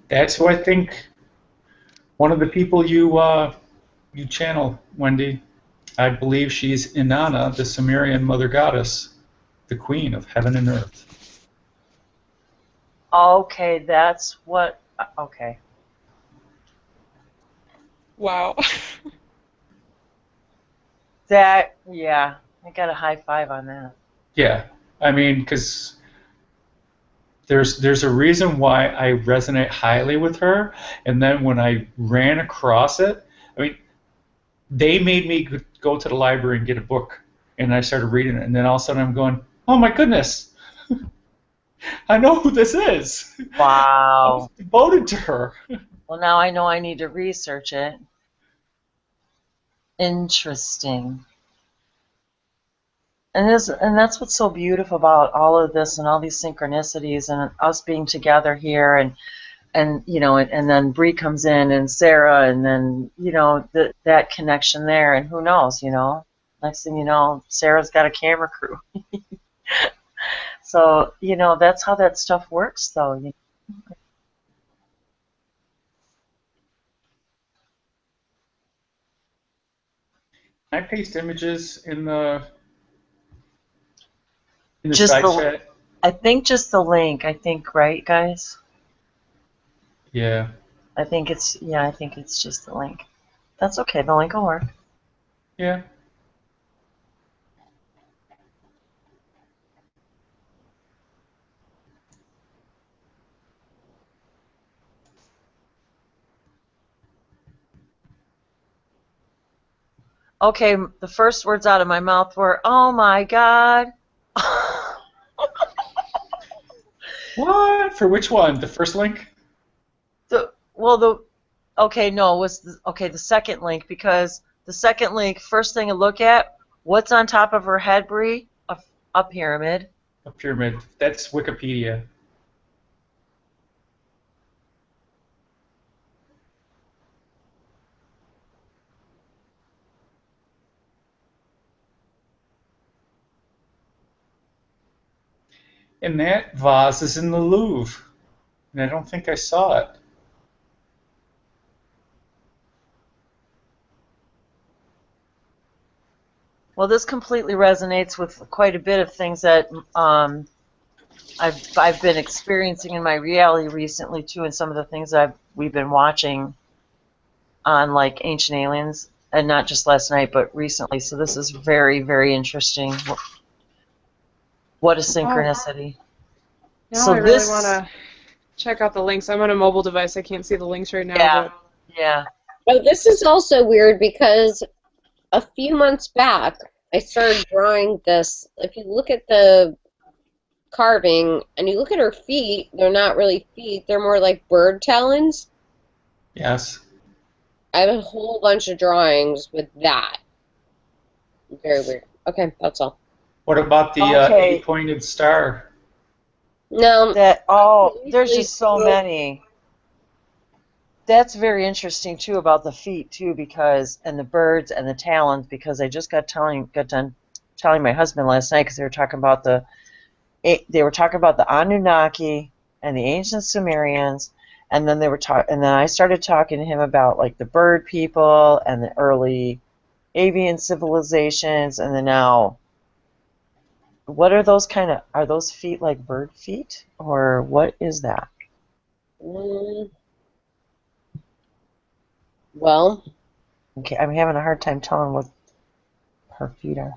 That's who I think one of the people you channel, Wendy. I believe she's Inanna, the Sumerian mother goddess, the queen of heaven and earth. Okay, that's what. Okay. Wow. That, yeah, I got a high five on that. Yeah, I mean, because there's a reason why I resonate highly with her, and then when I ran across it, I mean, they made me go to the library and get a book, and I started reading it, and then all of a sudden I'm going, oh my goodness, I know who this is. I Wow. was devoted to her. Well, now I know I need to research it. Interesting. And that's what's so beautiful about all of this and all these synchronicities and us being together here and you know and then Bree comes in and Sarah and then you know that connection there and who knows, you know, next thing you know Sarah's got a camera crew. So you know that's how that stuff works though. I paste images in the Just side the chat. I think just the link. I think, right, guys? Yeah. I think it's just the link. That's okay. The link will work. Yeah. Okay, the first words out of my mouth were, "Oh my God." What? For which one? The first link? Okay, no, it was the second link because the second link, first thing to look at, what's on top of her head, Bree? A pyramid. A pyramid. That's Wikipedia. And that vase is in the Louvre. And I don't think I saw it. Well, this completely resonates with quite a bit of things that I've been experiencing in my reality recently too, and some of the things we've been watching on like Ancient Aliens, and not just last night, but recently. So this is very, very interesting. What a synchronicity! Now So I really want to check out the links. I'm on a mobile device. I can't see the links right now. Yeah, But yeah. Oh, this is also weird because a few months back I started drawing this. If you look at the carving and you look at her feet, they're not really feet. They're more like bird talons. Yes. I have a whole bunch of drawings with that. Very weird. Okay, that's all. What about the Okay. eight-pointed star? No. There's just so many. That's very interesting too about the feet too, because and the birds and the talons, because I just got done telling my husband last night because they were talking about the Anunnaki and the ancient Sumerians, and then and then I started talking to him about like the bird people and the early avian civilizations, and then now, what are those are those feet like bird feet or what is that? Well, Okay, I'm having a hard time telling what her feet are.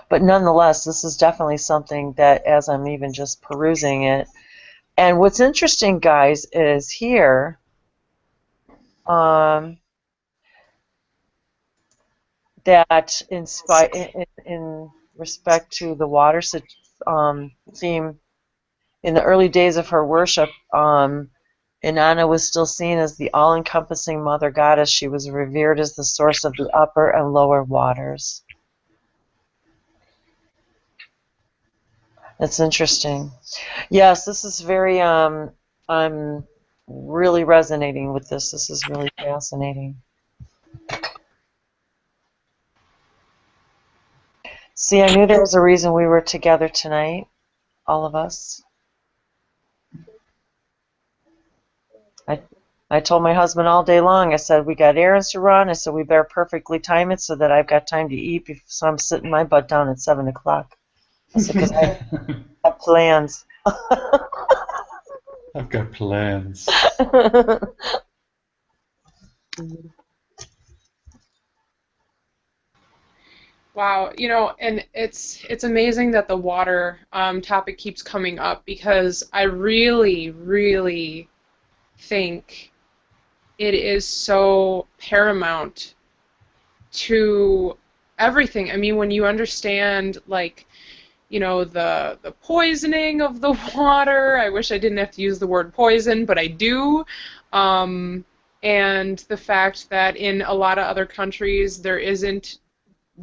But nonetheless, this is definitely something that as I'm even just perusing it. And what's interesting, guys, is here, that in respect to the water theme, in the early days of her worship, Inanna was still seen as the all-encompassing mother goddess. She was revered as the source of the upper and lower waters. That's interesting. Yes, this is very, I'm really resonating with this. This is really fascinating. See, I knew there was a reason we were together tonight, all of us. I told my husband all day long, I said, we got errands to run. I said, we better perfectly time it so that I've got time to eat, so I'm sitting my butt down at 7 o'clock. I said, because I have plans. I've got plans. Wow, and it's amazing that the water topic keeps coming up, because I really, really think it is so paramount to everything. I mean, when you understand, like, the poisoning of the water. I wish I didn't have to use the word poison, but I do. And the fact that in a lot of other countries there isn't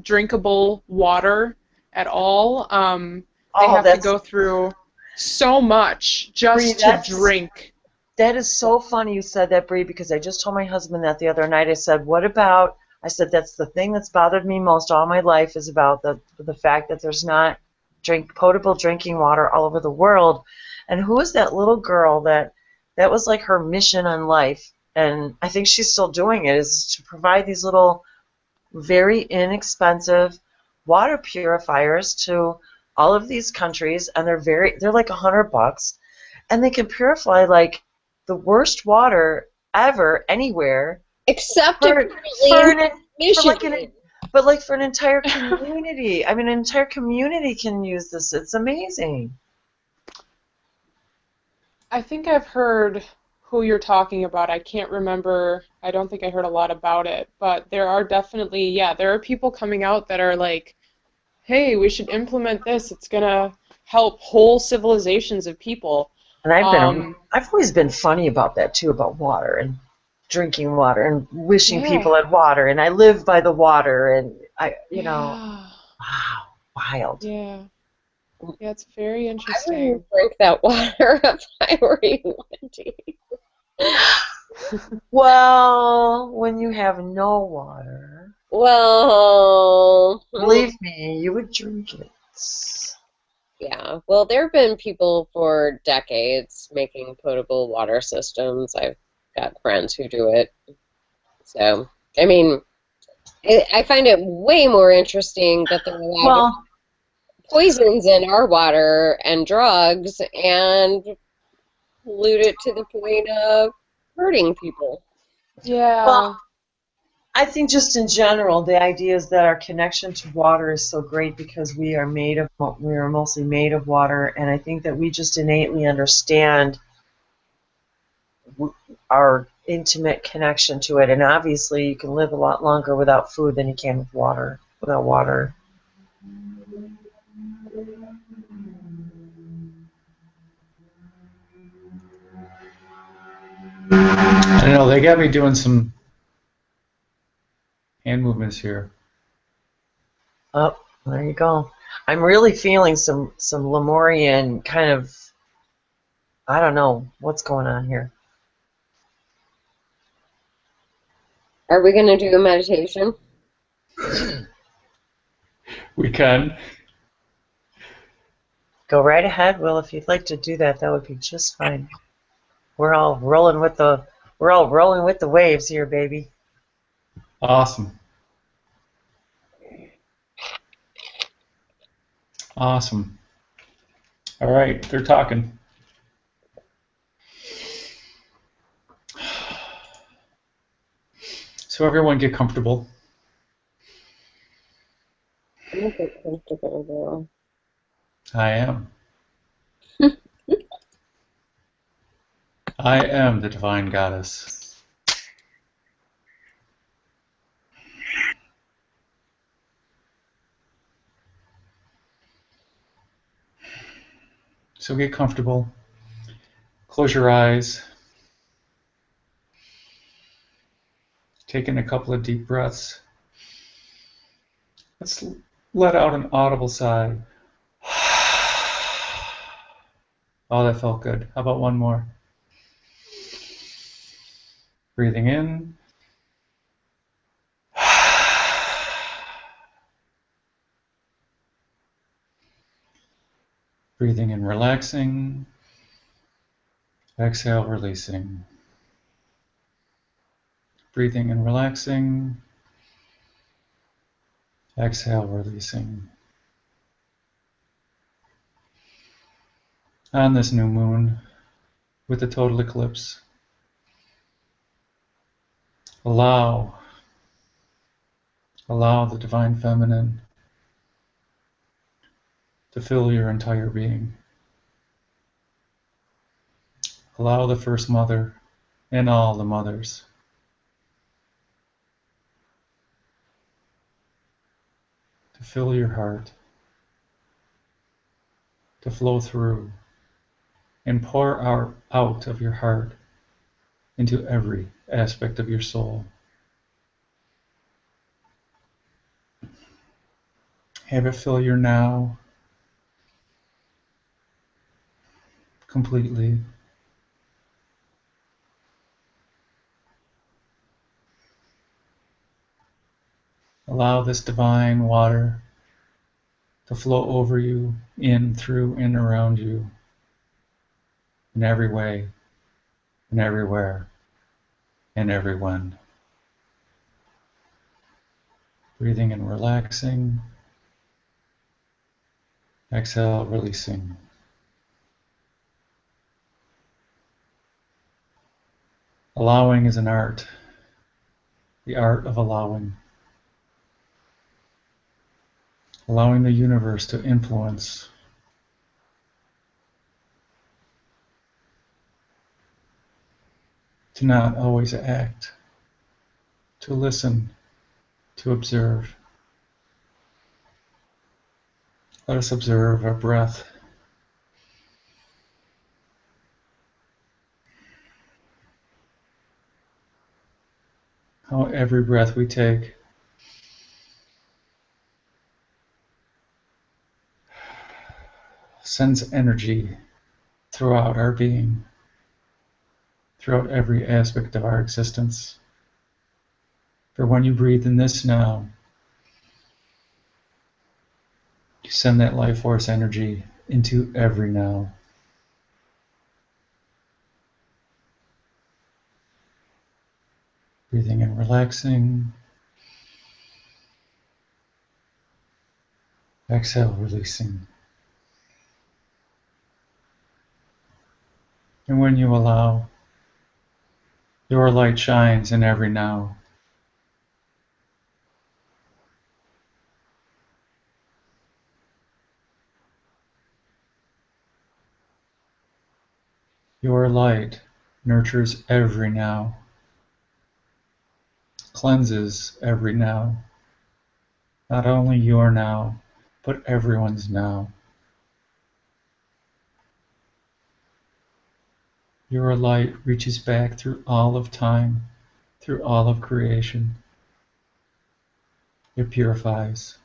drinkable water at all. They have to go through so much just to drink. That is so funny you said that, Bree, because I just told my husband that the other night. I said, I said, that's the thing that's bothered me most all my life, is about the fact that there's not potable drinking water all over the world. And who is that little girl that was like her mission in life? And I think she's still doing it, is to provide these little very inexpensive water purifiers to all of these countries, and they're like $100, and they can purify like the worst water ever anywhere, except for Michigan. But like for an entire community. I mean, an entire community can use this. It's amazing. I think I've heard who you're talking about. I can't remember. I don't think I heard a lot about it, but there are definitely, there are people coming out that are like, hey, we should implement this. It's going to help whole civilizations of people. And I've always been funny about that too, about water and drinking water and wishing people had water, and I live by the water, and wow, wild. Yeah, it's very interesting. I wouldn't drink that water if I were you, Wendy. Well, when you have no water, believe me, you would drink it. Yeah, well, there have been people for decades making potable water systems. I've got friends who do it. So, I mean, I find it way more interesting that they're allowed poisons in our water and drugs and pollute it to the point of hurting people. Yeah. Well, I think just in general, the idea is that our connection to water is so great because we are mostly made of water, and I think that we just innately understand our intimate connection to it. And obviously, you can live a lot longer without food than you can with water. Without water. I don't know, they got me doing some hand movements here. Oh, there you go. I'm really feeling some Lemurian kind of, I don't know what's going on here. Are we going to do a meditation? We can. Go right ahead, Will. If you'd like to do that, that would be just fine. We're all rolling with the waves here, baby. Awesome. Awesome. All right, they're talking. So everyone get comfortable. I'm a bit comfortable I am. I am the divine goddess. So get comfortable. Close your eyes. Take in a couple of deep breaths. Let's let out an audible sigh. Oh, that felt good. How about one more? Breathing in. Breathing in, relaxing. Exhale, releasing. Breathing and relaxing. Exhale, releasing. On this new moon, with the total eclipse, allow the divine feminine to fill your entire being. Allow the first mother and all the mothers to fill your heart, to flow through and pour out of your heart into every aspect of your soul. Have it fill your now completely. Allow this divine water to flow over you, in, through, and around you, in every way, and everywhere, and everyone. Breathing and relaxing. Exhale, releasing. Allowing is an art, the art of allowing. Allowing the universe to influence. To not always act, to listen, to observe. Let us observe our breath. How every breath we take sends energy throughout our being, throughout every aspect of our existence. For when you breathe in this now, you send that life force energy into every now. Breathing and relaxing. Exhale, releasing. And when you allow, your light shines in every now. Your light nurtures every now, cleanses every now, not only your now, but everyone's now. Your light reaches back through all of time, through all of creation. It purifies.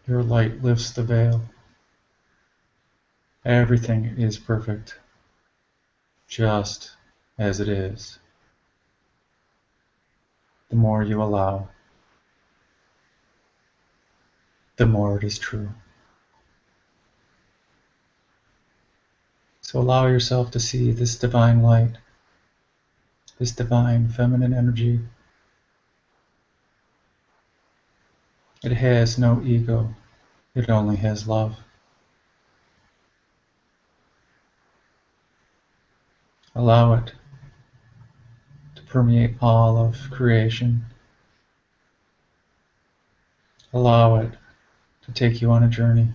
Your light lifts the veil. Everything is perfect, just as it is. The more you allow, the more it is true. So allow yourself to see this divine light, this divine feminine energy. It has no ego, it only has love. Allow it to permeate all of creation. Allow it to take you on a journey.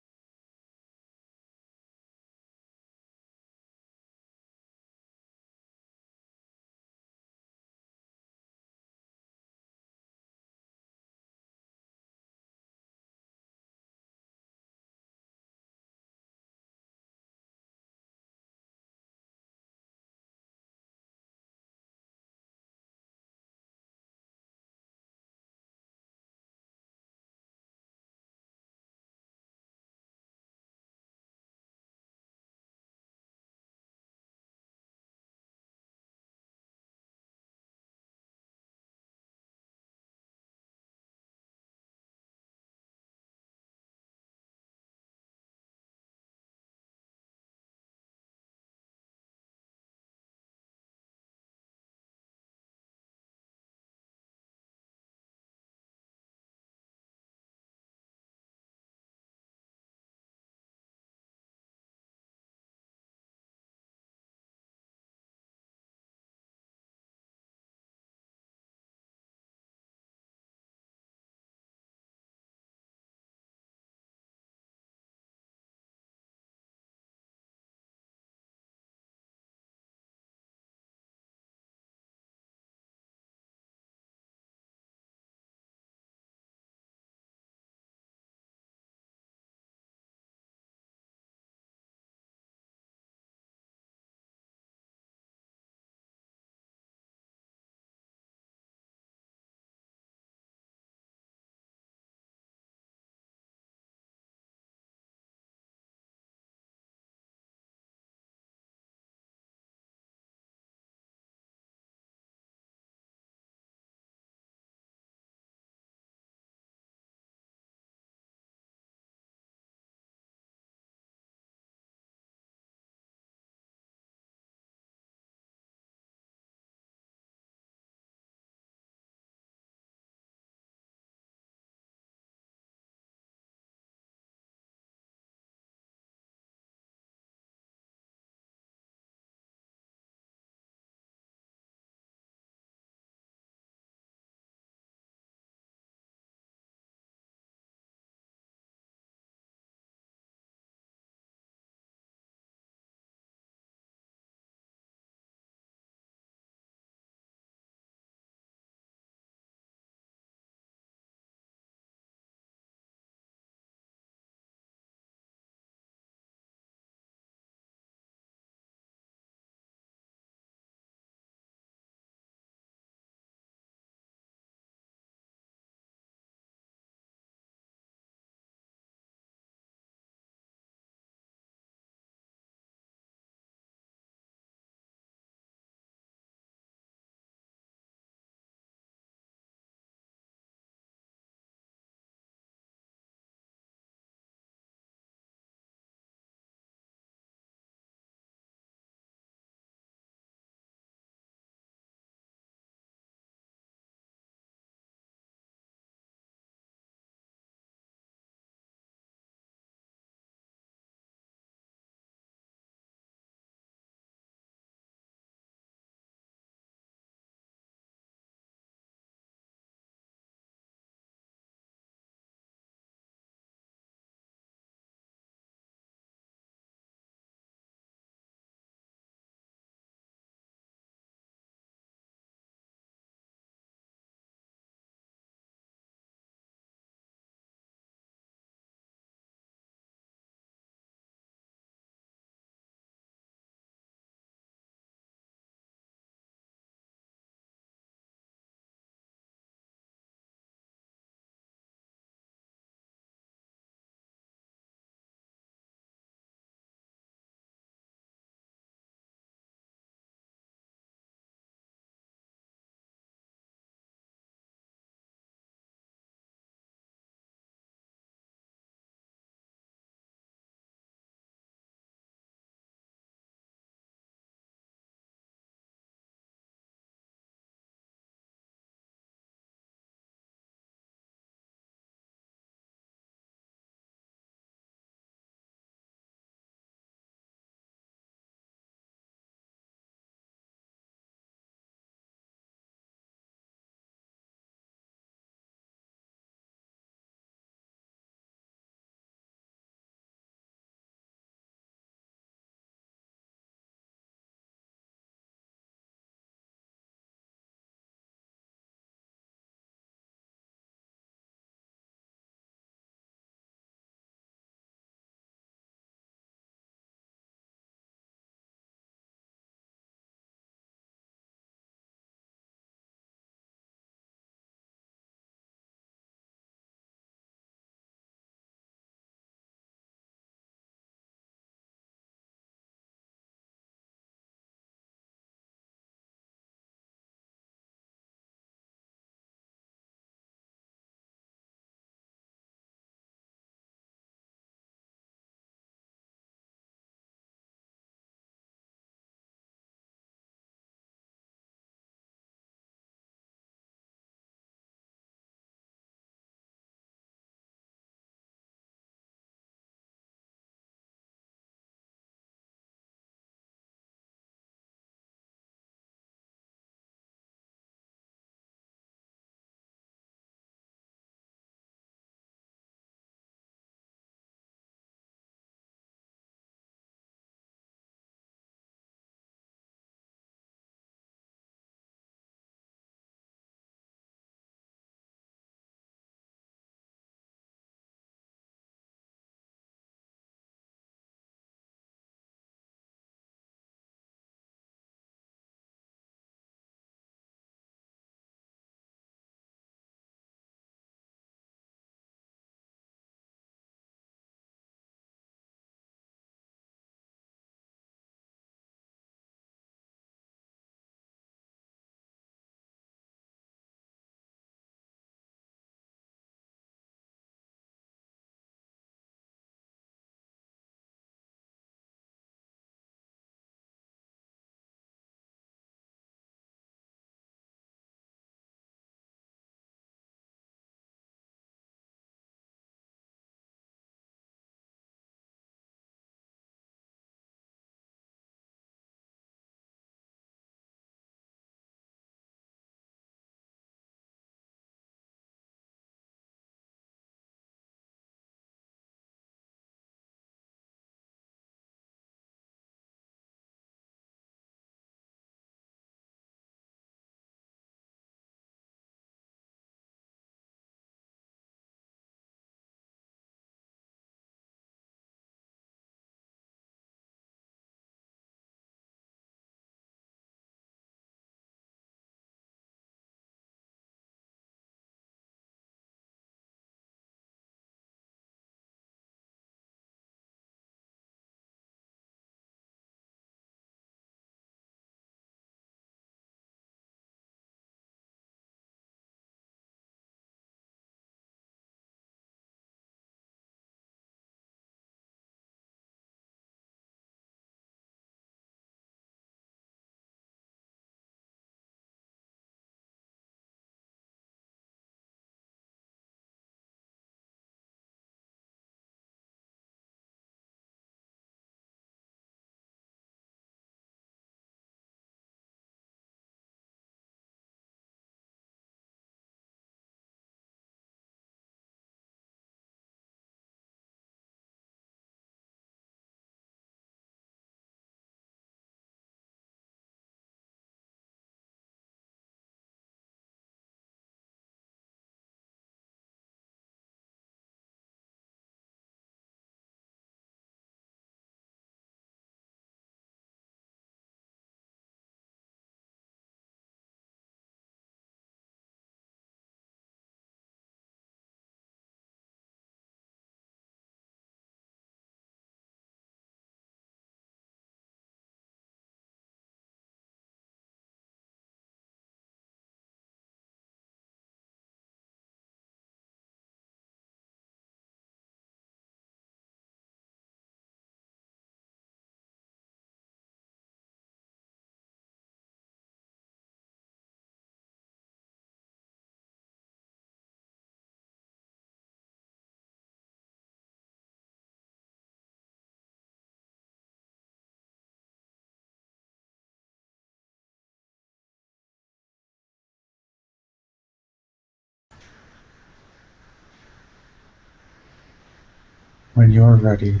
when you're ready.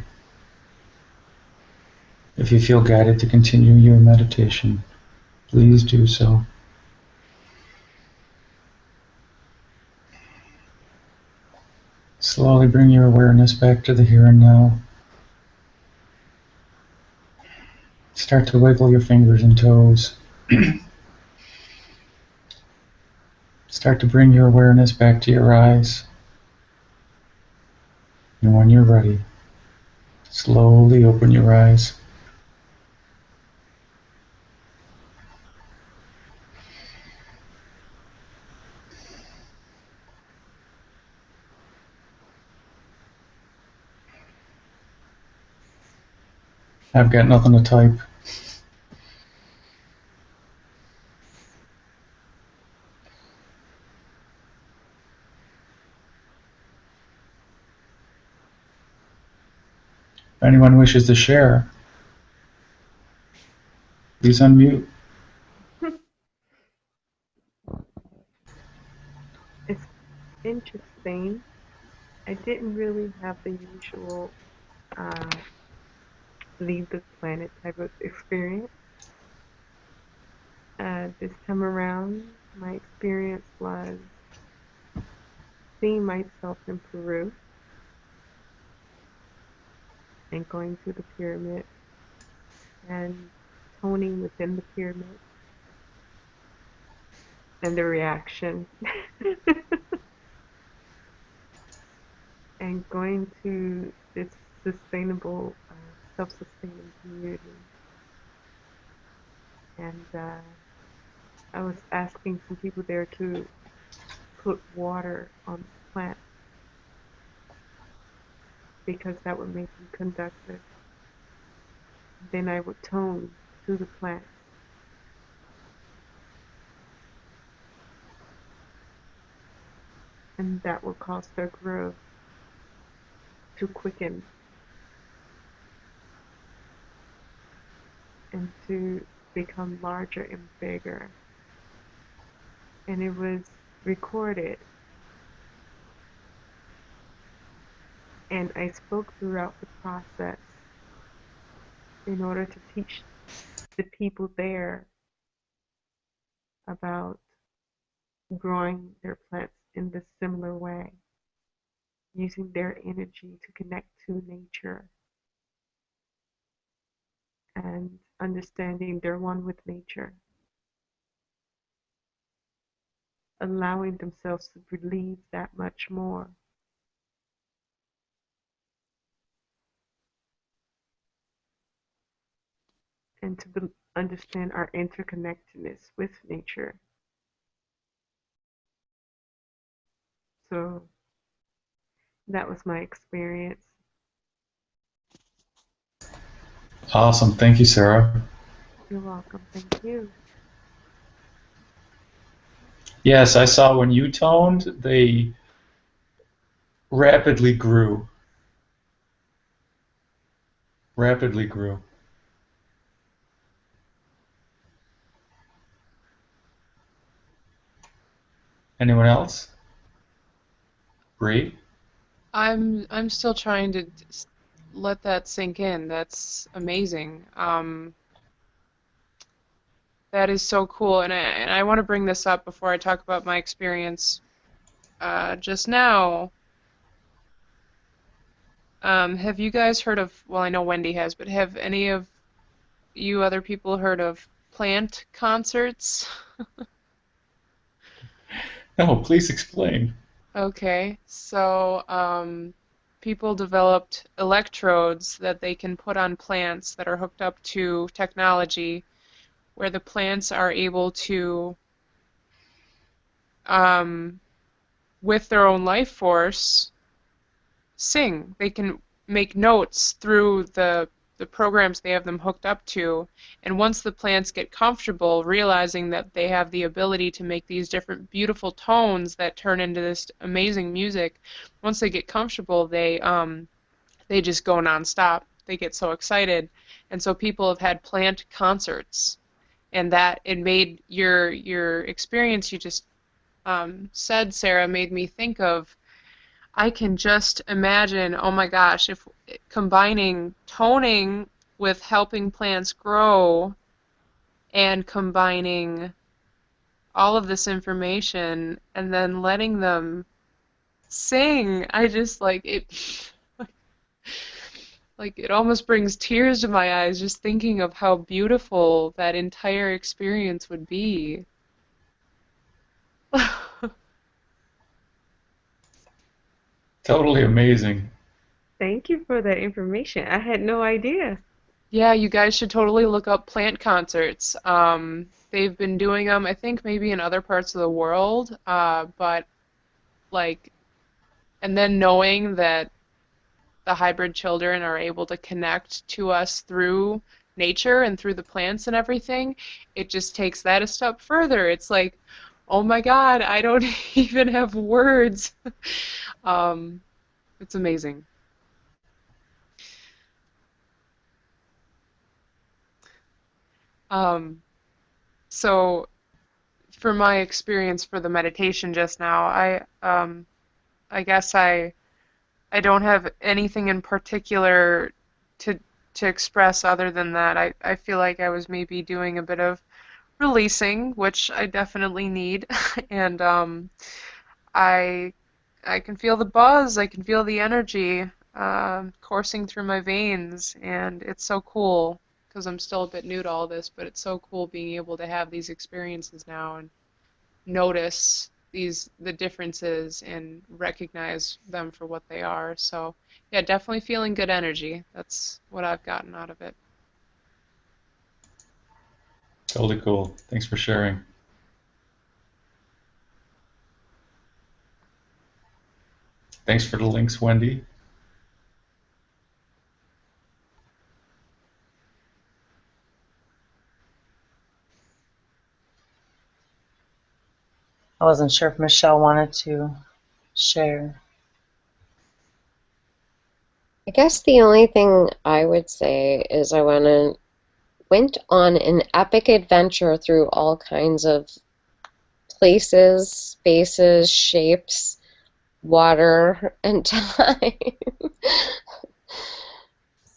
If you feel guided to continue your meditation, please do so. Slowly bring your awareness back to the here and now. Start to wiggle your fingers and toes. Start to bring your awareness back to your eyes. And when you're ready, slowly open your eyes. I've got nothing to type. If anyone wishes to share, please unmute. It's interesting. I didn't really have the usual leave the planet type of experience. This time around, my experience was seeing myself in Peru and going to the pyramid and toning within the pyramid and the reaction and going to this sustainable, self-sustaining community. And I was asking some people there to put water on the plant because that would make them conductive. Then I would tone to the plants. And that will cause their growth to quicken and to become larger and bigger. And it was recorded. And I spoke throughout the process in order to teach the people there about growing their plants in this similar way, using their energy to connect to nature and understanding they're one with nature, allowing themselves to believe that much more. And to understand our interconnectedness with nature. So that was my experience. Awesome. Thank you, Sarah. You're welcome. Thank you. Yes, I saw when you toned, they rapidly grew. Rapidly grew. Anyone else? Bree? I'm still trying to let that sink in. That's amazing. That is so cool, and I want to bring this up before I talk about my experience just now. Have you guys heard of, well, I know Wendy has, but have any of you other people heard of plant concerts? No, please explain. Okay, so people developed electrodes that they can put on plants that are hooked up to technology where the plants are able to, um, with their own life force, sing. They can make notes through the programs they have them hooked up to. And once the plants get comfortable, realizing that they have the ability to make these different beautiful tones that turn into this amazing music, once they get comfortable, they just go nonstop. They get so excited. And so people have had plant concerts. And that it made your experience you just said, Sarah, made me think of I can just imagine, oh my gosh, if combining toning with helping plants grow and combining all of this information and then letting them sing, I just like it. Like it almost brings tears to my eyes just thinking of how beautiful that entire experience would be. Totally amazing. Thank you for that information. I had no idea. Yeah, you guys should totally look up plant concerts. They've been doing them, I think, maybe in other parts of the world, but like, and then knowing that the hybrid children are able to connect to us through nature and through the plants and everything, it just takes that a step further. It's like, oh my God, I don't even have words. Um, it's amazing. Um, so for my experience for the meditation just now, I guess I don't have anything in particular to to express other than that. I feel like I was maybe doing a bit of releasing, which I definitely need, and I I can feel the buzz, I can feel the energy coursing through my veins, and it's so cool because I'm still a bit new to all this, but it's so cool being able to have these experiences now and notice the differences and recognize them for what they are. So yeah, definitely feeling good energy. That's what I've gotten out of it. Totally cool. Thanks for sharing. Thanks for the links, Wendy. I wasn't sure if Michelle wanted to share. I guess the only thing I would say is I went on an epic adventure through all kinds of places, spaces, shapes, water, and time.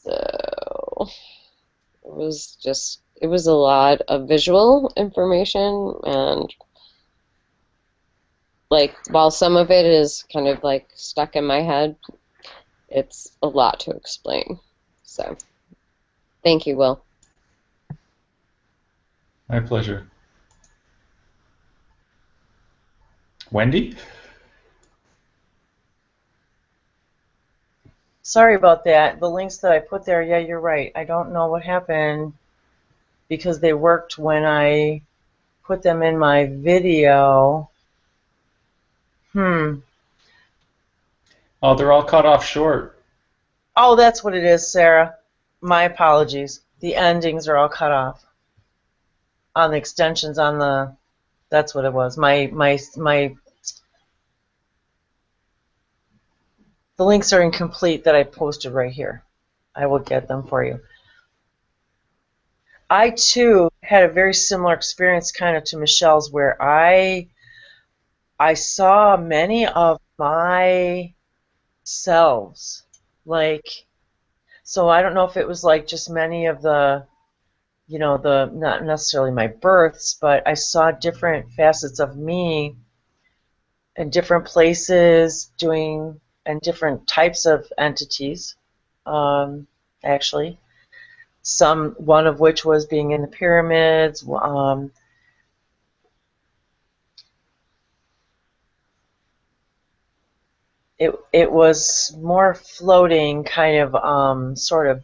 So it was a lot of visual information, and like while some of it is kind of like stuck in my head, it's a lot to explain. So thank you, Will. My pleasure. Wendy? Sorry about that. The links that I put there, yeah, you're right. I don't know what happened because they worked when I put them in my video. Oh, they're all cut off short. Oh, that's what it is, Sarah. My apologies. The endings are all cut off on the extensions on the. That's what it was. The links are incomplete that I posted right here. I will get them for you. I too had a very similar experience, kind of to Michelle's, where I saw many of my selves, like, so I don't know if it was like just many of the, not necessarily my births, but I saw different facets of me in different places and different types of entities, actually. One of which was being in the pyramids. It was more floating, kind of sort of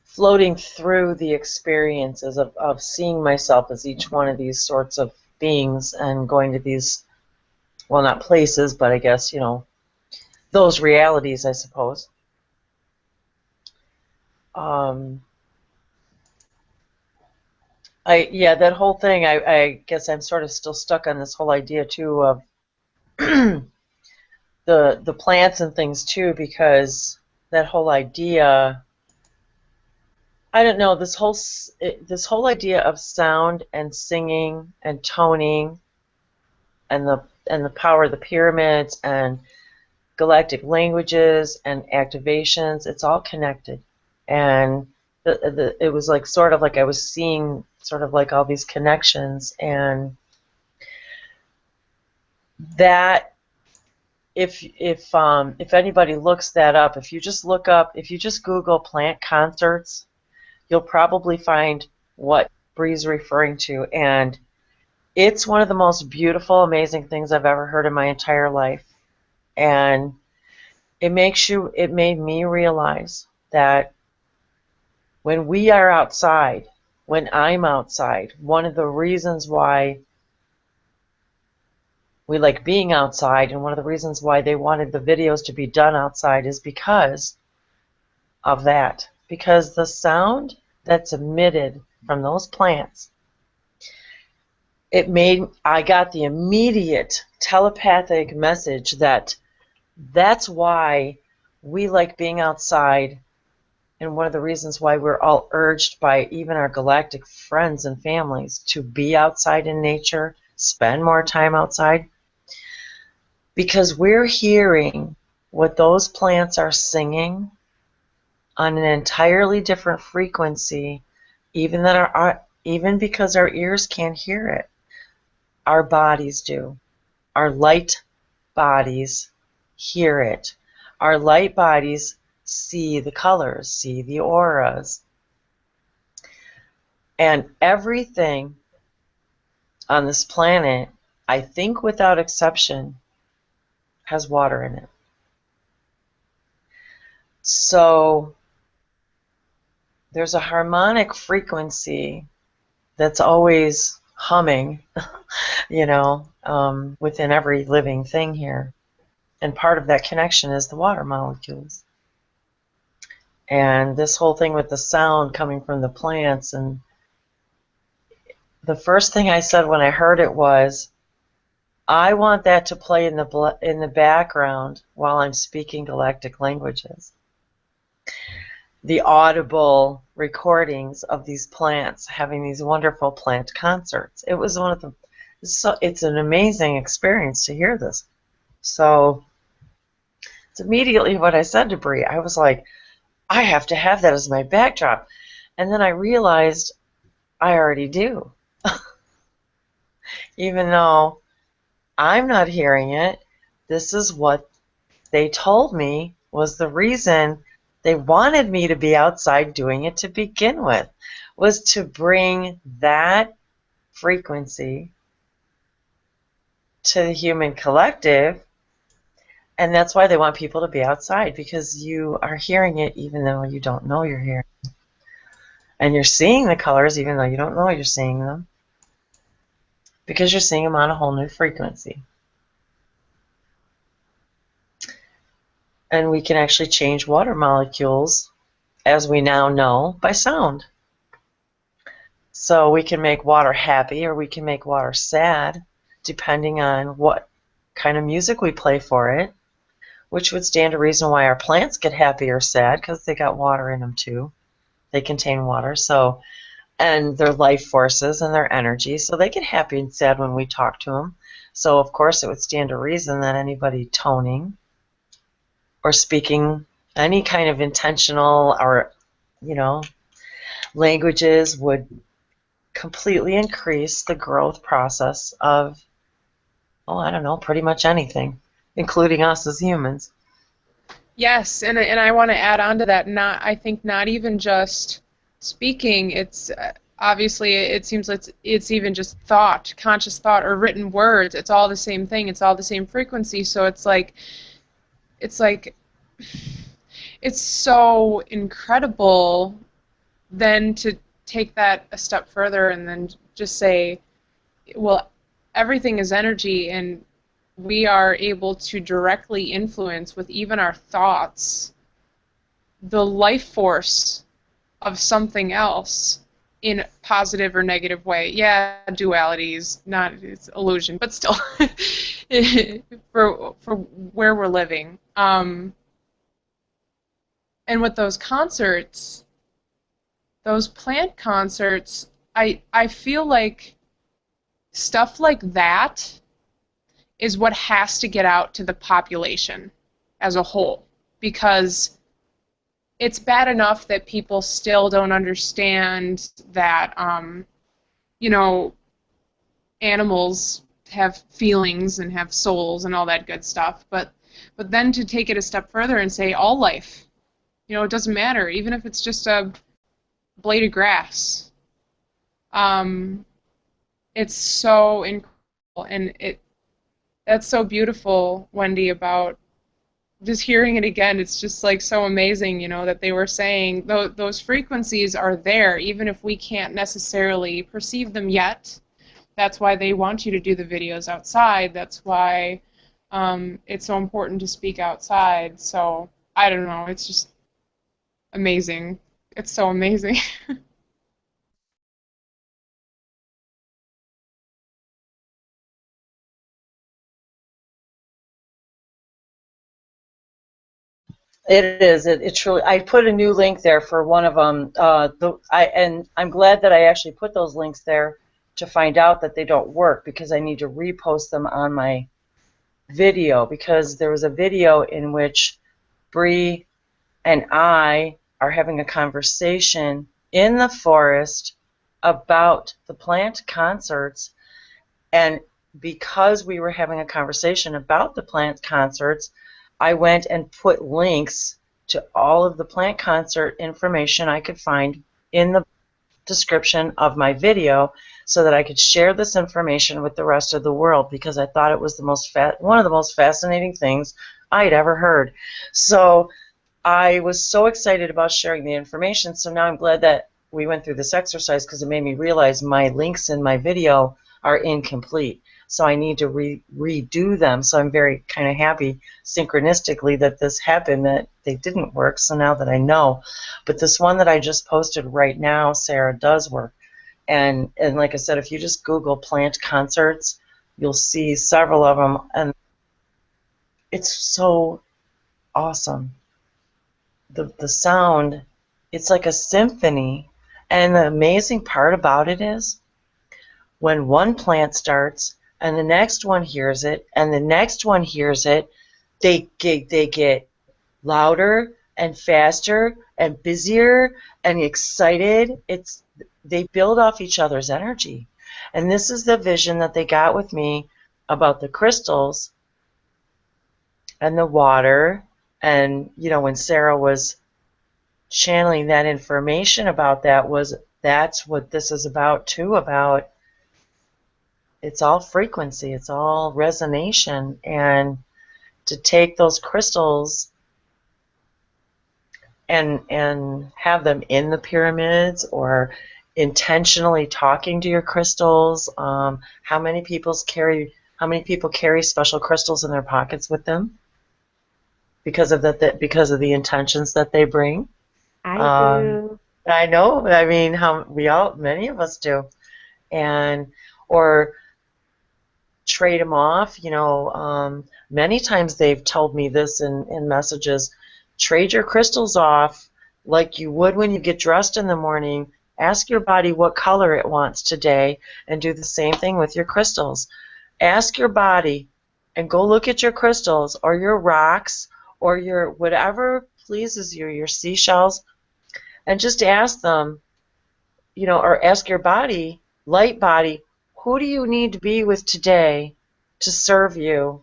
floating through the experiences of seeing myself as each one of these sorts of beings and going to these, well, not places, but I guess, those realities, I suppose. Yeah, that whole thing, I guess I'm sort of still stuck on this whole idea too of the plants and things too, because that whole idea, I don't know, this whole idea of sound and singing and toning and the power of the pyramids and galactic languages and activations, it's all connected. And it was like sort of like I was seeing sort of like all these connections, and that if anybody looks that up, if you just Google plant concerts, you'll probably find what Bree's referring to, and it's one of the most beautiful, amazing things I've ever heard in my entire life. And it made me realize that when we are outside, when I'm outside, one of the reasons why we like being outside, and one of the reasons why they wanted the videos to be done outside, is because of that. Because the sound that's emitted from those plants, I got the immediate telepathic message that that's why we like being outside, and one of the reasons why we're all urged by even our galactic friends and families to be outside in nature, spend more time outside, because we're hearing what those plants are singing on an entirely different frequency, even because our ears can't hear it. Our bodies do. Our light bodies hear it. Our light bodies see the colors, see the auras. And everything on this planet, I think without exception, has water in it. So there's a harmonic frequency that's always humming, within every living thing here. And part of that connection is the water molecules. And this whole thing with the sound coming from the plants, and the first thing I said when I heard it was, I want that to play in the background while I'm speaking galactic languages. The audible recordings of these plants having these wonderful plant concerts. It was it's an amazing experience to hear this. So it's immediately what I said to Bree. I was like, I have to have that as my backdrop. And then I realized I already do. Even though I'm not hearing it, this is what they told me was the reason they wanted me to be outside doing it to begin with, was to bring that frequency to the human collective. And that's why they want people to be outside, because you are hearing it even though you don't know you're hearing it. And you're seeing the colors even though you don't know you're seeing them, because you're seeing them on a whole new frequency. And we can actually change water molecules, as we now know, by sound. So we can make water happy or we can make water sad, depending on what kind of music we play for it, which would stand to reason why our plants get happy or sad, because they got water in them too. They contain water, and their life forces and their energy, so they get happy and sad when we talk to them. So of course it would stand to reason that anybody toning or speaking any kind of intentional or languages would completely increase the growth process of, pretty much anything, including us as humans. Yes, and I want to add on to that. I think not even just speaking. It's obviously it seems like it's even just thought, conscious thought, or written words. It's all the same thing. It's all the same frequency. So it's so incredible then to take that a step further and then just say, well, everything is energy, and we are able to directly influence with even our thoughts the life force of something else in a positive or negative way. Yeah, duality is not, it's illusion, but still for where we're living. And with those concerts, those plant concerts, I feel like stuff like that is what has to get out to the population. as a whole, because it's bad enough that people still don't understand that, you know, animals have feelings and have souls and all that good stuff. But then to take it a step further and say all life, you know, it doesn't matter, even if it's just a blade of grass. It's so incredible, and that's so beautiful, Wendy, about just hearing it again. It's just like so amazing, you know, that they were saying those frequencies are there, even if we can't necessarily perceive them yet. That's why they want you to do the videos outside. That's why it's so important to speak outside. So I don't know, it's just amazing. It's so amazing. It is. It truly. I put a new link there for one of them. And I'm glad that I actually put those links there to find out that they don't work, because I need to repost them on my video, because there was a video in which Bree and I are having a conversation in the forest about the plant concerts, and because we were having a conversation about the plant concerts, I went and put links to all of the plant concert information I could find in the description of my video, so that I could share this information with the rest of the world, because I thought it was one of the most fascinating things I'd ever heard. So I was so excited about sharing the information. So now I'm glad that we went through this exercise, because it made me realize my links in my video are incomplete. So I need to redo them. So I'm very kind of happy synchronistically that this happened, that they didn't work. So now that I know. But this one that I just posted right now, Sarah, does work. And like I said, if you just Google plant concerts, you'll see several of them. And it's so awesome. The sound, it's like a symphony. And the amazing part about it is, when one plant starts and the next one hears it and the next one hears it, they get louder and faster and busier and excited. They build off each other's energy. And this is the vision that they got with me about the crystals and the water. And, you know, when Sarah was channeling that information about that's what this is about too, about it's all frequency, it's all resonation. And to take those crystals and have them in the pyramids, or intentionally talking to your crystals. How many people carry special crystals in their pockets with them because of the intentions that they bring? I do. I know. I mean, many of us do, or trade them off. You know, many times they've told me this in messages. Trade your crystals off like you would when you get dressed in the morning. Ask your body what color it wants today, and do the same thing with your crystals. Ask your body and go look at your crystals or your rocks or your whatever pleases you, your seashells, and just ask them, you know, or ask your body, light body, who do you need to be with today to serve you?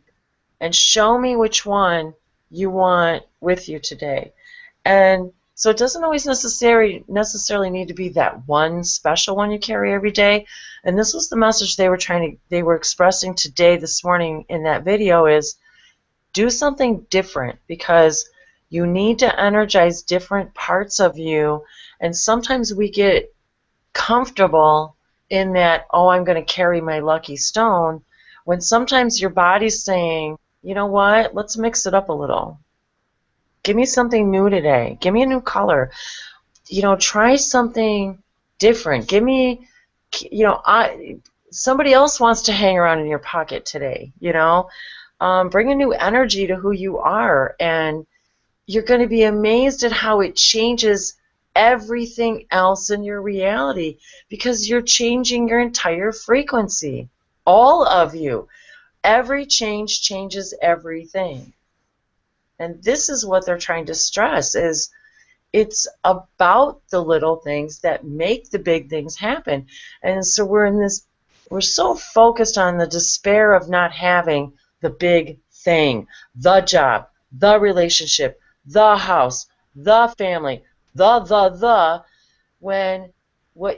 And show me which one you want with you today. And so it doesn't always necessarily need to be that one special one you carry every day. And this was the message they were expressing today, this morning in that video, is do something different, because you need to energize different parts of you. And sometimes we get comfortable in that, oh, I'm going to carry my lucky stone, when sometimes your body's saying, you know what, let's mix it up a little. Give me something new today. Give me a new color. You know, try something different. Give me, you know, somebody else wants to hang around in your pocket today, you know. Bring a new energy to who you are, and you're going to be amazed at how it changes everything else in your reality, because you're changing your entire frequency. All of you. Every change changes everything. And this is what they're trying to stress, is it's about the little things that make the big things happen. And so we're so focused on the despair of not having the big thing, the job, the relationship, the house, the family, when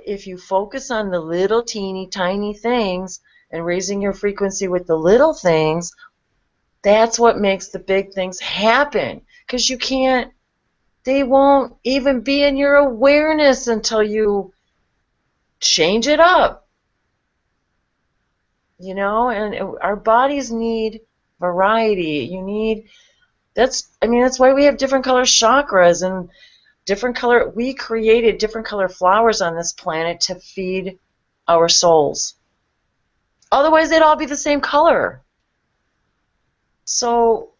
if you focus on the little teeny tiny things and raising your frequency with the little things, that's what makes the big things happen. Because they won't even be in your awareness until you change it up. You know, and our bodies need variety. That's why we have different color chakras and we created different color flowers on this planet to feed our souls. Otherwise, they'd all be the same color. So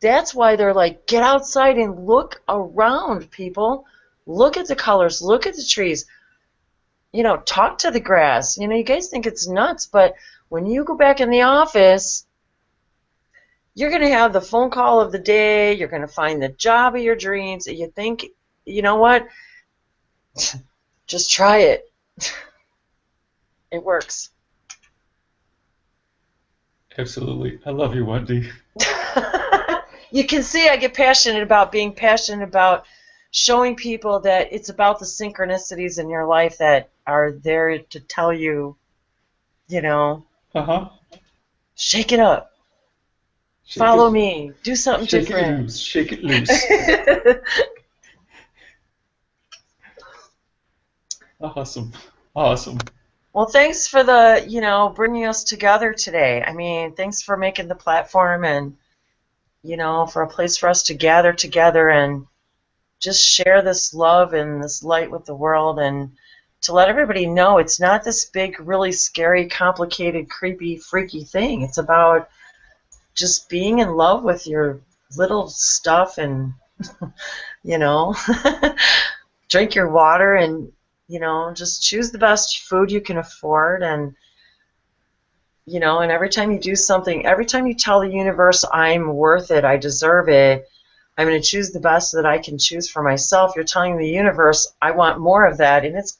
that's why they're like, get outside and look around, people. Look at the colors. Look at the trees. You know, talk to the grass. You know, you guys think it's nuts, but when you go back in the office, you're going to have the phone call of the day. You're going to find the job of your dreams. You think, you know what? Just try it. It works. Absolutely. I love you, Wendy. You can see I get passionate about being passionate about showing people that it's about the synchronicities in your life that are there to tell you, you know, shake it up. Follow me. Do something different. Shake it loose. Shake it loose. Awesome. Well, thanks for bringing us together today. I mean, thanks for making the platform and, you know, for a place for us to gather together and just share this love and this light with the world, and to let everybody know it's not this big, really scary, complicated, creepy, freaky thing. It's about just being in love with your little stuff and, you know, drink your water and, you know, just choose the best food you can afford. And, you know, and every time you do something, every time you tell the universe, I'm worth it, I deserve it, I'm going to choose the best that I can choose for myself, you're telling the universe, I want more of that, and it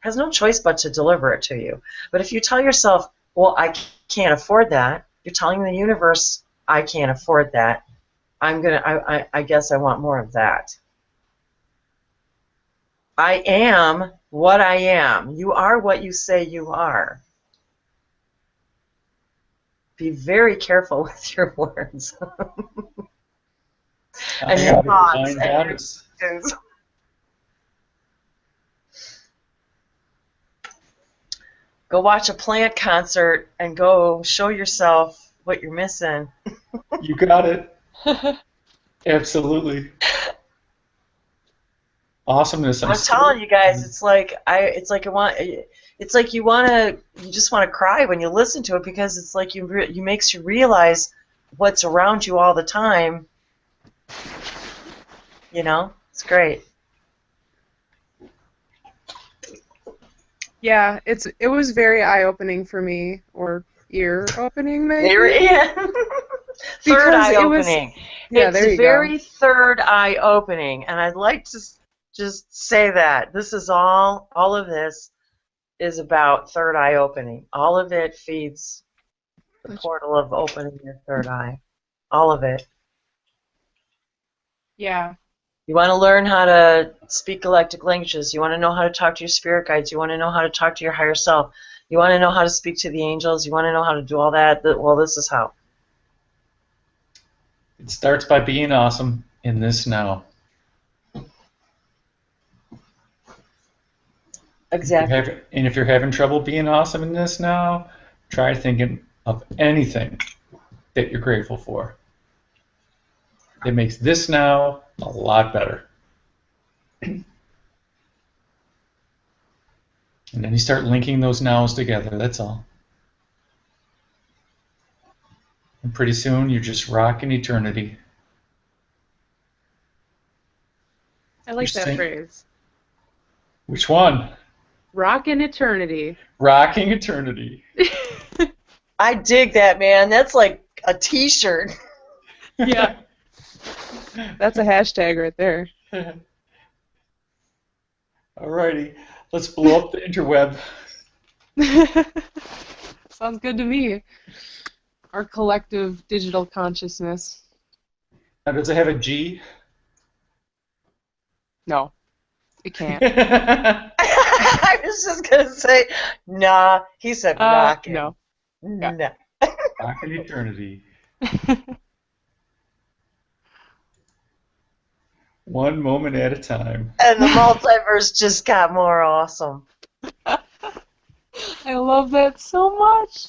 has no choice but to deliver it to you. But if you tell yourself, well, I can't afford that, you're telling the universe, I can't afford that, I guess I want more of that. I am what I am. You are what you say you are. Be very careful with your words. And your thoughts. Go watch a plant concert and go show yourself what you're missing. You got it. Absolutely. Awesomeness. I'm telling you guys, you just want to cry when you listen to it, because it's like you makes you realize what's around you all the time. You know, it's great. Yeah, it was very eye-opening for me, or ear-opening maybe. Third eye-opening. Yeah, there you go. It's very third eye-opening, and I'd like to just say that this is all of this is about third eye opening. All of it feeds the portal of opening your third eye. All of it. Yeah. You want to learn how to speak galactic languages. You want to know how to talk to your spirit guides. You want to know how to talk to your higher self. You want to know how to speak to the angels. You want to know how to do all that. Well, this is how. It starts by being awesome in this now. Exactly. And if you're having trouble being awesome in this now, try thinking of anything that you're grateful for. It makes this now a lot better. And then you start linking those nows together, that's all. And pretty soon you're just rocking eternity. I like that phrase. Which one? Rockin' eternity. Rocking eternity. I dig that, man. That's like a t-shirt. Yeah. That's a hashtag right there. Alrighty, let's blow up the interweb. Sounds good to me. Our collective digital consciousness. Now, does it have a G? No, it can't. I was just gonna say, nah. He said rockin'. No. Yeah. Nah. Rock in eternity. One moment at a time. And the multiverse just got more awesome. I love that so much.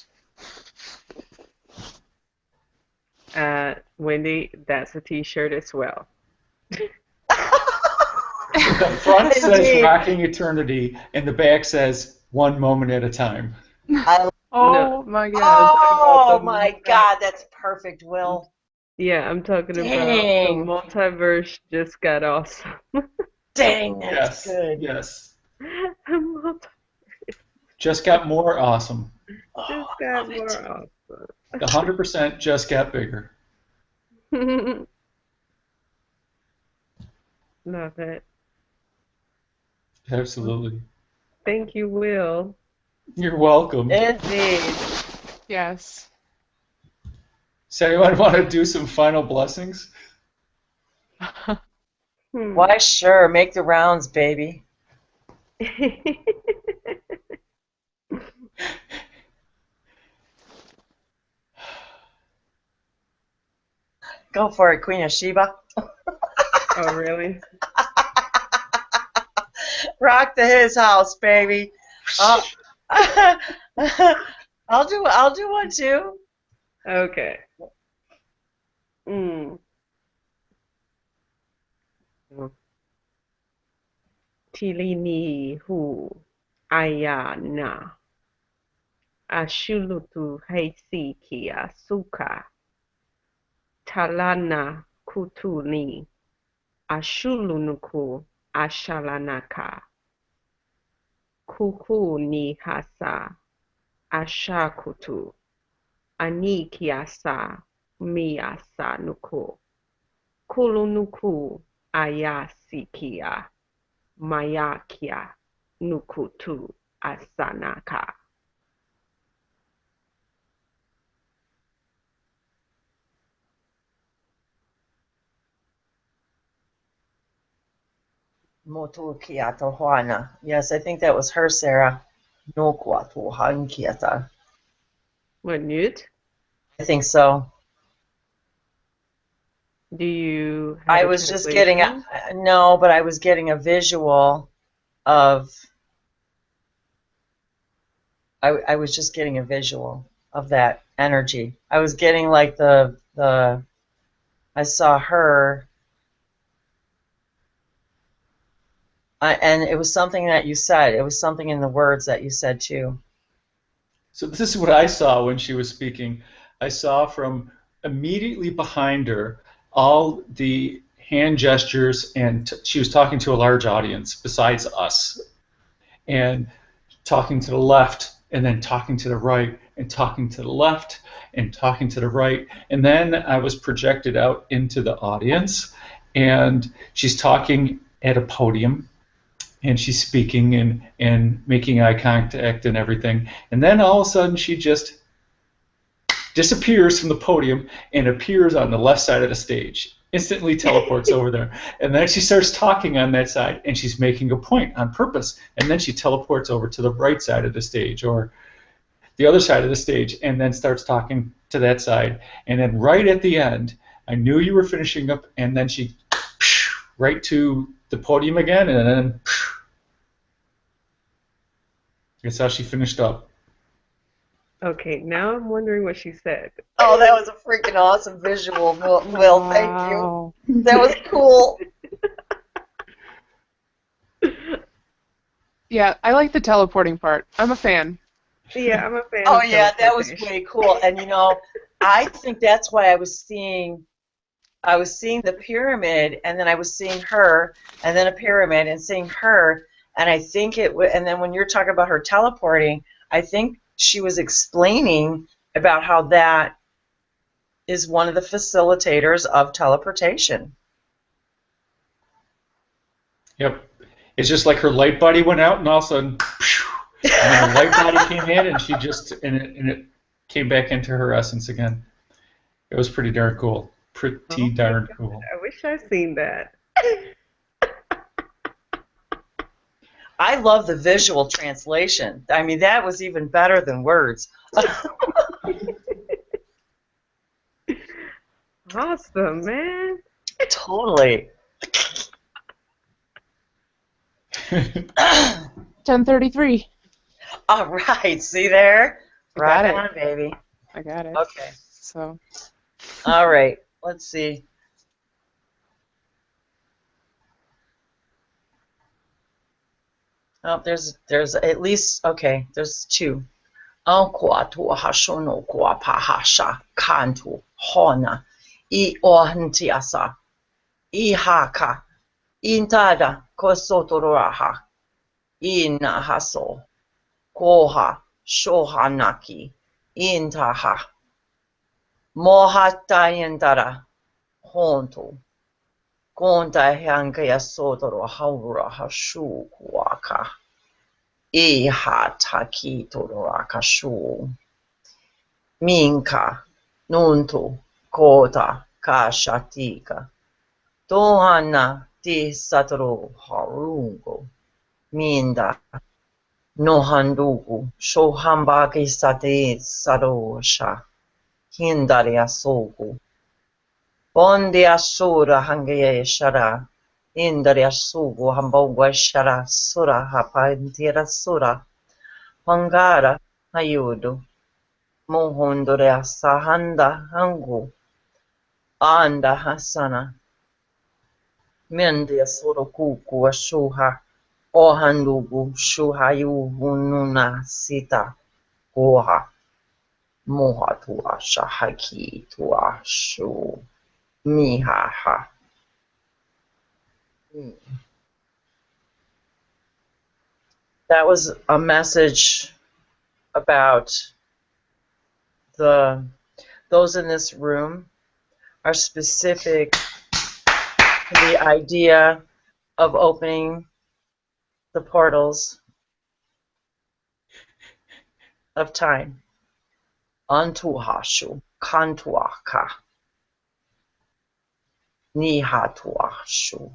Wendy, that's a T-shirt as well. The front says Indeed. rocking eternity, and the back says one moment at a time. Oh my God. Oh my God, that's perfect, Will. Yeah, I'm talking about the Dang. multiverse just got awesome. Dang, that's Yes, good. yes. Multiverse Just got more awesome. Oh, just I got love more it. awesome. The 100% just got bigger. Love it. Absolutely. Thank you, Will. You're welcome. Indeed. Yes. So anyone want to do some final blessings? Why, sure. Make the rounds, baby. Go for it, Queen of Sheba. Oh, really? Rock the his house, baby. I'll do one too. Okay. Tilini hu ayana ashulutu heisikia suka talana kutuni ashulunuku ashalanaka kuku ni hasa ashakutu anikiasa miasa nuku kulunuku ayasikia mayakia nukutu asanaka. Motukiata Juana. Yes, I think that was her, Sarah. Nokwatu Hankiata. What, Newt? I think so. Do you have I a was just getting translation? no, but I was getting a visual of. I was just getting a visual of that energy. I was getting like the I saw her, and it was something that you said. It was something in the words that you said too. So this is what I saw when she was speaking. I saw from immediately behind her all the hand gestures, and she was talking to a large audience besides us, and talking to the left, and then talking to the right, and talking to the left, and talking to the right. And then I was projected out into the audience, and she's talking at a podium, and she's speaking and making eye contact and everything. And then all of a sudden she just disappears from the podium and appears on the left side of the stage. Instantly teleports over there. And then she starts talking on that side, and she's making a point on purpose. And then she teleports over to the right side of the stage or the other side of the stage, and then starts talking to that side. And then right at the end, I knew you were finishing up, and then she right to the podium again, and then that's how she finished up. Okay, now I'm wondering what she said. Oh, that was a freaking awesome visual, Will. Thank you. Wow. That was cool. Yeah, I like the teleporting part. I'm a fan. Yeah, I'm a fan Oh of yeah, that was teleportation. way cool. And you know, I think that's why I was seeing the pyramid, and then I was seeing her, and then a pyramid, and seeing her, and I think and then when you're talking about her teleporting, I think she was explaining about how that is one of the facilitators of teleportation. Yep. It's just like her light body went out, and all of a sudden, and then her light body came in, and it came back into her essence again. It was pretty darn cool. Pretty Oh my darn God, cool. I wish I'd seen that. I love the visual translation. I mean, that was even better than words. Awesome, man. Totally. 10:33. All right, see there? I got Rock it. on, baby. I got it. Okay. So. All right. Let's see. Oh, there's at least okay. There's two. Anquatu hashono kuapahasha kantu hona I ohantiasa I haka intada kosotoroha ina haso koha shohanaki intaha mohatayandara hontu konta hangaya sotoro haura hashu waka Iha taki tororakashu minka nuntu kota kashatika tohana ti satoro harungo minda nohandugu shohambaki sate sarosha hindari asogu bondi asura hangaye shara indari asugu hambogwa shara sura hapantira sura Pangara ayudo mohondore asahanda hangu anda hasana mende asoro kuku ashuha ohandugu shuhayu ununa sita oha moha tua shahaki tua shu mihaha. That was a message about those in this room are specific to the idea of opening the portals of time. Antuhashu kantuaka nihatuashu.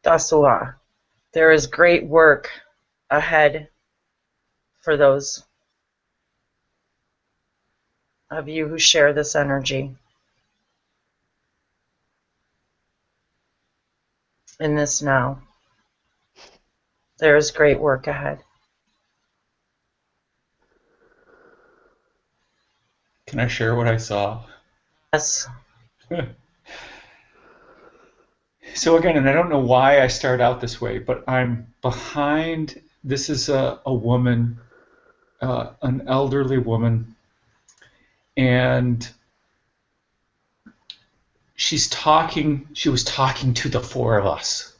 Dasua. There is great work ahead for those of you who share this energy in this now. There is great work ahead. Can I share what I saw? Yes. So again, and I don't know why I start out this way, but I'm behind. This is a woman, an elderly woman, and she's talking. She was talking to the four of us.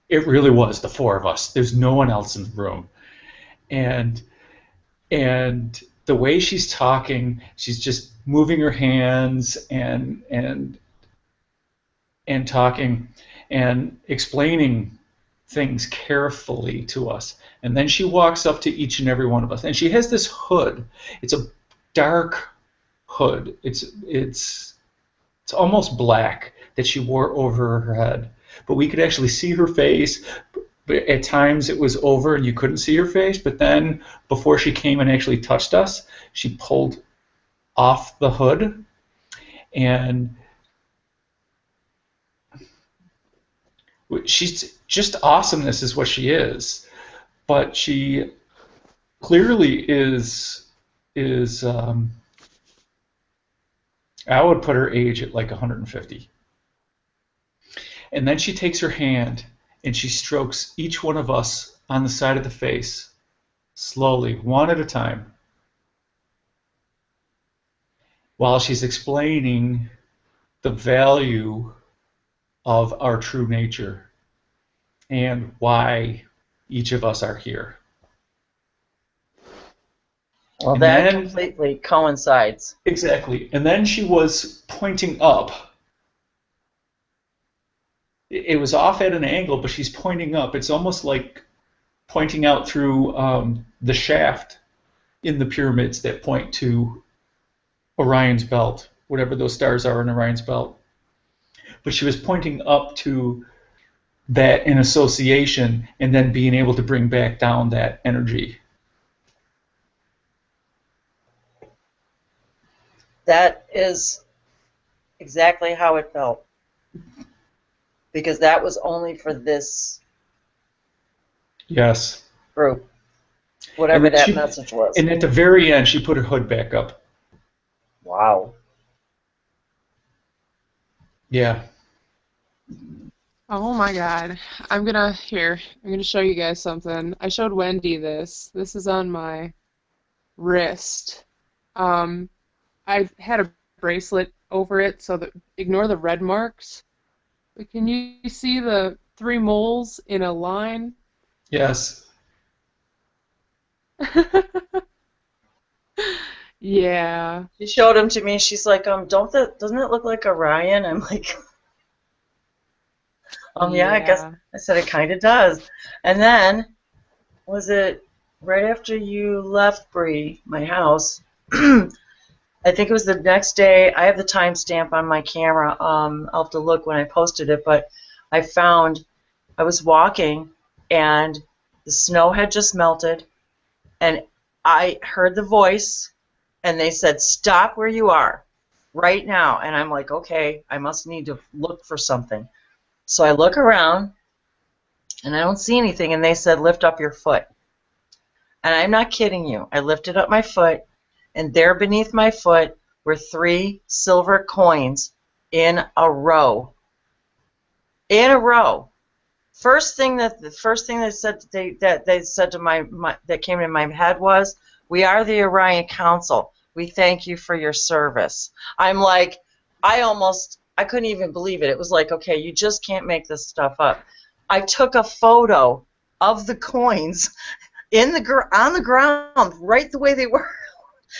It really was the four of us. There's no one else in the room, and the way she's talking, she's just moving her hands and talking and explaining things carefully to us. And then she walks up to each and every one of us. And she has this hood. It's a dark hood. It's almost black that she wore over her head. But we could actually see her face. But at times it was over and you couldn't see her face. But then before she came and actually touched us, she pulled off the hood, and she's just awesomeness is what she is, but she clearly is I would put her age at like 150. And then she takes her hand and she strokes each one of us on the side of the face, slowly, one at a time, while she's explaining the value of our true nature and why each of us are here. Well, And that then, completely coincides. exactly. And then she was pointing up. It was off at an angle, but she's pointing up. It's almost like pointing out through the shaft in the pyramids that point to Orion's belt, whatever those stars are in Orion's belt. But she was pointing up to that in association and then being able to bring back down that energy. That is exactly how it felt. Because that was only for this Yes. group, whatever that message was. And at the very end, she put her hood back up. Wow. Yeah. Oh my God. I'm gonna show you guys something. I showed Wendy this. This is on my wrist. I've had a bracelet over it, so that ignore the red marks. But can you see the 3 moles in a line? Yes. Yeah. She showed them to me. She's like, doesn't it look like Orion? I'm like, yeah, I guess. I said it kind of does. And then, was it right after you left, Bree, my house? I think it was the next day. I have the timestamp on my camera. I'll have to look when I posted it, but I was walking and the snow had just melted and I heard the voice and they said, stop where you are right now. And I'm like, okay, I must need to look for something. So I look around and I don't see anything, and they said, lift up your foot. And I'm not kidding you. I lifted up my foot, and there beneath my foot were 3 silver coins in a row. In a row. The first thing they said that came to my head was, we are the Orion Council. We thank you for your service. I'm like, I couldn't even believe it. It was like, okay, you just can't make this stuff up. I took a photo of the coins on the ground, right the way they were,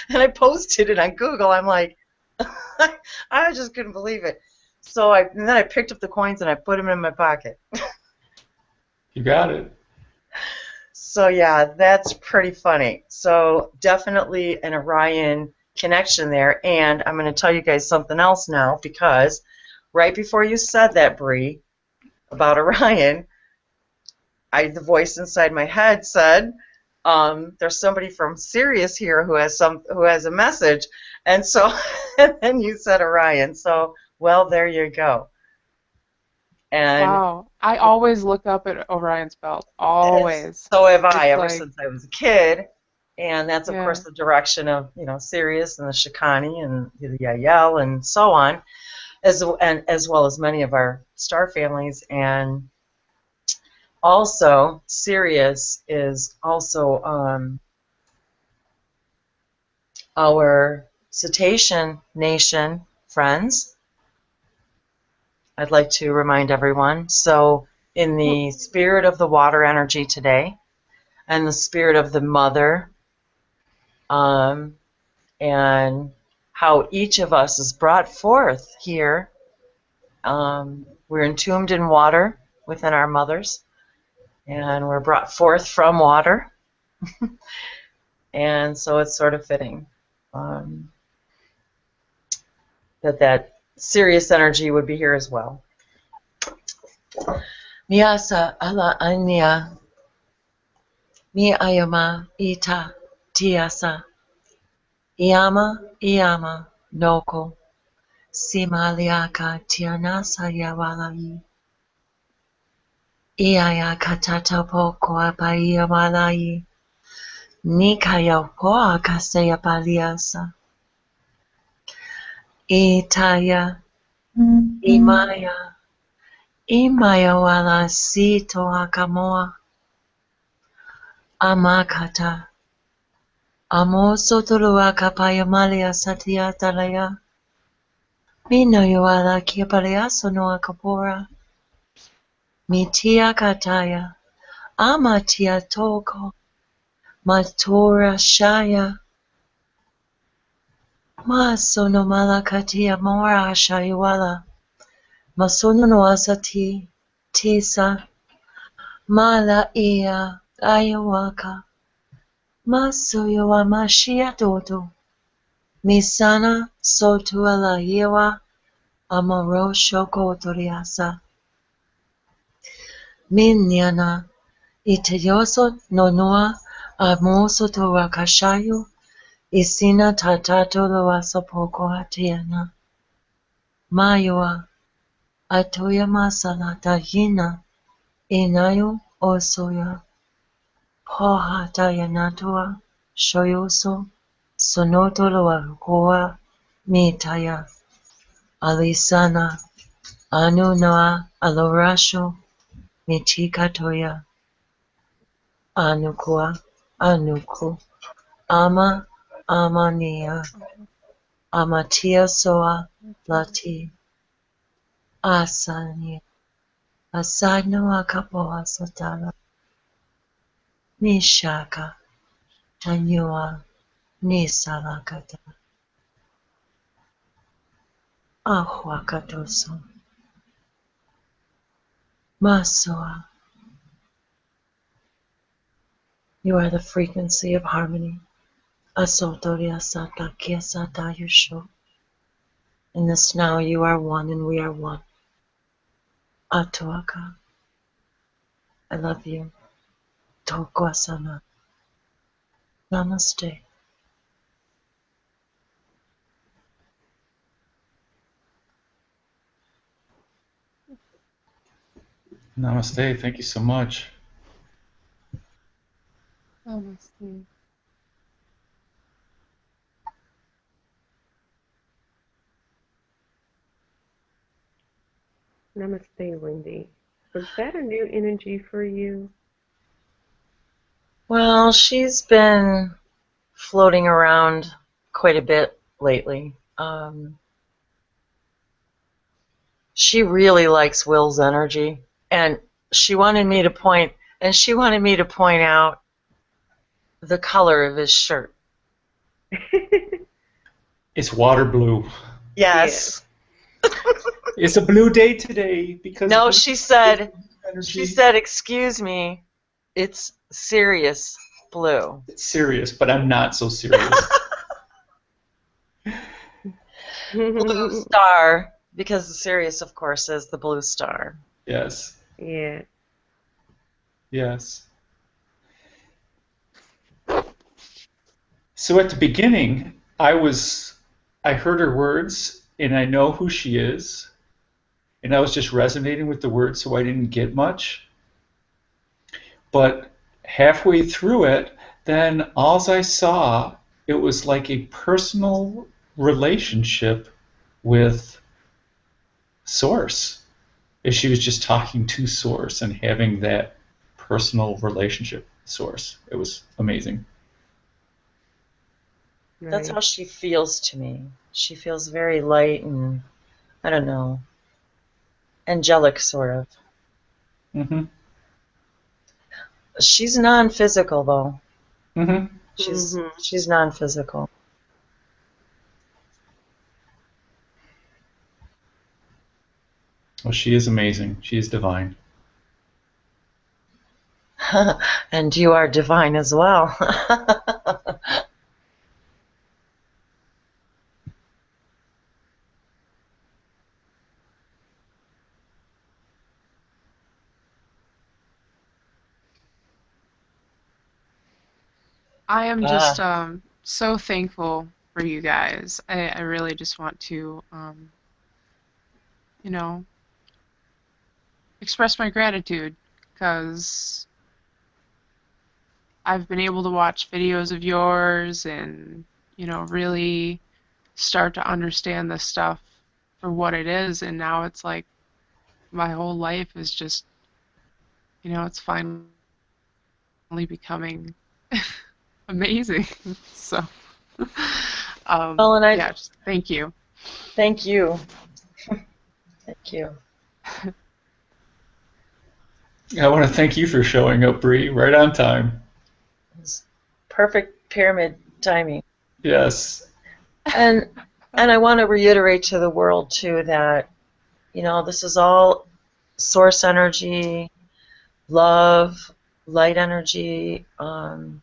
and I posted it on Google. I'm like, I just couldn't believe it. So then I picked up the coins and I put them in my pocket. You got it. So yeah, that's pretty funny. So definitely an Orion connection there. And I'm going to tell you guys something else now, because right before you said that, Bree, about Orion, the voice inside my head said, there's somebody from Sirius here who has a message. And so and then you said Orion. So well, there you go. And wow. I always look up at Orion's belt. Always. So have I, It's ever since I was a kid. And that's, of course, the direction of, Sirius and the Shikani and the Yael and so on, as well as many of our star families. And also, Sirius is also our Cetacean Nation friends. I'd like to remind everyone. So in the spirit of the water energy today, and the spirit of the mother, and how each of us is brought forth here. We're entombed in water within our mothers, and we're brought forth from water. And so it's sort of fitting that Sirius energy would be here as well. Miyasa ala anya mi ayama ita tiasa iyama noko simaliaka tianasa yawalai iaya katatapo koapaia malai nikaya poa kaseya paliasa itaya imaya wala sito akamoa amakata amo sotolua kapaya malia satia talaya mino yoala kiapalea sonoa kapora mitia kataya amatia toko matora shaya Masono malakati amora shayuala. Masono no asati. Tisa. Mala ia. Ayawaka. Masoyo amashia dodo. Misana sotuela yewa. Amaro shoko toriasa. Minyana. Iteyoso nonoa. Amoso torakashayu. Isina tatato loasopoko hatiana. Mayoa. Atoya masala tahina. Inayo osoya. Poha tayanatua. Shoyoso. Sonoto loakoa. Mitaya. Alisana. Anu noa alorasho. Mitika toya. Anukua. Anuku. Ama. Amania. Amatia soa. Lati. Asani. Asano akapoa satana. Nishaka. Tanyua. Nisalakata. Ahuakatoso. Masoa. You are the frequency of harmony. Asotoria sata kiasata yusho. In this now you are one and we are one. Atuaka. I love you. Tokwasana. Namaste. Namaste. Thank you so much. Namaste. Namaste, Wendy. Was that a new energy for you? Well, she's been floating around quite a bit lately. She really likes Will's energy, and she wanted me to point out the color of his shirt. It's water blue. Yes. It's a blue day today because No, she said, energy. excuse me, it's serious blue. It's serious, but I'm not so serious. Blue star, because the Sirius, of course, is the blue star. Yes. Yeah. Yes. So at the beginning, I heard her words, and I know who she is, and I was just resonating with the words, so I didn't get much. But halfway through it, then all I saw, it was like a personal relationship with Source. If she was just talking to Source and having that personal relationship with Source. It was amazing. That's how she feels to me. She feels very light and, I don't know, angelic, sort of. Mm-hmm. She's non-physical, though. Mm-hmm. She's non-physical. Well, she is amazing. She is divine. And you are divine as well. I am just so thankful for you guys. I really just want to, you know, express my gratitude because I've been able to watch videos of yours and, you know, really start to understand this stuff for what it is. And now it's like my whole life is just, you know, it's finally becoming amazing. So, Well, and yeah, just thank you. Thank you. Thank you. I want to thank you for showing up, Bree, right on time. It's perfect pyramid timing. Yes. And I want to reiterate to the world too that, you know, this is all source energy, love, light energy, God,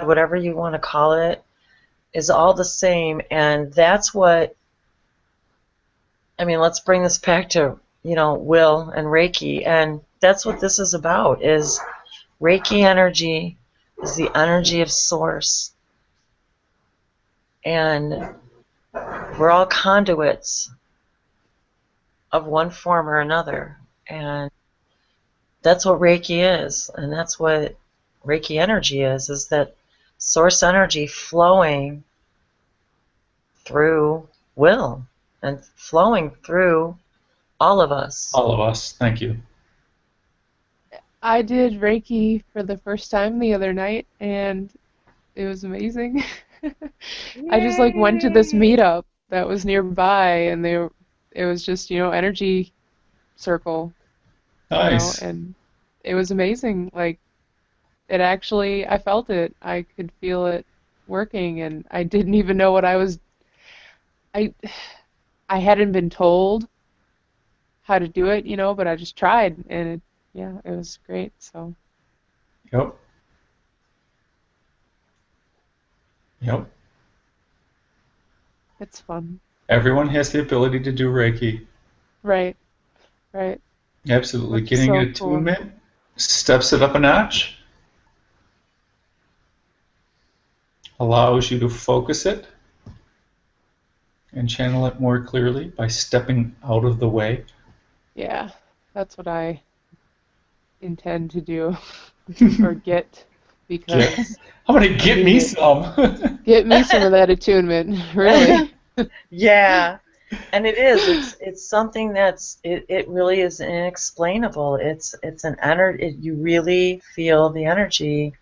whatever you want to call it, is all the same. And that's what, I mean, let's bring this back to, you know, Will and Reiki. And that's what this is about, is Reiki energy is the energy of source. And we're all conduits of one form or another. And that's what Reiki is. And that's what Reiki energy is that source energy flowing through Will and flowing through all of us. All of us. Thank you. I did Reiki for the first time the other night, and it was amazing. I just like went to this meetup that was nearby, and it was just, you know, energy circle, you know, Nice. and it was amazing. Like, it actually, I felt it. I could feel it working, and I didn't even know what I hadn't been told how to do it, you know, but I just tried, and it was great. So Yep. Yep. it's fun. Everyone has the ability to do Reiki. Right, right. Absolutely. Which is Getting so an cool. attunement steps it up a notch, allows you to focus it and channel it more clearly by stepping out of the way. Yeah, that's what I intend to do or get, because I'm going to get me need it. some. Get me some of that attunement, really. Yeah. And it is. It's something that's it really is inexplainable. It's an energy. You really feel the energy,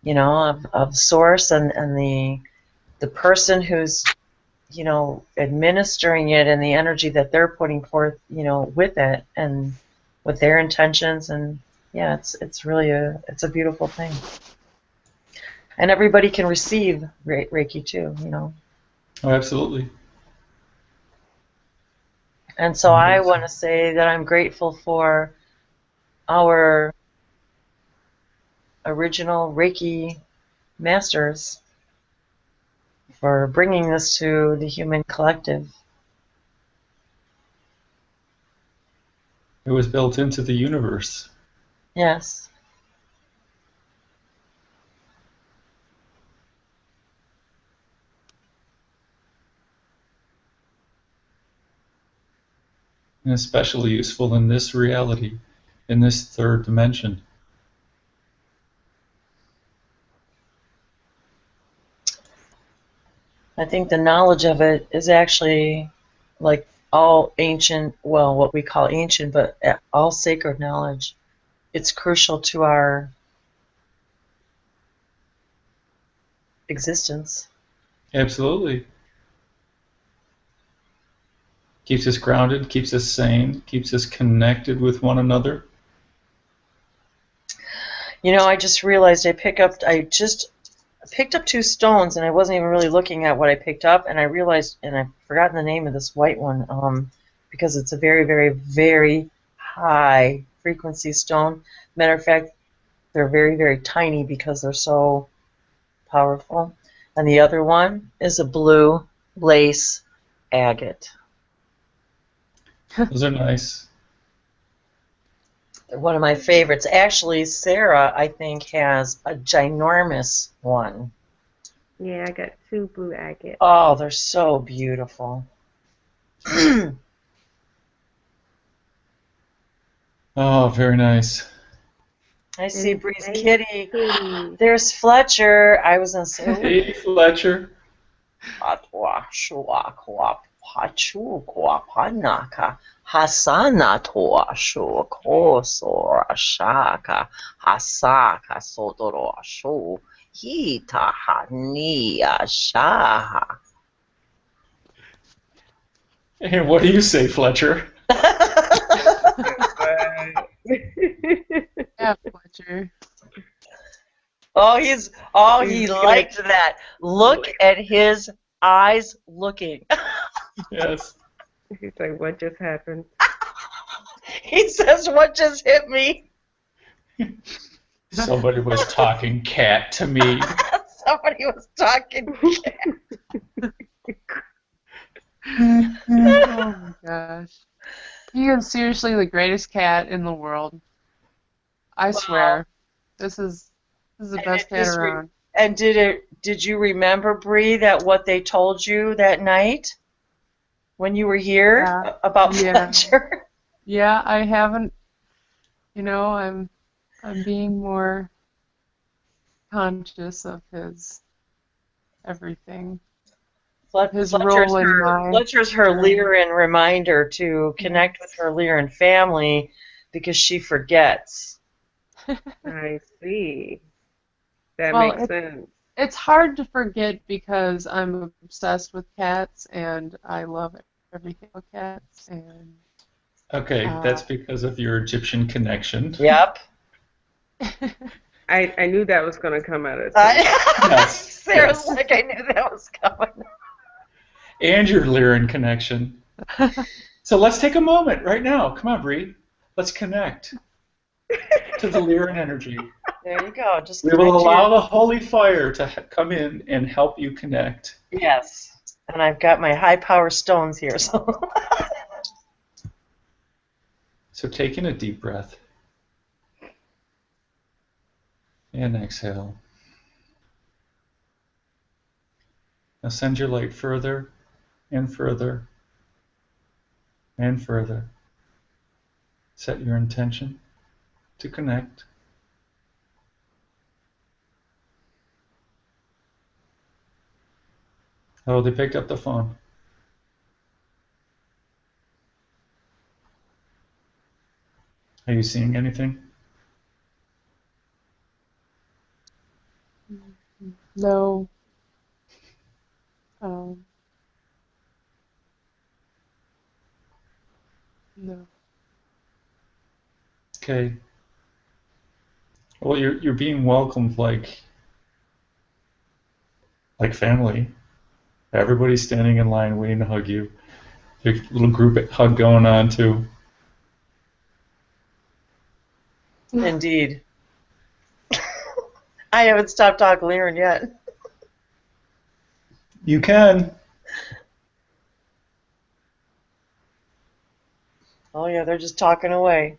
you know, of source and the person who's, you know, administering it and the energy that they're putting forth, you know, with it and with their intentions. And yeah, it's really it's a beautiful thing. And everybody can receive Reiki too, you know. Oh, absolutely. And so I want to say that I'm grateful for our original Reiki masters for bringing this to the human collective. It was built into the universe. Yes. And especially useful in this reality, in this third dimension. I think the knowledge of it is actually like all ancient, well, what we call ancient, but all sacred knowledge. It's crucial to our existence. Absolutely. Keeps us grounded, keeps us sane, keeps us connected with one another. You know, I just realized I just picked up 2 stones, and I wasn't even really looking at what I picked up, and I realized, and I've forgotten the name of this white one, because it's a very, very, very high frequency stone. Matter of fact, they're very, very tiny because they're so powerful. And the other one is a blue lace agate. Those are nice. They're one of my favorites. Actually, Sarah, I think, has a ginormous one. Yeah, I got 2 blue agates. Oh, they're so beautiful. Oh, very nice. I see And Breeze Ice Kitty. Kitty. There's Fletcher. I was going to say, Hey, Fletcher. Hasana toa shu koso shaka hasaka sodoro shu hita hania shaha. Hey, what do you say, Fletcher? Yeah, Fletcher. he He's liked that. Look at his eyes looking. Yes. He's like, what just happened? He says, "What just hit me?" Somebody was talking cat to me. Somebody was talking. Oh my gosh. He is seriously the greatest cat in the world. I swear. This is the best cat around. And did you remember, Bree, that what they told you that night when you were here about Fletcher? Yeah, I haven't, I'm being more conscious of his everything. His role in my Fletcher's her Lyran reminder to connect with her Lyran family because she forgets. I see. That Well, makes sense. It's hard to forget because I'm obsessed with cats and I love everything about cats. And Okay, that's because of your Egyptian connection. Yep. I knew that was going to come out of Yes. Sarah's like, I knew that was coming. And your Lyran connection. So let's take a moment right now. Come on, Bree. Let's connect to the Lyran energy. There you go. Just We will allow the holy fire to come in and help you connect. Yes. And I've got my high power stones here. So take in a deep breath. And exhale. Now send your light further and further and further. Set your intention to connect. Oh, they picked up the phone. Are you seeing anything? no. No. Okay. Well, you're being welcomed like family. Everybody's standing in line waiting to hug you. There's a little group hug going on too. Indeed. I haven't stopped talking Lyran yet. You can. Oh yeah, they're just talking away.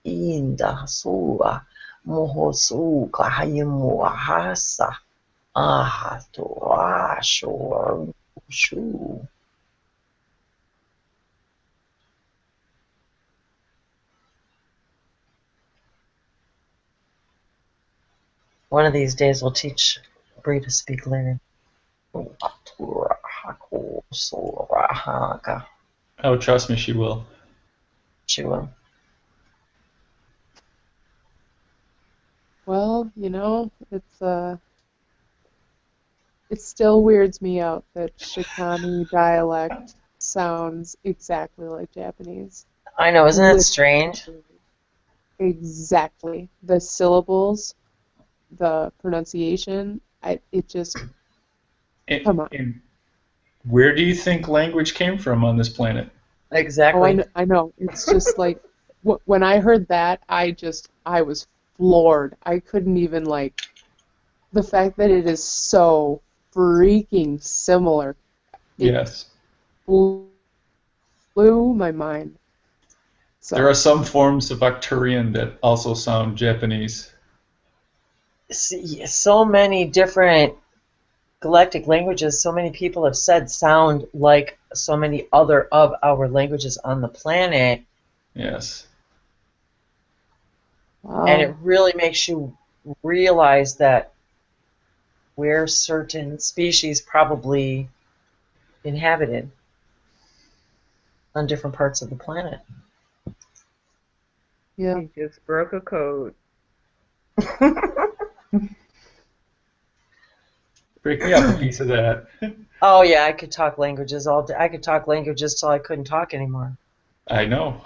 Inda sua mohosuka hayimuahasa ahatoasho shu. One of these days we'll teach Bree to speak Lyran. Oh, trust me, she will. She will. Well, it still weirds me out that Shikani dialect sounds exactly like Japanese. I know, isn't it strange? Exactly. The syllables, the pronunciation, it just, come on. And where do you think language came from on this planet? Exactly. Oh, I know. It's just like, when I heard that, I was floored. I couldn't even, the fact that it is so freaking similar. Yes. Blew my mind. So. There are some forms of Arcturian that also sound Japanese. See, so many different galactic languages, so many people have said sound like so many other of our languages on the planet. Yes. Wow. And it really makes you realize that where certain species probably inhabited on different parts of the planet. Yeah. He just broke a code. Break me up a piece of that. Oh yeah, I could talk languages all day. I could talk languages till I couldn't talk anymore. I know.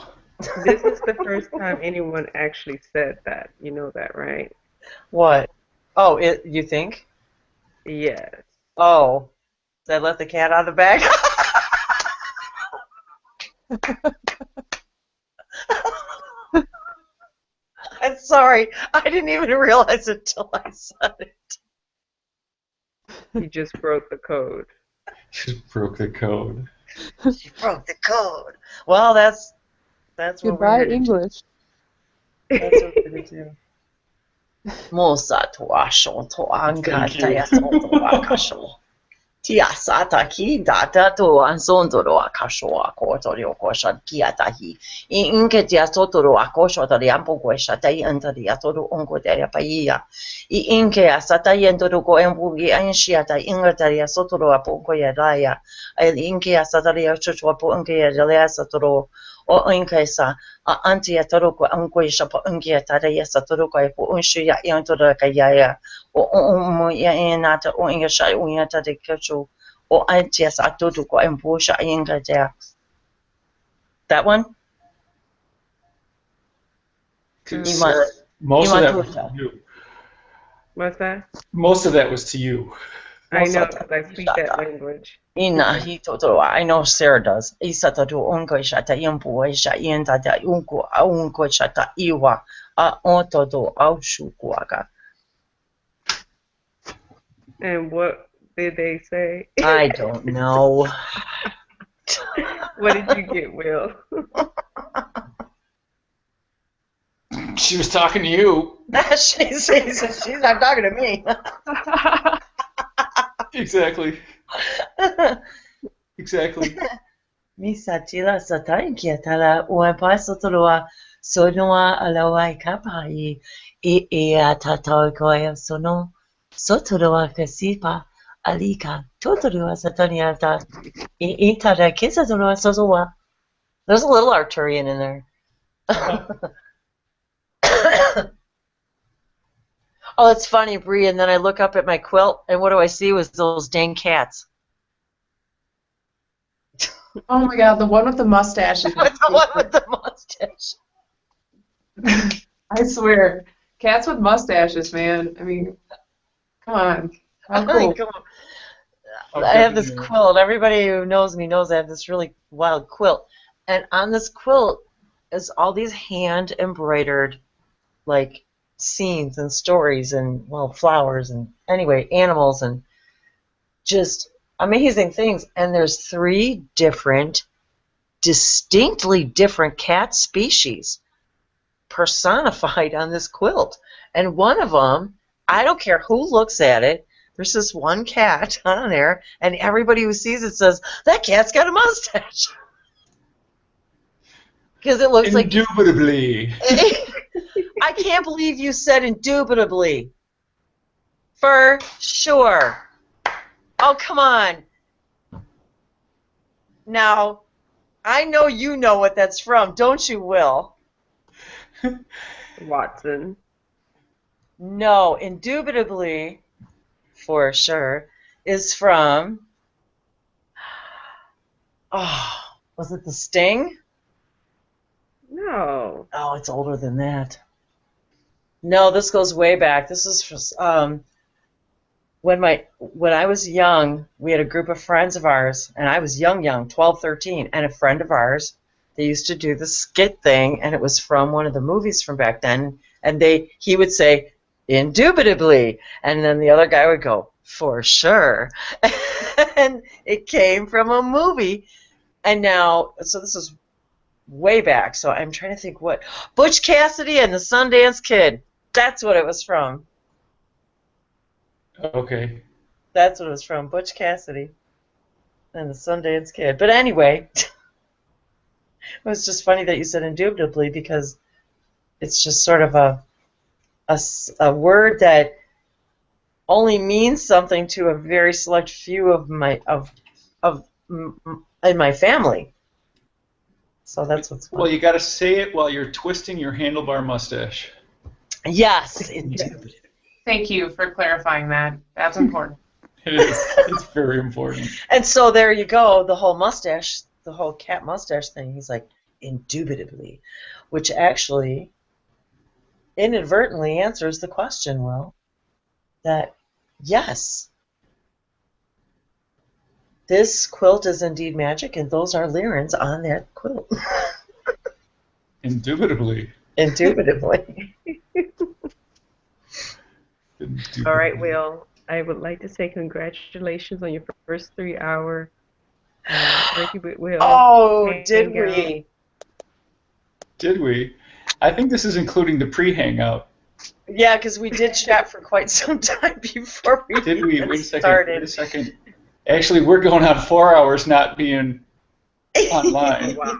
This is the first time anyone actually said that. You know that, right? What? Oh, you think? Yes. Oh, did I let the cat out of the bag? I'm sorry. I didn't even realize it till I said it. You just broke the code. Just broke the code. She broke the code. Well, that's what Goodbye, we're here to do. English. That's what we're here to do. Mosa toasho to anga Thank you. tayaso to akasho. Tiasata ki data to ansondoro akasho akoto ryokosha kiatahi. Inke tiasotoro akosho to riampo kwesha tai anta tiasoro onko teria paia. Inke asata yendoro ko embugi anshiata ingata tiasotoro aponko yadaya. Inke asata riacho apo onke yadaya satoro. O inkesa anti atoro ko onko yasha onke yataya satoro ko apo unshu ya yantoro kayaya. O ya enata o ingasha o yata de kacho o antias atoto ko embosha ingata. That one? Sarah, most of that was Imatuta. to you. What's that? Most of that was to you. I know, because I speak that language. Ina hitotoro. I know Sarah does. Isatato unko shata impu isha yentata unko shata iwa a ontoto aushukuaka. And what did they say? I don't know. What did you get, Will? She was talking to you. she's not talking to me. Exactly. Exactly. Misatila satankia tala uampasotoloa sonoa aloa kapai e atata koya sono sotoloa kasipa alika totoloa sataniata e tada kisatoloa sozoa. There's a little Arturian in there. Oh, it's funny, Bree. And then I look up at my quilt, and what do I see? Was those dang cats. Oh my God, the one with the mustache. The one with the mustache. I swear, cats with mustaches, man. I mean, come on. How cool. I have this quilt. Everybody who knows me knows I have this really wild quilt. And on this quilt is all these hand embroidered, like, scenes and stories and, well, flowers and, anyway, animals and just amazing things. And there's 3 different, distinctly different cat species personified on this quilt. And one of them, I don't care who looks at it, there's this one cat on there, and everybody who sees it says, that cat's got a mustache. Because it looks Indubitably. I can't believe you said indubitably. For sure. Oh, come on. Now, I know you know what that's from, don't you, Will? Watson. No, indubitably, for sure, is from, was it The Sting? No. Oh, it's older than that. No, this goes way back. This is when I was young, we had a group of friends of ours, and I was young, 12, 13, and a friend of ours, they used to do the skit thing, and it was from one of the movies from back then, and he would say, indubitably, and then the other guy would go, for sure. And it came from a movie, and now, so this is way back, so I'm trying to think what, Butch Cassidy and the Sundance Kid, that's what it was from. Okay. That's what it was from, Butch Cassidy and the Sundance Kid. But anyway, it was just funny that you said indubitably because it's just sort of a word that only means something to a very select few of in my family. So that's what's funny. Well, you got to say it while you're twisting your handlebar mustache. Yes, indubitably. Thank you for clarifying that. That's important. It is. It's very important. And so there you go, the whole mustache, the whole cat mustache thing. He's like, indubitably, which actually inadvertently answers the question, Will, that yes, this quilt is indeed magic, and those are lirens on that quilt. Indubitably. Indubitably. All right, Will. I would like to say congratulations on your first 3-hour Reiki with Will. Oh, did hangout. we? Did we? I think this is including the pre-hangout. Yeah, because we did chat for quite some time before we Did we? even Wait a second. started. Wait a second. Actually, we're going on 4 hours not being online. Wow.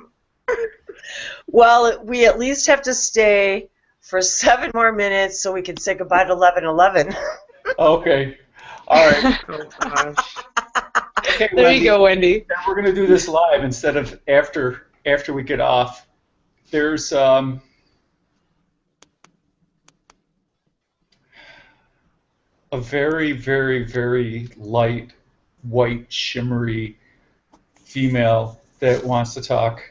Well, we at least have to stay for 7 more minutes so we can say goodbye to 11:11. Okay. All right. Oh, gosh. Okay, There Wendy, you go, Wendy. we're going to do this live instead of after we get off. There's a very, very, very light, white, shimmery female that wants to talk.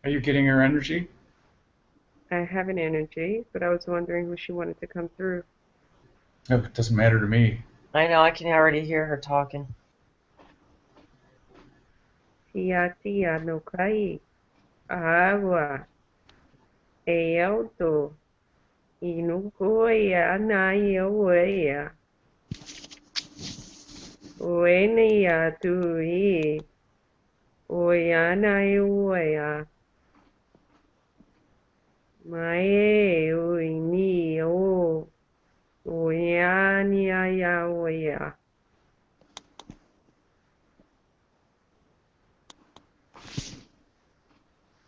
Are you getting her energy? I have an energy, but I was wondering who she wanted to come through. No, it doesn't matter to me. I know, I can already hear her talking. Tia tia no kai. Awa. Eauto. Inukoya na ioea. Oenia tui. Oiana ioea. Mae uini o. Oiania yaoea.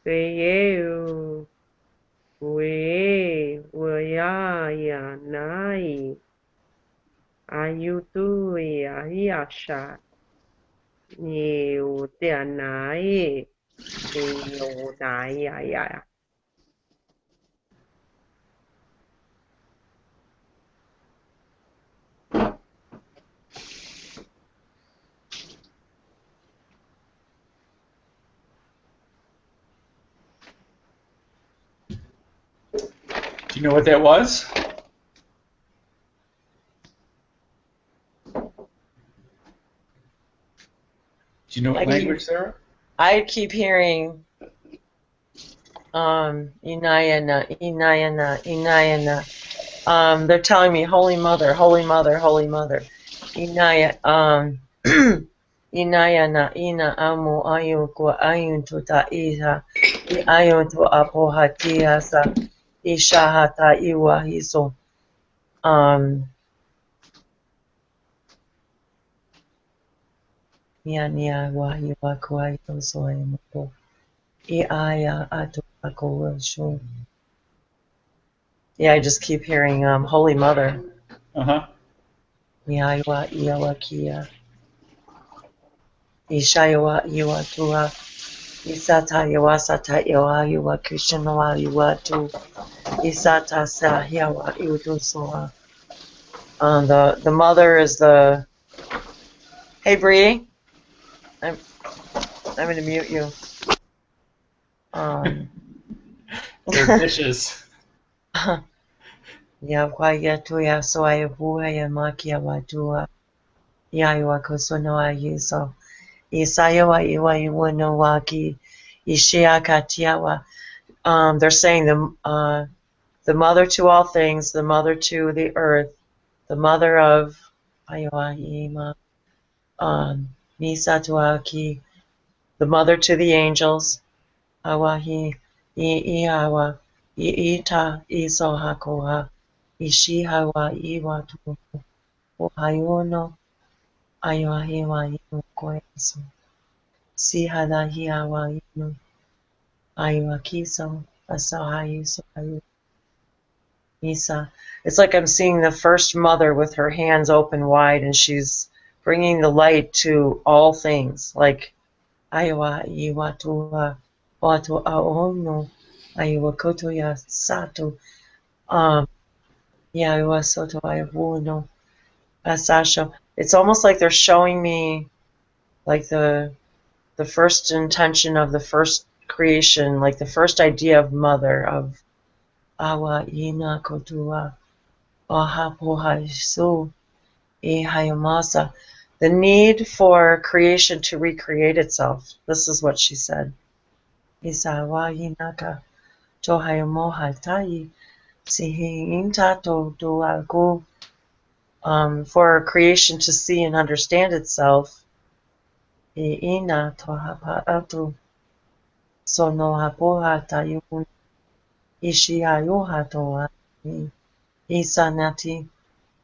Peyeu. We ya nai ayutu ayasha ni utanai ni utai ya. Do you know what that was? Do you know what language, Sarah? I keep hearing Inayana, Inayana, Inayana. They're telling me Holy Mother, Holy Mother, Holy Mother. Inaya Inayana, Ina Amu Ayun Kwa Ayun Tuta Iha Ayun Tu Apohatia Sa Ishahata Iwa Hiso. Nia Wahi Wakwai Soy Mopo. Iaya Atu Ako. Yeah, I just keep hearing Holy Mother. Uh-huh. Miaiwa Iawakia. Ishayawa Iwatua. Isata Yawasata Yawa Iwa Krishnawa Iwatu. Isata Sahiawa Iudusoa. The mother is the. Hey Bree. I'm gonna mute you. They're dishes. Yakwayatu Yasoya Buhaya Makia Watua. Yaiwa Kosonoa Yiso. Isayawa Iwa Iwanowaki. Ishia Katiawa. They're saying the mother to all things, the mother to the earth, the mother of Ayawahima, Misatuaki, the mother to the angels, Awahi, Iawa, Iita, Isohakoha, Ishihawa, Iwatu, Ohayono, Ayawahima, Iwakoyasu, Sihadahiawa, Inu, Ayawakiso, Asahayiso, Isa. It's like I'm seeing the first mother with her hands open wide, and she's bringing the light to all things. Like, Aiwa iwa tua watu aono, aiwa koto ya sato, ya iwa soto aiwuno, asasho. It's almost like they're showing me like the first intention of the first creation, like the first idea of mother, of awa ina kotua ohapoha su e hayamasa. The need for creation to recreate itself. This is what she said. Isawa inaka tohayamoha tai sihi intato duago. For creation to see and understand itself. E ina tohapa atu sonohapoha tayun ishiayoha toa isanati.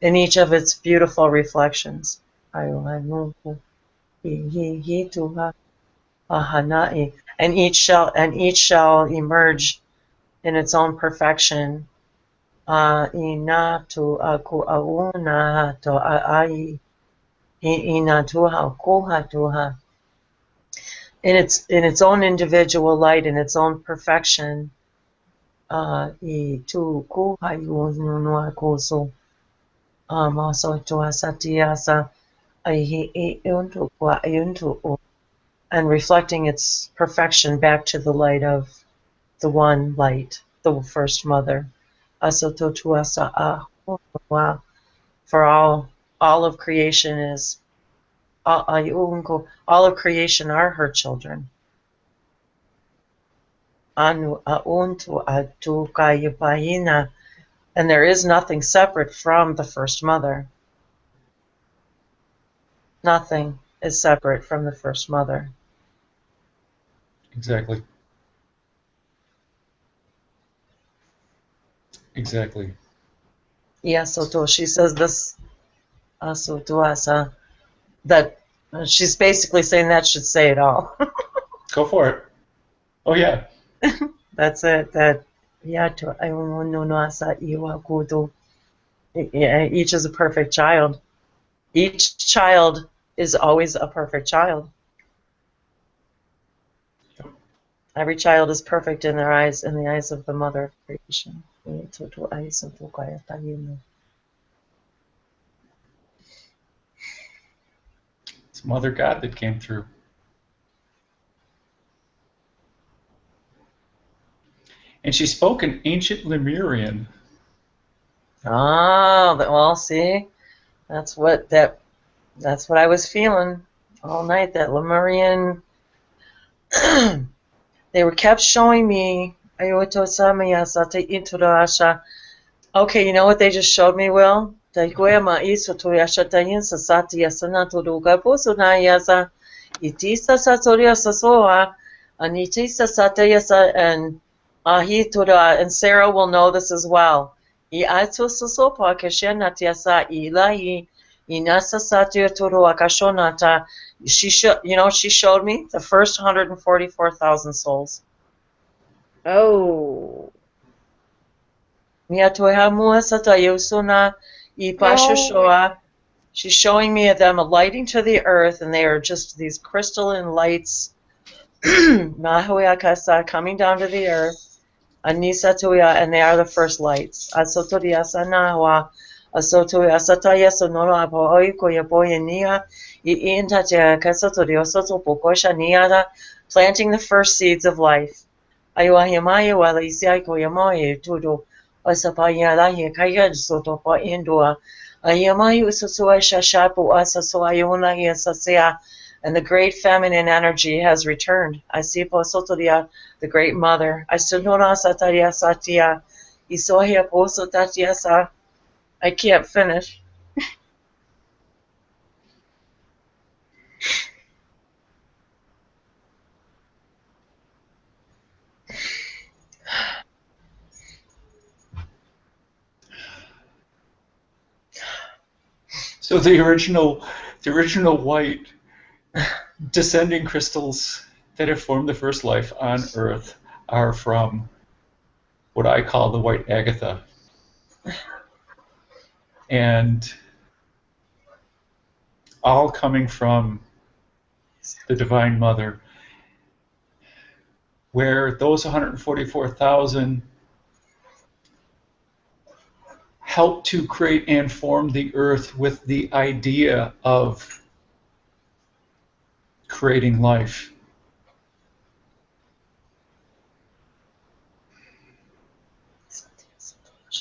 In each of its beautiful reflections. Ayohanuku ihituha ahanai. And each shall emerge in its own perfection. Inatu aku auna to ai inatuha kohatuha. In its own individual light, in its own perfection. Tu kohayunua koso. Also to asatiasa and reflecting its perfection back to the light of the one light, the first mother. Asoto tuasa for all of creation is all of creation are her children. Anu auntu atu kayupaina. And there is nothing separate from the first mother. Nothing is separate from the first mother. Exactly. Exactly. Yeah, Soto, she says this, Sotoasa, that she's basically saying that should say it all. Go for it. Oh, yeah. That's it. That, each is a perfect child. Each child is always a perfect child. Every child is perfect in their eyes, in the eyes of the mother of creation. It's Mother God that came through. And she spoke in ancient Lemurian. Oh, well, see, that's what I was feeling all night. That Lemurian. They were kept showing me. Okay, you know what they just showed me, Will? And Sarah will know this as well. She showed me the first 144,000 souls. Oh. She's showing me them alighting to the earth, and they are just these crystalline lights coming down to the earth. And they are the first lights. Planting the first seeds of life. And the great feminine energy has returned. I see the great mother. I can't finish. So the original white descending crystals that have formed the first life on Earth are from what I call the white Agatha. And all coming from the Divine Mother, where those 144,000 helped to create and form the earth with the idea of creating life.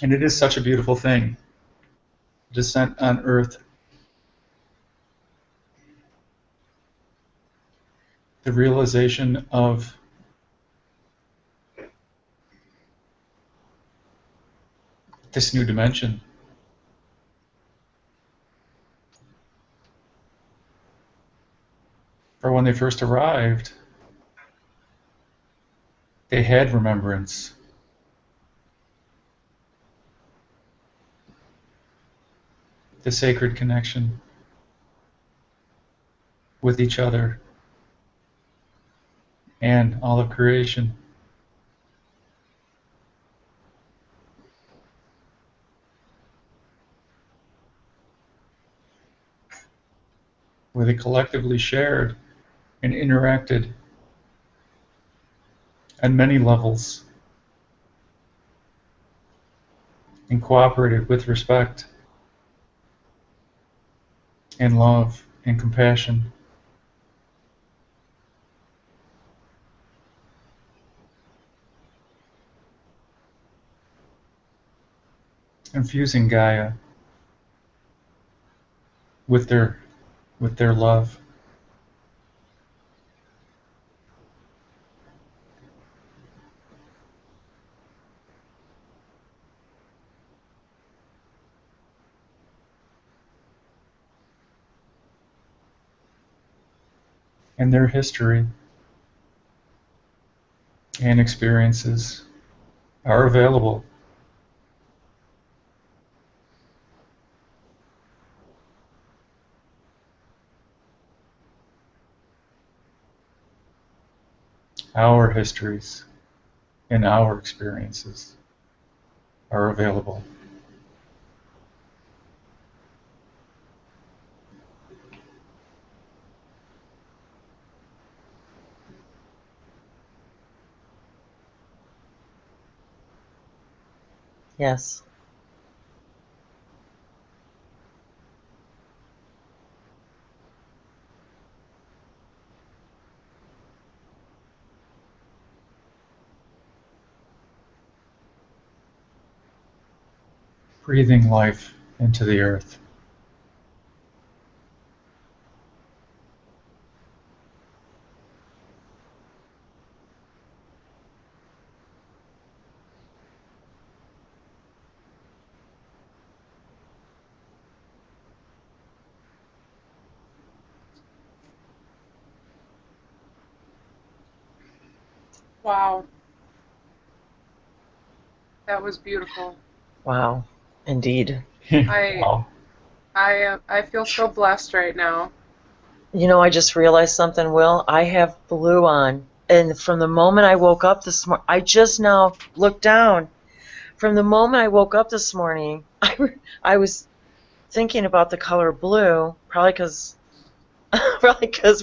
And it is such a beautiful thing. Descent on earth. The realization of this new dimension. For when they first arrived, they had remembrance. The sacred connection with each other and all of creation. Where they collectively shared and interacted on many levels and cooperated with respect and love and compassion. Infusing Gaia with their love. And their history and experiences are available. Our histories and our experiences are available. Yes. Breathing life into the earth. Wow. That was beautiful. Wow. Indeed. Wow. I feel so blessed right now. You know, I just realized something, Will. I have blue on. And from the moment I woke up this morning, I just now looked down. From the moment I woke up this morning, I was thinking about the color blue, probably because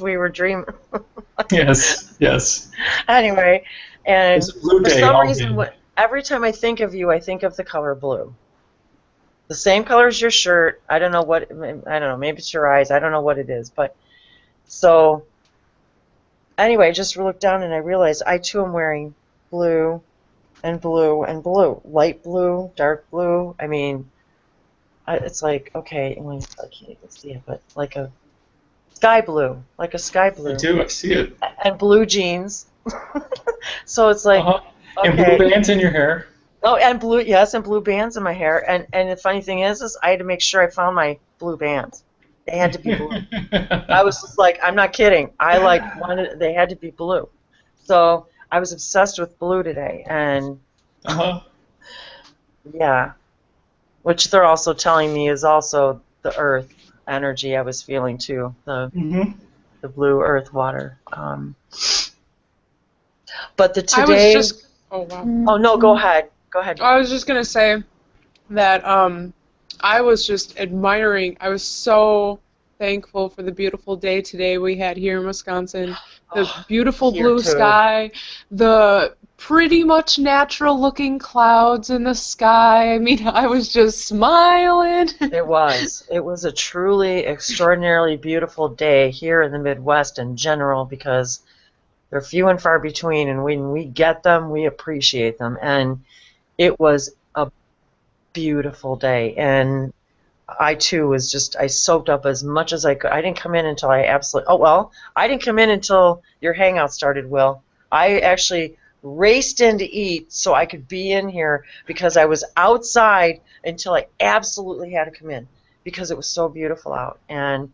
we were dreaming. Yes, yes. Anyway, and It's a blue for day some all reason, day. every time I think of you, I think of the color blue. The same color as your shirt. I don't know what, I don't know, maybe it's your eyes. I don't know what it is. But so, anyway, I just looked down and I realized I too am wearing blue and blue and blue. Light blue, dark blue. I mean, it's like, okay, well, I can't even see it, but like a sky blue, like a sky I blue. do, I see it. And blue jeans. So it's like, Uh-huh. And okay. blue bands in your hair. Oh, and blue, yes, and blue bands in my hair. And the funny thing is I had to make sure I found my blue bands. They had to be blue. I was just like, I'm not kidding. I wanted, they had to be blue. So I was obsessed with blue today, and Uh-huh. yeah, which they're also telling me is also the earth energy I was feeling too, the blue earth water. But I was today. just, oh wow. Oh no, go ahead. Go ahead. I was just gonna say, that I was just admiring. I was so thankful for the beautiful day today we had here in Wisconsin. The beautiful Here blue too. sky, the pretty much natural looking clouds in the sky. I mean, I was just smiling. It was. It was a truly extraordinarily beautiful day here in the Midwest in general because they're few and far between, and when we get them, we appreciate them. And it was a beautiful day, and I too was just, I soaked up as much as I could. I didn't come in until I absolutely, oh well, I didn't come in until your hangout started, Will. I actually raced in to eat so I could be in here because I was outside until I absolutely had to come in because it was so beautiful out. And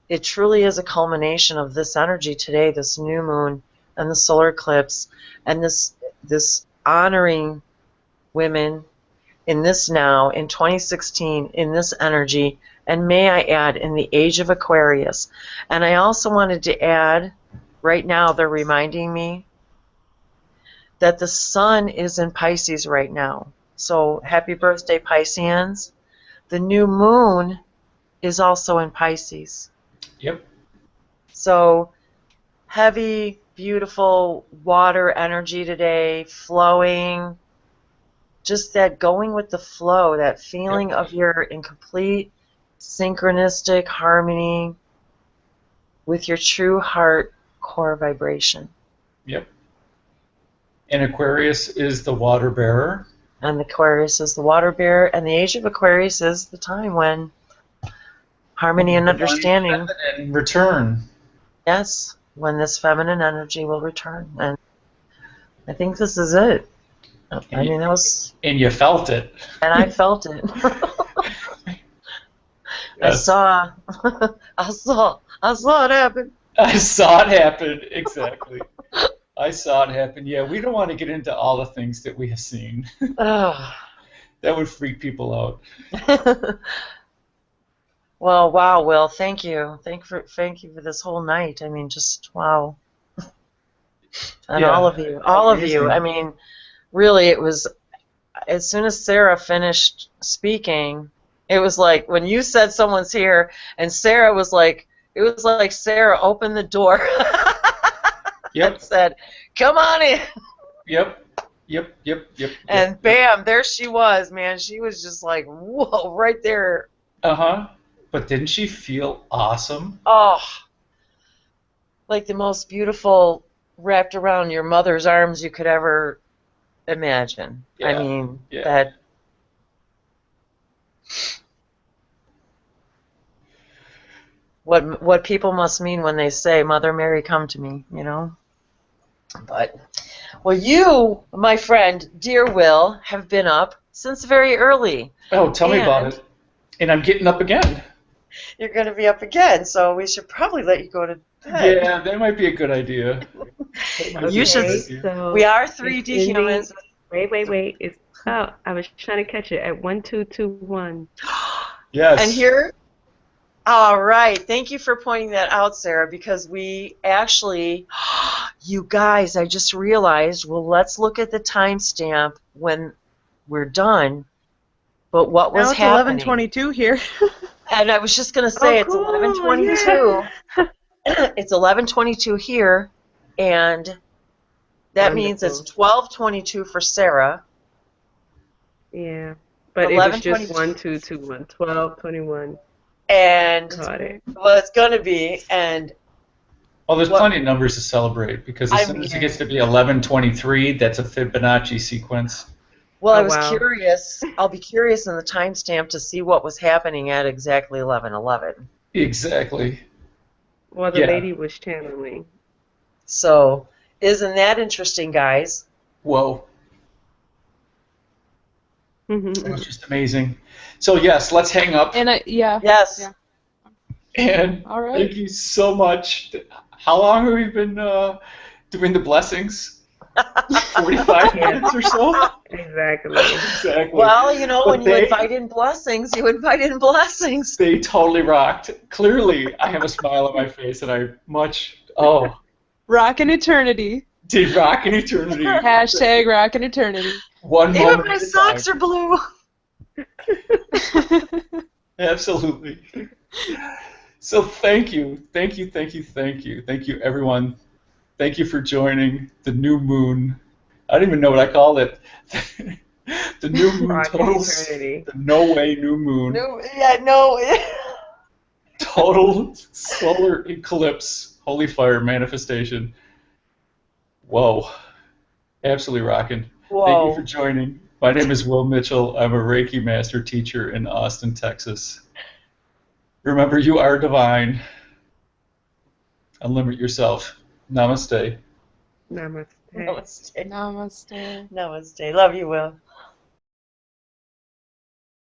it truly is a culmination of this energy today, this new moon and the solar eclipse, and this honoring women in this now, in 2016, in this energy, and may I add, in the age of Aquarius. And I also wanted to add, right now they're reminding me that the sun is in Pisces right now. So happy birthday, Pisceans. The new moon is also in Pisces. Yep. So heavy, beautiful water energy today, flowing. Just that going with the flow, that feeling of you're in complete synchronistic harmony with your true heart core vibration. Yep. And Aquarius is the water bearer. And Aquarius is the water bearer, and the age of Aquarius is the time when harmony and understanding. And return. Yes, when this feminine energy will return. And I think this is it. I mean, that was... And you felt it. And I felt it. Yes. I saw it happen. I saw it happen, exactly. I saw it happen. Yeah, we don't want to get into all the things that we have seen. Oh. That would freak people out. Well, wow, Will, thank you. Thank you for this whole night. I mean, just wow. And Yeah, all of you. amazing. I mean, really, it was, as soon as Sarah finished speaking, it was like when you said someone's here, and Sarah was like, it was like Sarah opened the door. Yep. And said, "Come on in." Yep. And bam, there she was, man. She was just like, whoa, right there. Uh-huh. But didn't she feel awesome? Oh, like the most beautiful wrapped around your mother's arms you could ever imagine. Yeah. I mean, Yeah. that. What people must mean when they say, "Mother Mary, come to me," you know? But, well, you, my friend, dear Will, have been up since very early. Oh, tell me about it. And I'm getting up again. You're going to be up again, so we should probably let you go to bed. Yeah, that might be a good idea. You should. So We are 3D humans. Wait. It's I was trying to catch it at 1221. Yes. And here. All right. Thank you for pointing that out, Sarah, because we actually, you guys, I just realized, well, let's look at the timestamp when we're done. But what was happening? Now it's 11:22 here. And I was just going to say, it's cool. 11:22. It's 11:22 here, and that means it's 12:22 for Sarah. Yeah, but it was just 11:22. 1221, 1221. And Got it. well, it's going to be, and Well, there's plenty of numbers to celebrate because as soon as it gets to be 11:23, that's a Fibonacci sequence. well, Oh, I was wow. curious. I'll be curious in the timestamp to see what was happening at exactly 11:11. Exactly. Well, the Yeah. lady was channeling. So, isn't that interesting, guys? Whoa. It was Mhm. just amazing. So yes, let's hang up. And yeah. Yes. Yeah. And All right. thank you so much. How long have we been doing the blessings? 45 minutes or so? Exactly. Exactly. Well, you know, But when you invite in blessings, you invite in blessings. They totally rocked. Clearly, I have a smile on my face, and I Rockin' eternity. did rock in eternity. Hashtag rockin' eternity. One Even moment my at a socks time. are blue. Absolutely. So thank you, everyone. Thank you for joining the new moon. I don't even know what I called it. The new moon Project totals. Eternity. The no way new moon. No, yeah, no. Total solar eclipse. Holy fire manifestation. Whoa. Absolutely rocking. Thank you for Whoa. joining. My name is Will Mitchell. I'm a Reiki master teacher in Austin, Texas. Remember, you are divine. Unlimit yourself. Namaste. Namaste. Namaste. Namaste. Namaste. Love you, Will.